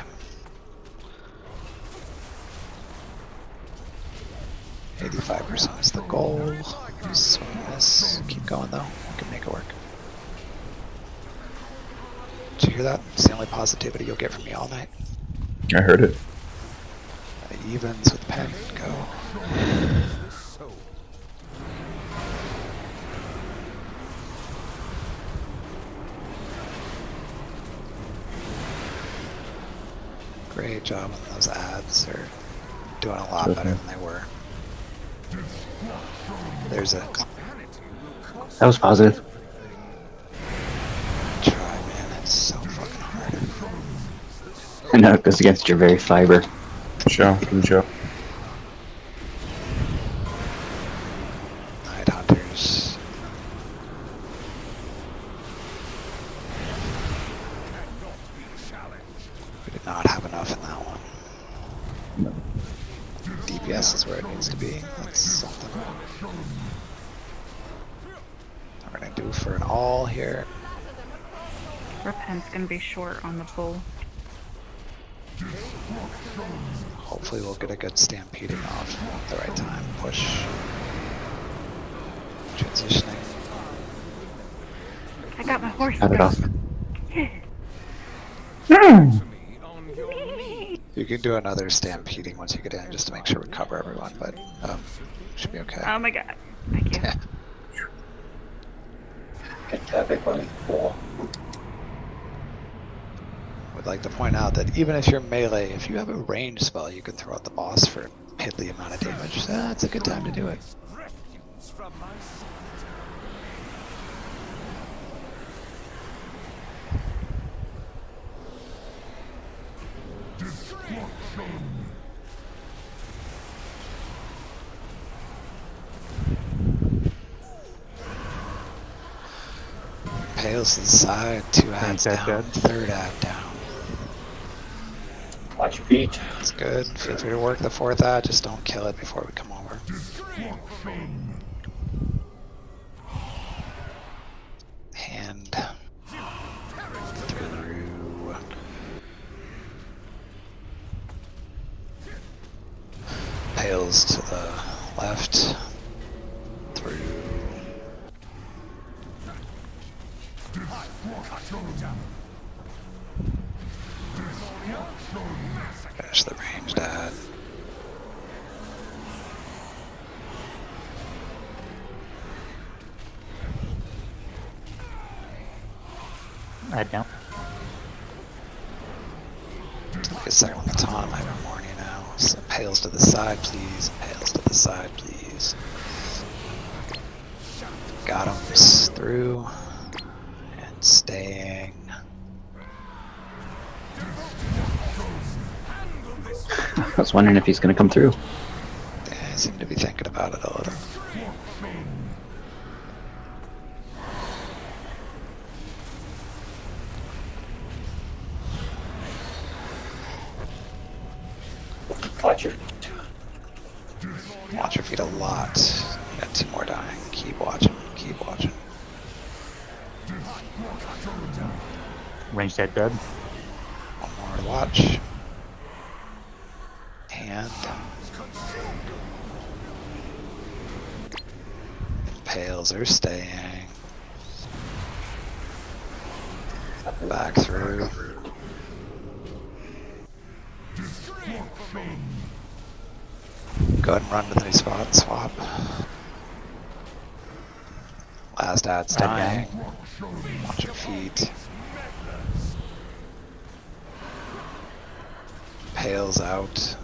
Speaker 15: %is the goal. Swing miss. Keep going though. We can make it work. Did you hear that? It's the only positivity you'll get from me all night.
Speaker 9: I heard it.
Speaker 15: Evens with pen. Go. Great job on those ads. They're doing a lot better than they were. There's a...
Speaker 6: That was positive.
Speaker 15: Try, man. It's so fucking hard.
Speaker 6: I know it goes against your very fiber.
Speaker 9: Show. Good show.
Speaker 15: Night Hunters. We did not have enough in that one.
Speaker 9: No.
Speaker 15: DPS is where it needs to be. That's something. We're gonna do for an all here.
Speaker 14: Repent's gonna be short on the pull.
Speaker 15: Hopefully we'll get a good stampeding off at the right time. Push. Transitioning.
Speaker 14: I got my horse.
Speaker 6: Cut it off.
Speaker 15: You can do another stampeding once you get in, just to make sure we cover everyone, but should be okay.
Speaker 14: Oh my god. Thank you.
Speaker 12: Get traffic running 4.
Speaker 15: Would like to point out that even if you're melee, if you have a range spell, you can throw out the boss for a piddly amount of damage. That's a good time to do it. Pales to the side, 2 ads down, 3rd ad down.
Speaker 12: Watch your feet.
Speaker 15: That's good. Feel free to work the 4th ad, just don't kill it before we come over. Hand through. Pales to the left. Through. Finish the ranged ad.
Speaker 13: Ad down.
Speaker 15: Take a second on the time. I have a morning now. So pales to the side, please. Pales to the side, please. Got him through and staying.
Speaker 6: I was wondering if he's gonna come through.
Speaker 15: Yeah, I seem to be thinking about it a little.
Speaker 12: Watch your
Speaker 15: Watch your feet a lot. You got 2 more dying. Keep watching. Keep watching.
Speaker 13: Range dead dead.
Speaker 15: 1 more to watch. And Impales are staying. Back through. Go ahead and run to the new spot. Swap. Last ad's dying. Watch your feet. Pales out.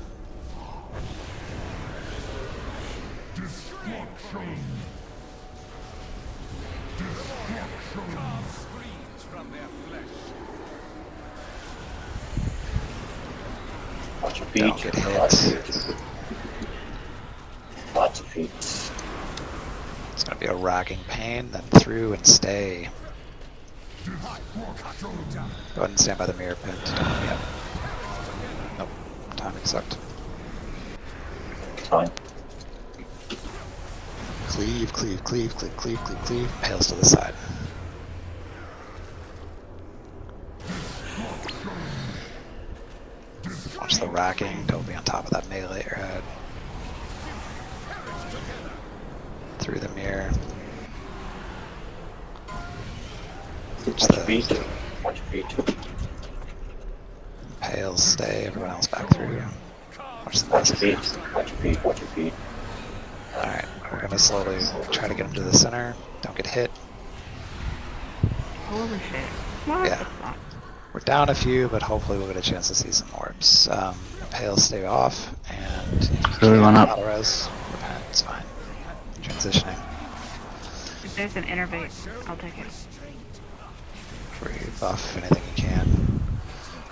Speaker 12: Watch your feet.
Speaker 15: Don't get hit.
Speaker 12: Lots of feet.
Speaker 15: It's gonna be a racking pain, then through and stay. Go ahead and stand by the mirror pin. Yep. Nope. Timing sucked.
Speaker 12: Fine.
Speaker 15: Cleave, cleave, cleave, cleave, cleave, cleave, cleave. Pales to the side. Watch the racking. Don't be on top of that melee arrowhead. Through the mirror.
Speaker 12: Watch your feet. Watch your feet.
Speaker 15: Pales stay. Everyone else back through. Watch the
Speaker 12: Watch your feet. Watch your feet. Watch your feet.
Speaker 15: Alright, we're gonna slowly try to get him to the center. Don't get hit.
Speaker 14: Holy shit. What
Speaker 15: Yeah.
Speaker 14: the fuck?
Speaker 15: We're down a few, but hopefully we'll get a chance to see some orbs. Pales stay off, and if you
Speaker 6: Really
Speaker 15: can't
Speaker 6: one up.
Speaker 15: auto-res, repent, it's fine. Transitioning.
Speaker 14: If there's an innervate, I'll take it.
Speaker 15: Free buff anything you can.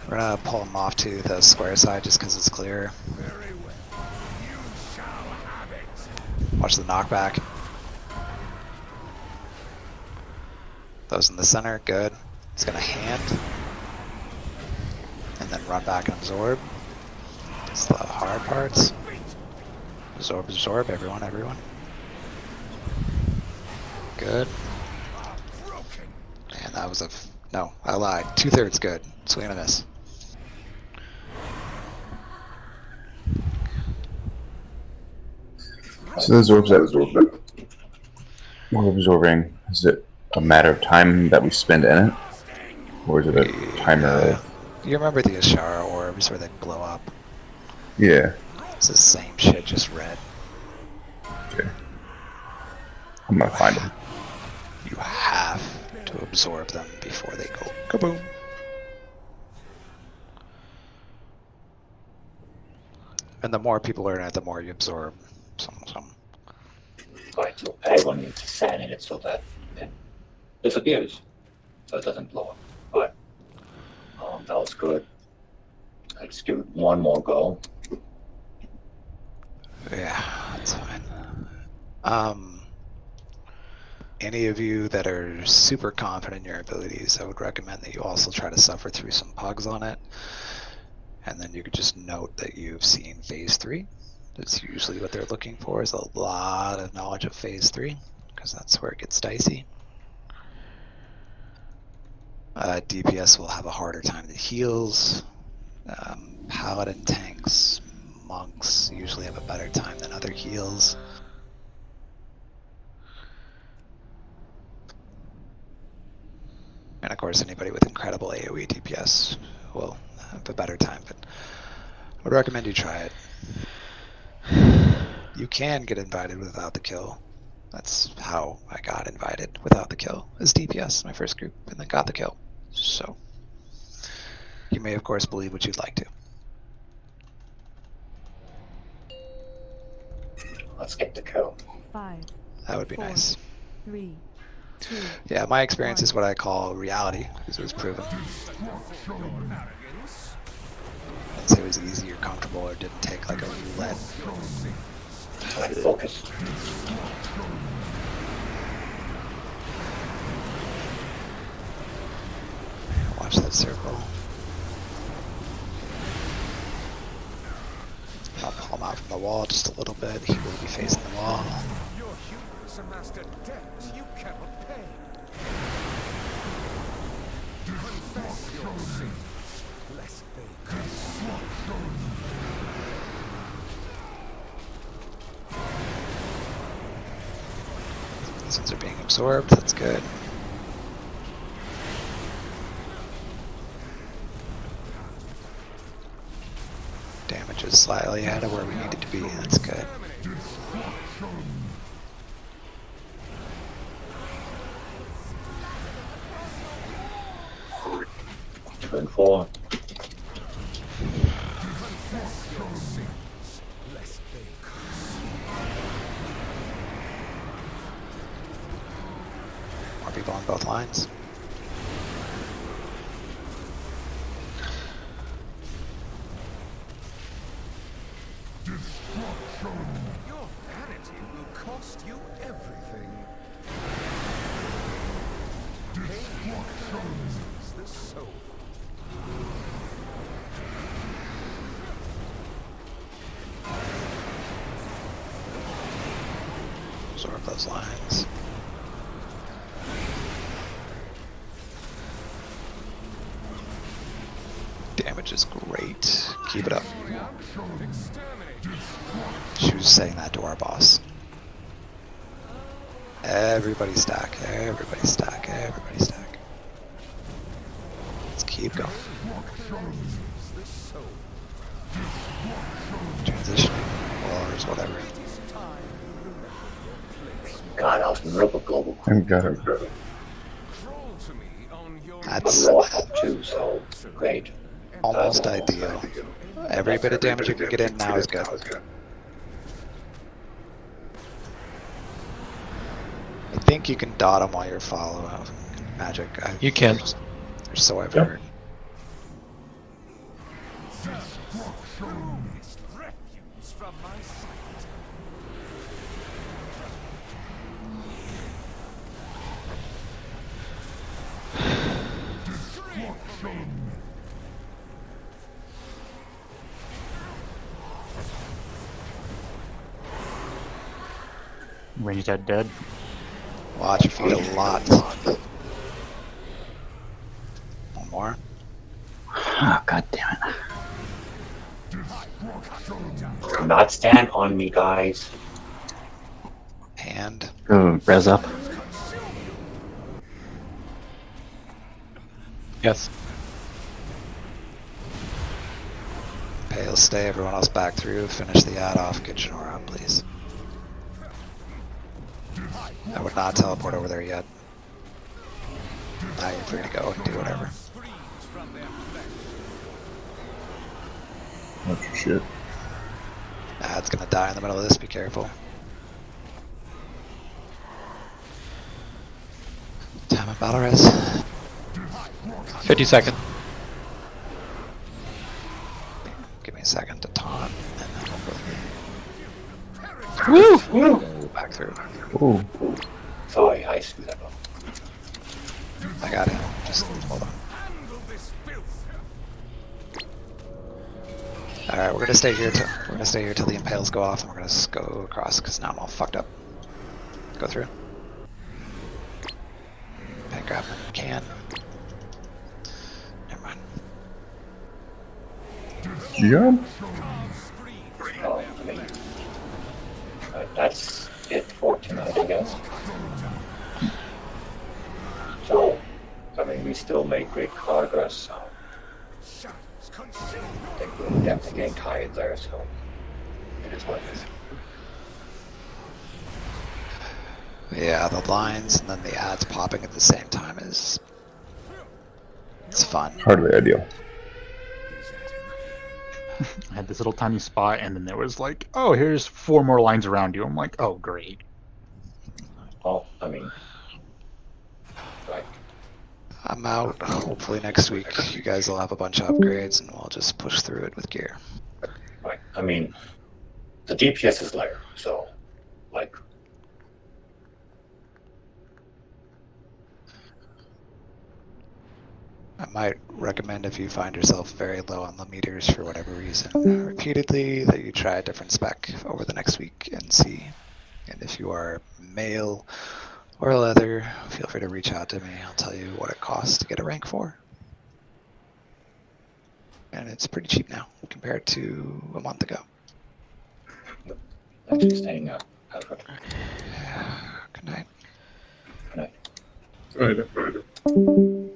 Speaker 15: We're gonna pull him off to the square side just because it's clearer. Watch the knockback. Those in the center, good. He's gonna hand. And then run back and absorb. It's the hard parts. Absorb, absorb, everyone. Good. And that was no, I lied. 2/3 good. Swing and a miss.
Speaker 9: So those orbs that we're absorbing, is it a matter of time that we spend in it? Or is it a timer of...
Speaker 15: You remember the Ashara orbs where they blow up?
Speaker 9: Yeah.
Speaker 15: It's the same shit, just red.
Speaker 9: Okay. I'm gonna find them.
Speaker 15: You have to absorb them before they go kaboom. And the more people are in it, the more you absorb some.
Speaker 12: Right, so everyone needs to stand in it so that it disappears. So it doesn't blow up. But that was good. Let's give it one more go.
Speaker 15: Yeah, that's fine. Any of you that are super confident in your abilities, I would recommend that you also try to suffer through some pugs on it. And then you could just note that you've seen phase 3. That's usually what they're looking for, is a lot of knowledge of phase 3, because that's where it gets dicey. DPS will have a harder time that heals. Paladin tanks, monks usually have a better time than other heals. And of course, anybody with incredible AoE DPS will have a better time, but I would recommend you try it. You can get invited without the kill. That's how I got invited without the kill, as DPS, my first group, and then got the kill. So, you may of course believe what you'd like to.
Speaker 12: Let's get the kill.
Speaker 17: 5.
Speaker 15: That would be
Speaker 17: 4,
Speaker 15: nice.
Speaker 17: 3, 2.
Speaker 15: Yeah, my experience is what I call reality, because it was proven. say was easy or comfortable or didn't take like a roulette.
Speaker 12: Focus.
Speaker 15: Watch that circle. I'll pull him out from the wall just a little bit. He will be facing the wall.
Speaker 2: Your hubris amassed a debt you cannot pay. Confess your sin, lest they curse you.
Speaker 15: These ones are being absorbed. That's good. Damage is slightly ahead of where we needed to be. That's good.
Speaker 12: Turn 4.
Speaker 15: More people on both lines.
Speaker 2: Your vanity will cost you everything. Pain cleanses the soul.
Speaker 15: Absorb those lines. Damage is great. Keep it up. She was saying that to our boss. Everybody stack, everybody stack, everybody stack. Let's keep going. Transitioning, wars, whatever.
Speaker 12: God, I was rubber global.
Speaker 9: And got it.
Speaker 15: That's
Speaker 12: too, so great.
Speaker 15: Almost ideal. Every bit of damage you can get in now is good. I think you can dot them while you're following magic.
Speaker 19: You can.
Speaker 15: They're so I've heard.
Speaker 13: Range that dead.
Speaker 15: Watch your feet a lot. One more.
Speaker 6: Oh, god damn it.
Speaker 12: Do not stand on me, guys.
Speaker 15: Hand.
Speaker 6: Go res up.
Speaker 19: Yes.
Speaker 15: Pale, stay. Everyone else back through. Finish the ad off. Get Shinora up, please. I would not teleport over there yet. Now you're free to go and do whatever.
Speaker 9: Watch your shit.
Speaker 15: It's gonna die in the middle of this, be careful. Time of battle res.
Speaker 19: 50 seconds.
Speaker 15: Give me a second to taunt, and then we'll go through.
Speaker 19: Woo!
Speaker 15: Go back through.
Speaker 9: Ooh.
Speaker 12: Sorry, I screwed that up.
Speaker 15: I got it. Just hold on. Alright, we're gonna stay here till the impales go off, and we're gonna go across because now I'm all fucked up. Go through. Okay, grab them. Can. Never mind.
Speaker 9: Yeah.
Speaker 12: Oh, I mean, that's it for tonight, I guess. So, I mean, we still made great progress. So. I think we're definitely getting tired there, so it is what it is.
Speaker 15: Yeah, the lines and then the ads popping at the same time is... it's fun.
Speaker 9: Hardly ideal.
Speaker 13: I had this little tiny spot, and then there was like, oh, here's 4 more lines around you. I'm like, oh, great.
Speaker 12: Well, I mean, right.
Speaker 15: I'm out. Hopefully next week you guys will have a bunch of upgrades and we'll just push through it with gear.
Speaker 12: Right. I mean, the DPS is layer, so like.
Speaker 15: I might recommend if you find yourself very low on the meters for whatever reason, repeatedly, that you try a different spec over the next week and see. And if you are male or leather, feel free to reach out to me. I'll tell you what it costs to get a rank 4. And it's pretty cheap now compared to a month ago.
Speaker 12: Actually staying up.
Speaker 15: Good night.
Speaker 12: Good night.
Speaker 18: Right.